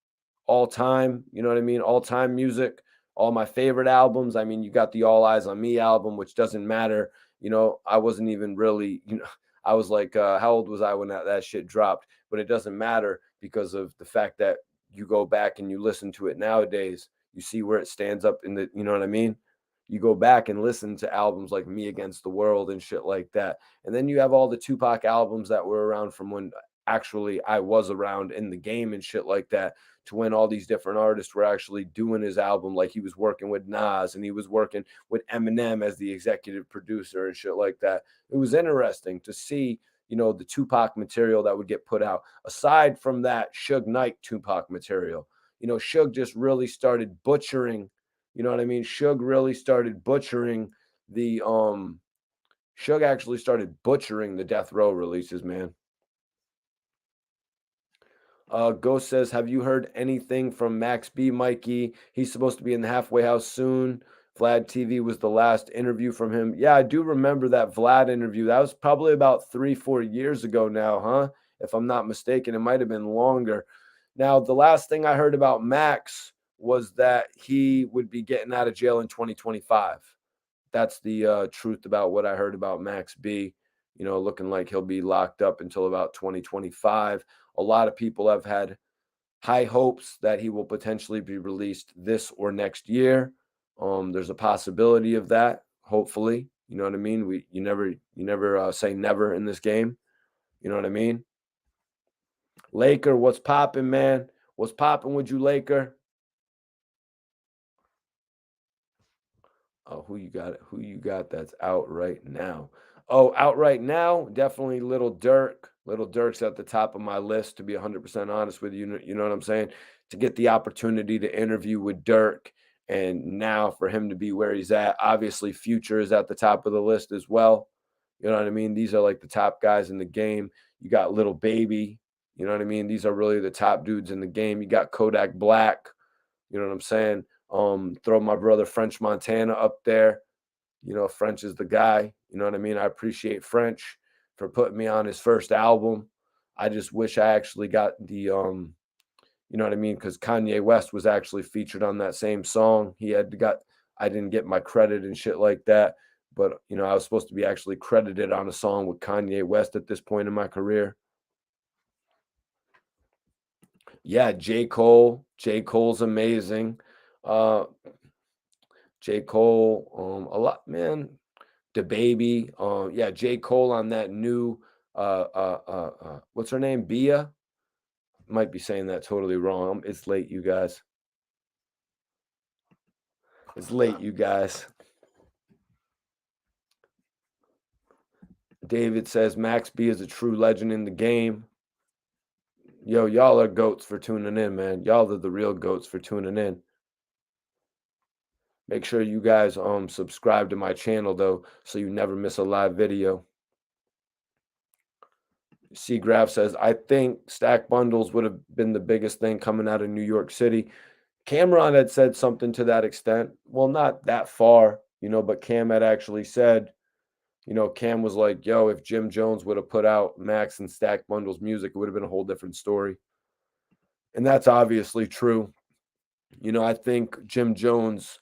all time, you know what I mean? All time music, all my favorite albums. I mean, you got the All Eyes on Me album, which doesn't matter. I wasn't even really, I was like, how old was I when that shit dropped? But it doesn't matter because of the fact that you go back and you listen to it nowadays, you see where it stands up in you know what I mean? You go back and listen to albums like Me Against the World and shit like that. And then you have all the Tupac albums that were around from when actually I was around in the game and shit like that, to when all these different artists were actually doing his album. Like he was working with Nas and he was working with Eminem as the executive producer and shit like that. It was interesting to see, the Tupac material that would get put out. Aside from that Suge Knight Tupac material, Suge just really started butchering, you know what I mean? Suge really started butchering the Suge actually started butchering the Death Row releases, man. Ghost says, have you heard anything from Max B, Mikey? He's supposed to be in the halfway house soon. Vlad TV was the last interview from him. Yeah, I do remember that Vlad interview. That was probably about 3-4 years ago now, huh? If I'm not mistaken, it might have been longer. Now, the last thing I heard about Max was that he would be getting out of jail in 2025. That's the truth about what I heard about Max B. Looking like he'll be locked up until about 2025. A lot of people have had high hopes that he will potentially be released this or next year. There's a possibility of that, hopefully. You know what I mean? You never say never in this game. You know what I mean? Laker, what's popping, man? What's popping with you, Laker? Oh, who you got? Who you got that's out right now? Oh, out right now, definitely Little Dirk. Little Dirk's at the top of my list, to be 100% honest with you. You know what I'm saying? To get the opportunity to interview with Dirk, and now for him to be where he's at, obviously Future is at the top of the list as well. You know what I mean? These are like the top guys in the game. You got Little Baby. You know what I mean? These are really the top dudes in the game. You got Kodak Black. You know what I'm saying? Throw my brother French Montana up there. French is the guy. You know what I mean? I appreciate French for putting me on his first album. I just wish I actually got the you know what I mean? Because Kanye West was actually featured on that same song. I didn't get my credit and shit like that. But I was supposed to be actually credited on a song with Kanye West at this point in my career. Yeah, J. Cole. J. Cole's amazing. Uh J. Cole, a lot, man. The baby, yeah, J. Cole on that new, what's her name? Bia. Might be saying that totally wrong. It's late, you guys. It's late, you guys. David says Max B is a true legend in the game. Yo, y'all are goats for tuning in, man. Y'all are the real goats for tuning in. Make sure you guys subscribe to my channel though, so you never miss a live video. C Graph says, I think stack bundles would have been the biggest thing coming out of New York City. Cameron had said something to that extent. Well, not that far, but Cam had actually said, Cam was like, yo, if Jim Jones would have put out Max and Stack Bundles music, it would have been a whole different story. And that's obviously true. I think Jim Jones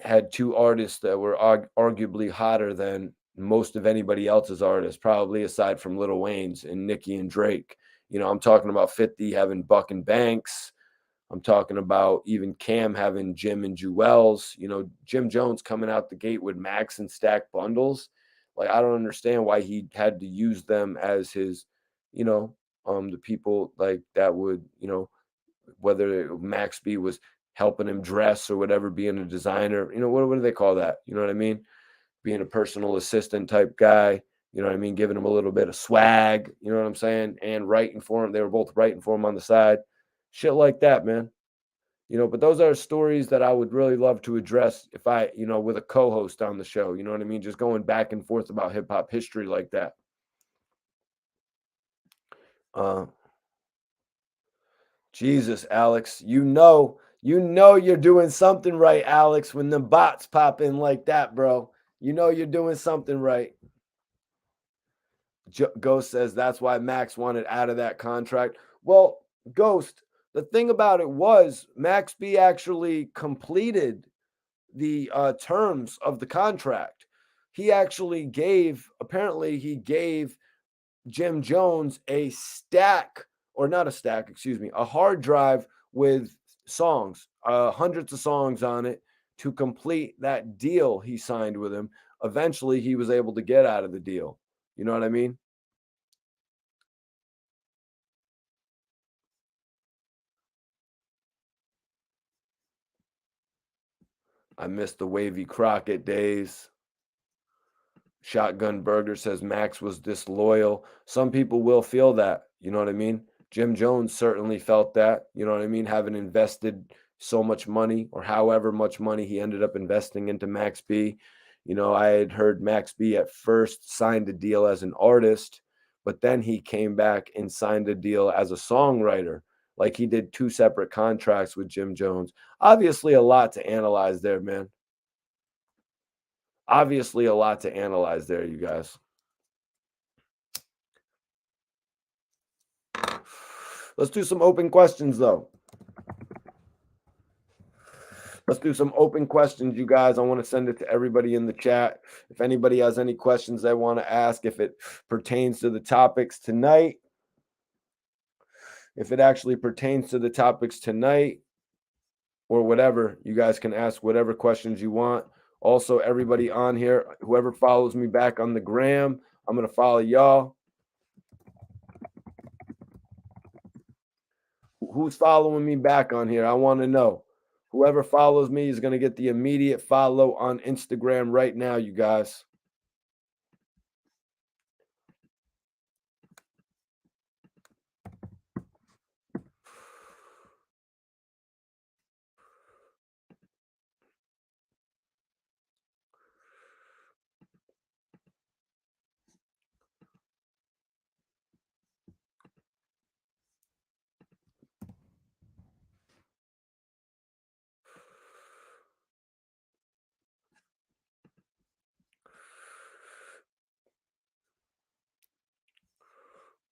had two artists that were arguably hotter than most of anybody else's artists, probably aside from Lil Wayne's and Nicki and Drake. I'm talking about 50 having Buck and Banks. I'm talking about even Cam having Jim and Jewels. Jim Jones coming out the gate with Max and Stack Bundles. Like, I don't understand why he had to use them as his, the people like that would, whether Max B was helping him dress or whatever, being a designer, what do they call that? You know what I mean? Being a personal assistant type guy, you know what I mean? Giving him a little bit of swag, you know what I'm saying? And writing for him. They were both writing for him on the side. Shit like that, man. But those are stories that I would really love to address if I, with a co-host on the show, you know what I mean? Just going back and forth about hip hop history like that. Jesus, Alex, you're doing something right, Alex, when the bots pop in like that, bro. You're doing something right. Ghost says that's why Max wanted out of that contract. Well, Ghost, the thing about it was Max B actually completed the terms of the contract. Apparently he gave Jim Jones a stack, or not a stack, excuse me, a hard drive with songs, hundreds of songs on it to complete that deal he signed with him. Eventually, he was able to get out of the deal. You know what I mean? I miss the Wavy Crockett days. Shotgun Burger says Max was disloyal. Some people will feel that. You know what I mean? Jim Jones certainly felt that. You know what I mean? Having invested so much money, or however much money he ended up investing into Max B. I had heard Max B at first signed a deal as an artist, but then he came back and signed a deal as a songwriter. Like he did 2 separate contracts with Jim Jones. Obviously, a lot to analyze there, man. Obviously, a lot to analyze there, you guys. Let's do some open questions, though. Let's do some open questions, you guys. I want to send it to everybody in the chat. If anybody has any questions they want to ask, if it pertains to the topics tonight, if it actually pertains to the topics tonight or whatever, you guys can ask whatever questions you want. Also, everybody on here, whoever follows me back on the gram, I'm going to follow y'all. Who's following me back on here? I want to know. Whoever follows me is going to get the immediate follow on Instagram right now, you guys.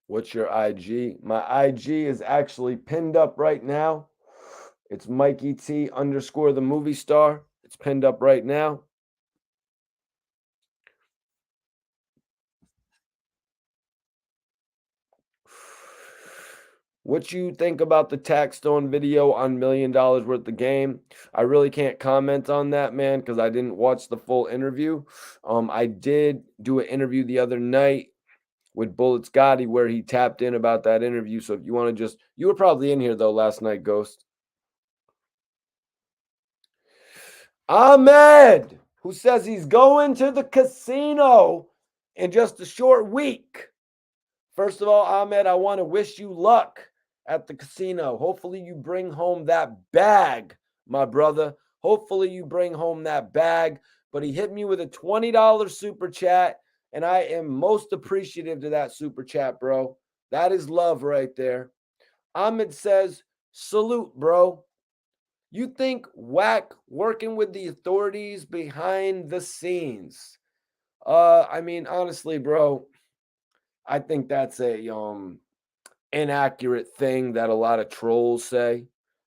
What's your IG? My IG is actually pinned up right now. It's Mikey T _ the movie star. It's pinned up right now. What you think about the Taxstone video on $1 million worth of game? I really can't comment on that, man, because I didn't watch the full interview. I did do an interview the other night with Bullet Scotty where he tapped in about that interview. So if you want to you were probably in here though last night, Ghost. Ahmed, who says he's going to the casino in just a short week. First of all, Ahmed, I want to wish you luck at the casino. Hopefully you bring home that bag, my brother. Hopefully you bring home that bag. But he hit me with a $20 super chat, and I am most appreciative to that super chat, bro. That is love right there. Ahmed says, salute, bro. You think Wack working with the authorities behind the scenes? I mean, honestly, bro, I think that's a inaccurate thing that a lot of trolls say.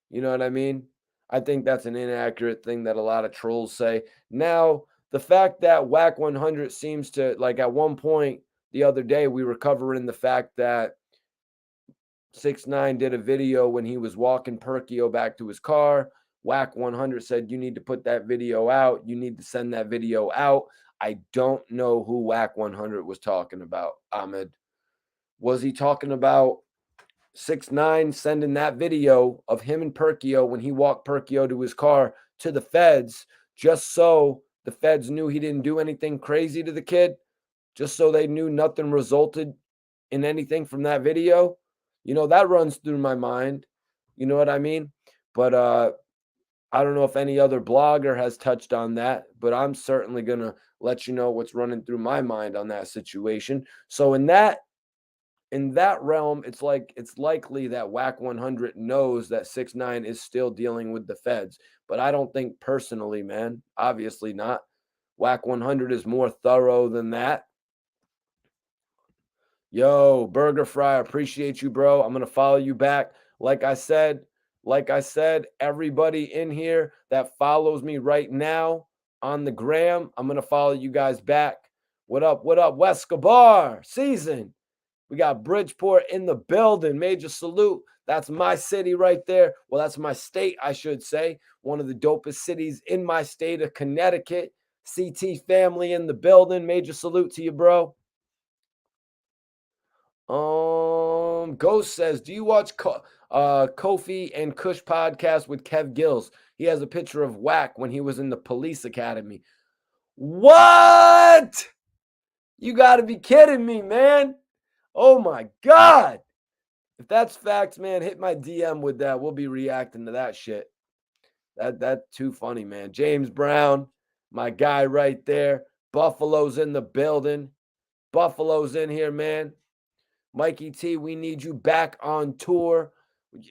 You know what I mean? I think that's an inaccurate thing that a lot of trolls say. Now, the fact that Wack 100 seems to, like, at one point the other day, we were covering the fact that 6ix9ine did a video when he was walking Perkiom back to his car. Wack 100 said, you need to put that video out. You need to send that video out. I don't know who Wack 100 was talking about, Ahmed. Was he talking about 6ix9ine sending that video of him and Perkiom when he walked Perkiom to his car to the feds just so the feds knew he didn't do anything crazy to the kid? Just so they knew nothing resulted in anything from that video? You know, that runs through my mind. You know what I mean? But I don't know if any other blogger has touched on that, but I'm certainly going to let you know what's running through my mind on that situation. So in that realm, it's likely that Wack 100 knows that 6ix9ine is still dealing with the feds. But I don't think personally, man. Obviously not. Wack 100 is more thorough than that. Yo, Burger Fry, appreciate you, bro. I'm going to follow you back. Like I said, everybody in here that follows me right now on the gram, I'm going to follow you guys back. What up, Wescobar season? We got Bridgeport in the building. Major salute. That's my city right there. Well, that's my state, I should say. One of the dopest cities in my state of Connecticut. CT family in the building. Major salute to you, bro. Ghost says, do you watch Kofi and Kush podcast with Kev Gills? He has a picture of Wack when he was in the police academy. What? You got to be kidding me, man. Oh my God. If that's facts, man, hit my DM with that. We'll be reacting to that shit. That's too funny, man. James Brown, my guy right there. Buffalo's in the building. Buffalo's in here, man. Mikey T, we need you back on tour.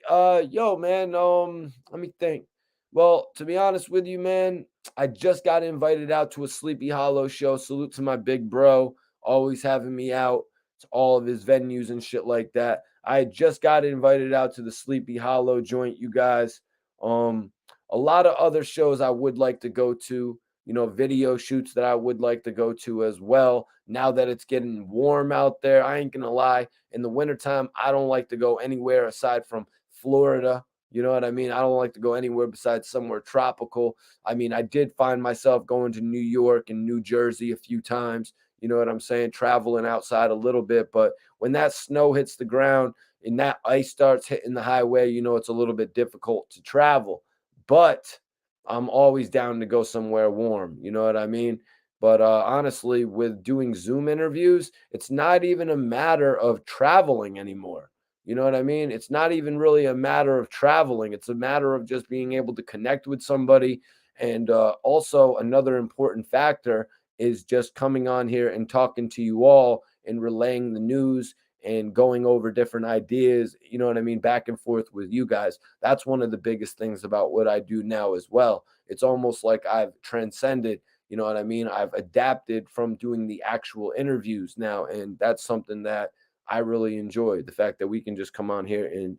Yo, man, let me think. Well, to be honest with you, man, I just got invited out to a Sleepy Hollow show. Salute to my big bro, always having me out to all of his venues and shit like that. I just got invited out to the Sleepy Hollow joint, you guys. A lot of other shows I would like to go to, video shoots that I would like to go to as well. Now that it's getting warm out there, I ain't gonna lie. In the wintertime, I don't like to go anywhere aside from Florida. You know what I mean? I don't like to go anywhere besides somewhere tropical. I mean, I did find myself going to New York and New Jersey a few times. You know what I'm saying? Traveling outside a little bit. But when that snow hits the ground and that ice starts hitting the highway, it's a little bit difficult to travel. But I'm always down to go somewhere warm. You know what I mean? But honestly, with doing Zoom interviews, it's not even a matter of traveling anymore. You know what I mean? It's not even really a matter of traveling. It's a matter of just being able to connect with somebody. And also, another important factor is just coming on here and talking to you all and relaying the news and going over different ideas, you know what I mean, back and forth with you guys. That's one of the biggest things about what I do now as well. It's almost like I've transcended, you know what I mean? I've adapted from doing the actual interviews now. And that's something that I really enjoy. The fact that we can just come on here and,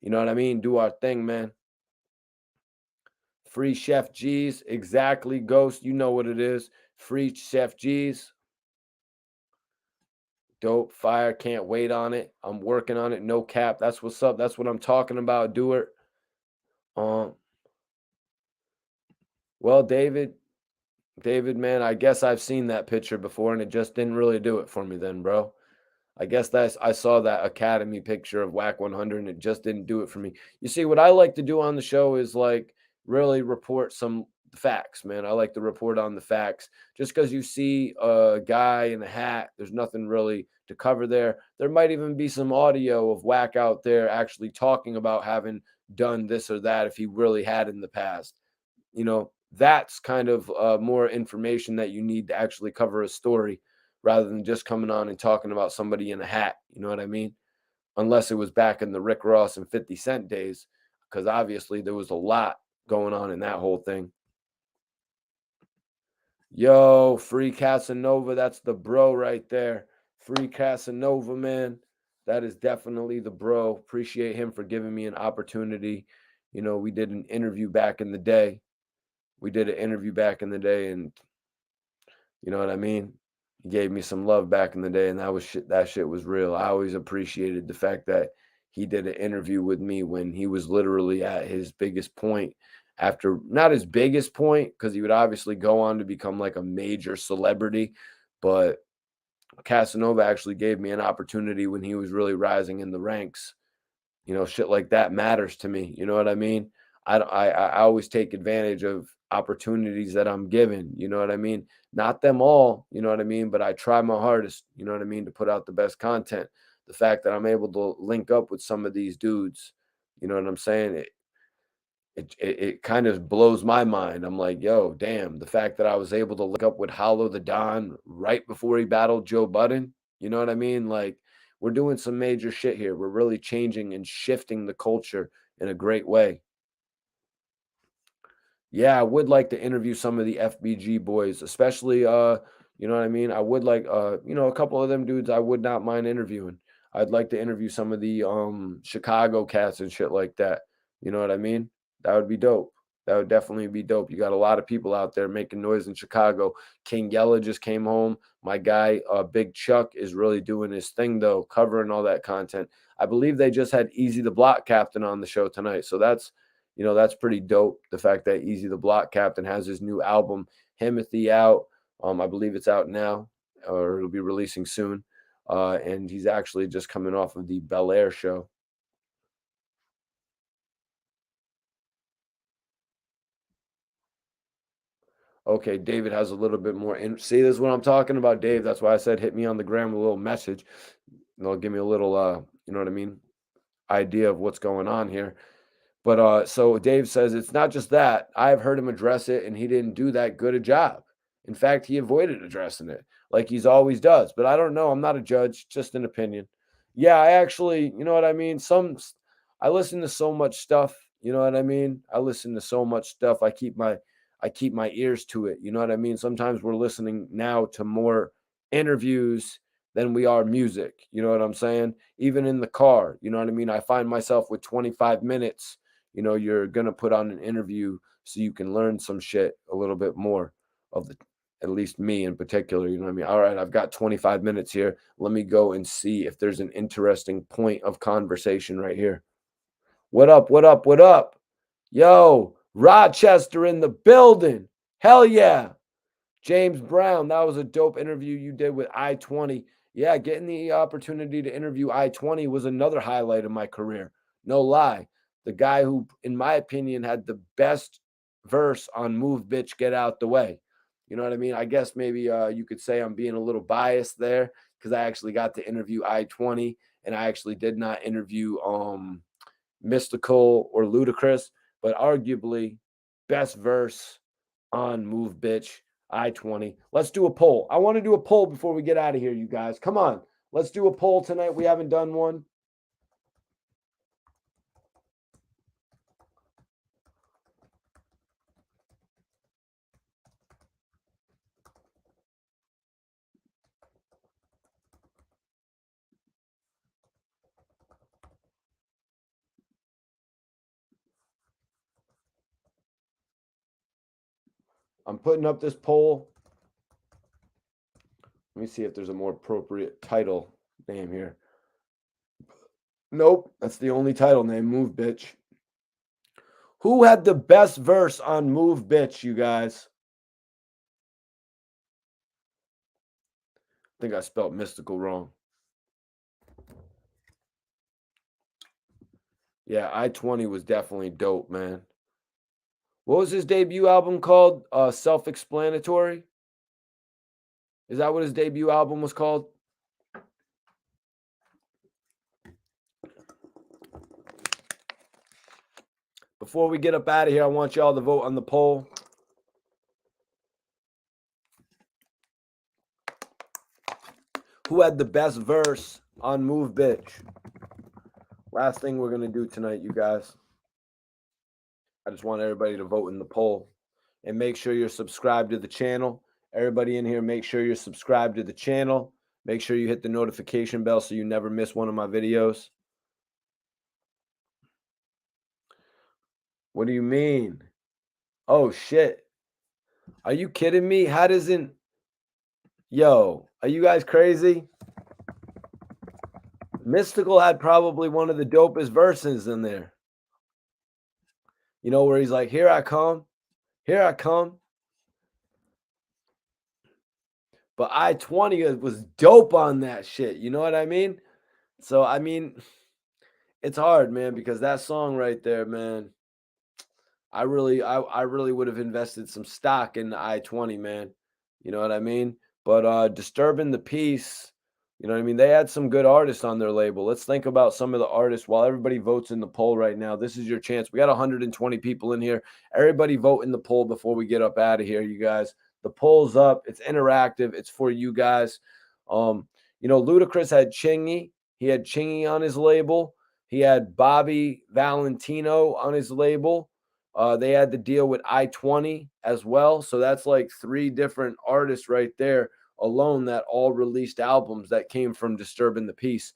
you know what I mean, do our thing, man. Free Chef G's. Exactly, Ghost. You know what it is. Free Chef G's. Dope, fire, can't wait on it. I'm working on it, no cap. That's what's up. That's what I'm talking about. Do it. Um, well, David, man, I guess I've seen that picture before, and it just didn't really do it for me then, bro. I guess I saw that Academy picture of Whack 100, and it just didn't do it for me. You see, what I like to do on the show is like really report some facts, man. I like to report on the facts. Just because you see a guy in a hat, there's nothing really to cover there. There might even be some audio of Whack out there actually talking about having done this or that if he really had in the past. That's kind of more information that you need to actually cover a story rather than just coming on and talking about somebody in a hat. You know what I mean? Unless it was back in the Rick Ross and 50 Cent days, because obviously there was a lot going on in that whole thing. Yo, Free Casanova, that's the bro right there. Free Casanova, man. That is definitely the bro. Appreciate him for giving me an opportunity. We did an interview back in the day. And you know what I mean? He gave me some love back in the day, and that shit was real. I always appreciated the fact that he did an interview with me when he was literally at his biggest point after not his biggest point, because he would obviously go on to become like a major celebrity, but Casanova actually gave me an opportunity when he was really rising in the ranks. Shit like that matters to me. You know what I mean? I always take advantage of opportunities that I'm given. You know what I mean? Not them all, you know what I mean? But I try my hardest, you know what I mean, to put out the best content. The fact that I'm able to link up with some of these dudes, you know what I'm saying? It kind of blows my mind. I'm like, yo, damn, the fact that I was able to link up with Hollow the Don right before he battled Joe Budden, you know what I mean? Like, we're doing some major shit here. We're really changing and shifting the culture in a great way. Yeah, I would like to interview some of the FBG boys, especially you know what I mean? I would like a couple of them dudes I would not mind interviewing. I'd like to interview some of the Chicago cats and shit like that. You know what I mean? That would be dope. That would definitely be dope. You got a lot of people out there making noise in Chicago. King Yella just came home. My guy, Big Chuck, is really doing his thing though, covering all that content. I believe they just had Easy the Block Captain on the show tonight. So that's pretty dope. The fact that Easy the Block Captain has his new album, Himothy, out. I believe it's out now, or it'll be releasing soon. And he's actually just coming off of the Bel Air show. Okay, David has a little bit more. See, this is what I'm talking about, Dave. That's why I said hit me on the gram with a little message. And they'll give me a little, you know what I mean, idea of what's going on here. But so Dave says it's not just that. I've heard him address it, and he didn't do that good a job. In fact, he avoided addressing it like he's always does. But I don't know. I'm not a judge, just an opinion. Yeah, I actually, you know what I mean? I listen to so much stuff, you know what I mean? I listen to so much stuff. I keep my ears to it, you know what I mean? Sometimes we're listening now to more interviews than we are music, you know what I'm saying? Even in the car, you know what I mean? I find myself with 25 minutes, you know, you're going to put on an interview so you can learn some shit a little bit more of the at least me in particular, you know what I mean? All right, I've got 25 minutes here. Let me go and see if there's an interesting point of conversation right here. What up? What up? What up? Yo, Rochester in the building. Hell yeah. James Brown, that was a dope interview you did with I-20. Yeah, getting the opportunity to interview I-20 was another highlight of my career. No lie. The guy who, in my opinion, had the best verse on Move Bitch Get Out the Way. You know what I mean? I guess maybe you could say I'm being a little biased there because I actually got to interview I-20 and I actually did not interview Mystical or Ludacris, but arguably best verse on Move Bitch I-20. Let's do a poll. I want to do a poll before we get out of here, you guys. Come on. Let's do a poll tonight. We haven't done one. I'm putting up this poll. Let me see if there's a more appropriate title name here. Nope, that's the only title name, Move Bitch. Who had the best verse on Move Bitch, you guys? I think I spelled mystical wrong. Yeah, I-20 was definitely dope, man. What was his debut album called? Self-Explanatory? Is that what his debut album was called? Before we get up out of here, I want y'all to vote on the poll. Who had the best verse on Move Bitch? Last thing we're going to do tonight, you guys. I just want everybody to vote in the poll. And make sure you're subscribed to the channel. Everybody in here, make sure you're subscribed to the channel. Make sure you hit the notification bell so you never miss one of my videos. What do you mean? Oh, shit. Are you kidding me? How doesn't... Yo, are you guys crazy? Mystical had probably one of the dopest verses in there. You know, where he's like, here I come. Here I come. But I-20 was dope on that shit. You know what I mean? So, I mean, it's hard, man, because that song right there, man, I really would have invested some stock in the I-20, man. You know what I mean? But Disturbing the Peace, you know what I mean? They had some good artists on their label. Let's think about some of the artists while everybody votes in the poll right now. This is your chance. We got 120 people in here. Everybody vote in the poll before we get up out of here, you guys. The poll's up. It's interactive. It's for you guys. You know, Ludacris had Chingy. He had Chingy on his label. He had Bobby Valentino on his label. They had to deal with I-20 as well. So that's like 3 different artists right there alone that all released albums that came from Disturbing the Peace.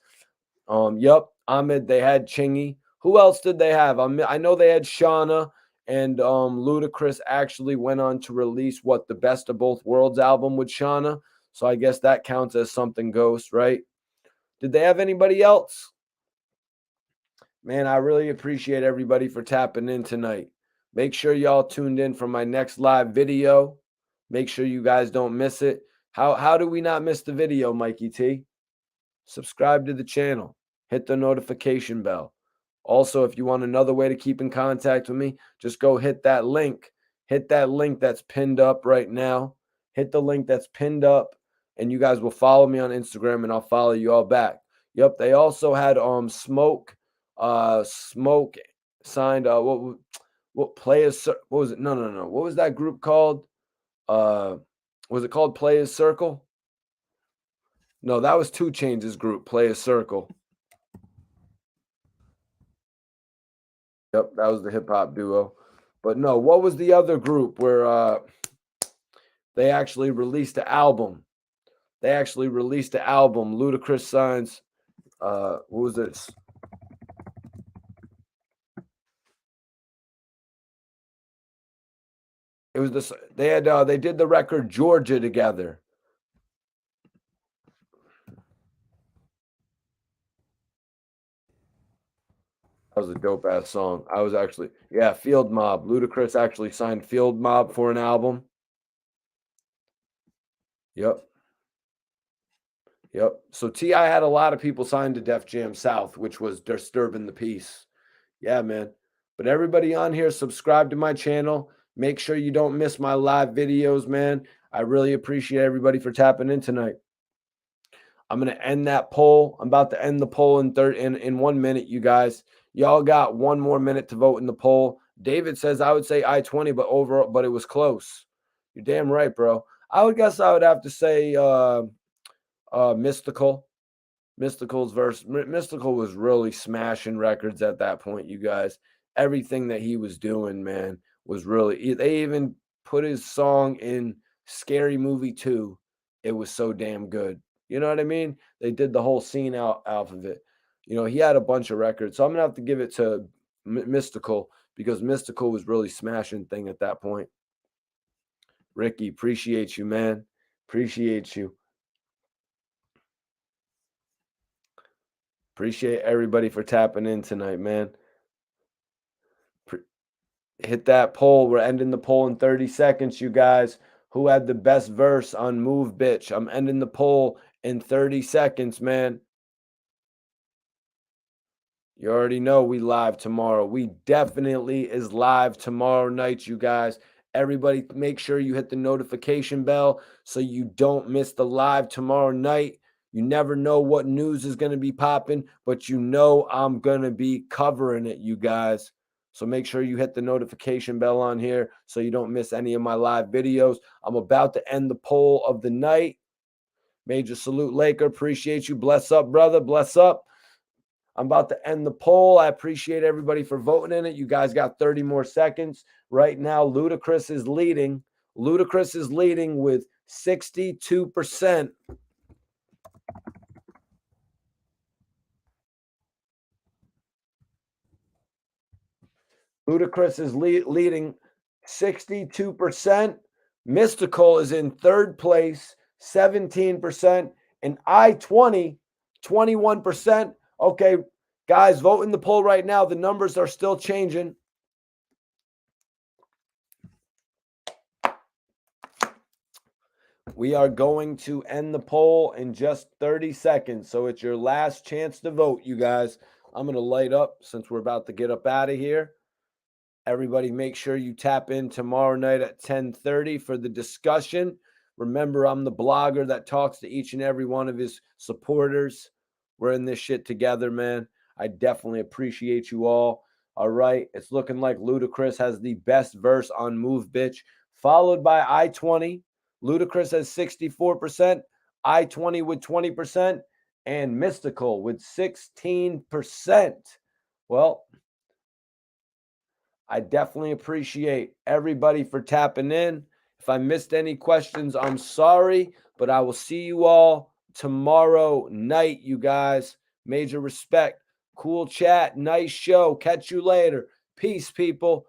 Yep, Ahmed, they had Chingy. Who else did they have? I know they had Shauna, and Ludacris actually went on to release the Best of Both Worlds album with Shauna. So I guess that counts as something Ghost, right? Did they have anybody else? Man, I really appreciate everybody for tapping in tonight. Make sure y'all tuned in for my next live video. Make sure you guys don't miss it. How do we not miss the video, Mikey T? Subscribe to the channel. Hit the notification bell. Also, if you want another way to keep in contact with me, just go hit that link. Hit that link that's pinned up right now. Hit the link that's pinned up, and you guys will follow me on Instagram, and I'll follow you all back. Yep, they also had Smoke signed what Players, what was it? No. What was that group called? Was it called Players Circle? No, that was 2 Chainz' group, Players Circle. Yep, that was the hip hop duo. But no, what was the other group where they actually released the album? They actually released the album. Ludacris signs. What was it? It was this. They had. They did the record Georgia together. That was a dope ass song. I was actually, yeah, Field Mob. Ludacris actually signed Field Mob for an album. Yep. Yep. So T.I. had a lot of people signed to Def Jam South, which was disturbing the peace. Yeah, man. But everybody on here, subscribe to my channel. Make sure you don't miss my live videos, man. I really appreciate everybody for tapping in tonight. I'm gonna end that poll. I'm about to end the poll in 1 minute, you guys. Y'all got 1 more minute to vote in the poll. David says I would say I-20, but it was close. You're damn right, bro. I would guess I would have to say Mystical. Mystical's verse. Mystical was really smashing records at that point, you guys. Everything that he was doing, man, was really. They even put his song in Scary Movie 2. It was so damn good. You know what I mean? They did the whole scene out of it. You know, he had a bunch of records. So I'm gonna have to give it to Mystical because Mystical was really smashing thing at that point. Ricky, appreciate you, man. Appreciate you. Appreciate everybody for tapping in tonight, man. Hit that poll. We're ending the poll in 30 seconds, you guys. Who had the best verse on Move Bitch? I'm ending the poll in 30 seconds, man. You already know we live tomorrow. We definitely is live tomorrow night, you guys. Everybody make sure you hit the notification bell so you don't miss the live tomorrow night. You never know what news is going to be popping, but you know I'm going to be covering it, you guys. So make sure you hit the notification bell on here so you don't miss any of my live videos. I'm about to end the poll of the night. Major salute, Laker. Appreciate you. Bless up, brother. Bless up. I'm about to end the poll. I appreciate everybody for voting in it. You guys got 30 more seconds. Right now, Ludacris is leading. Ludacris is leading with 62%. Ludacris is leading 62%. Mystical is in third place, 17%. And I-20, 21%. Okay, guys, vote in the poll right now. The numbers are still changing. We are going to end the poll in just 30 seconds. So it's your last chance to vote, you guys. I'm going to light up since we're about to get up out of here. Everybody make sure you tap in tomorrow night at 10:30 for the discussion. Remember, I'm the blogger that talks to each and every one of his supporters. We're in this shit together, man. I definitely appreciate you all. All right. It's looking like Ludacris has the best verse on Move Bitch, followed by I-20. Ludacris has 64%, I-20 with 20%, and Mystical with 16%. Well, I definitely appreciate everybody for tapping in. If I missed any questions, I'm sorry, but I will see you all tomorrow night, you guys. Major respect. Cool chat. Nice show. Catch you later. Peace, people.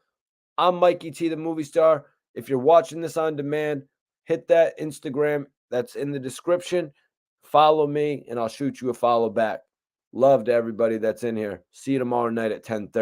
I'm Mikey T, the movie star. If you're watching this on demand, hit that Instagram that's in the description. Follow me, and I'll shoot you a follow back. Love to everybody that's in here. See you tomorrow night at 10:30.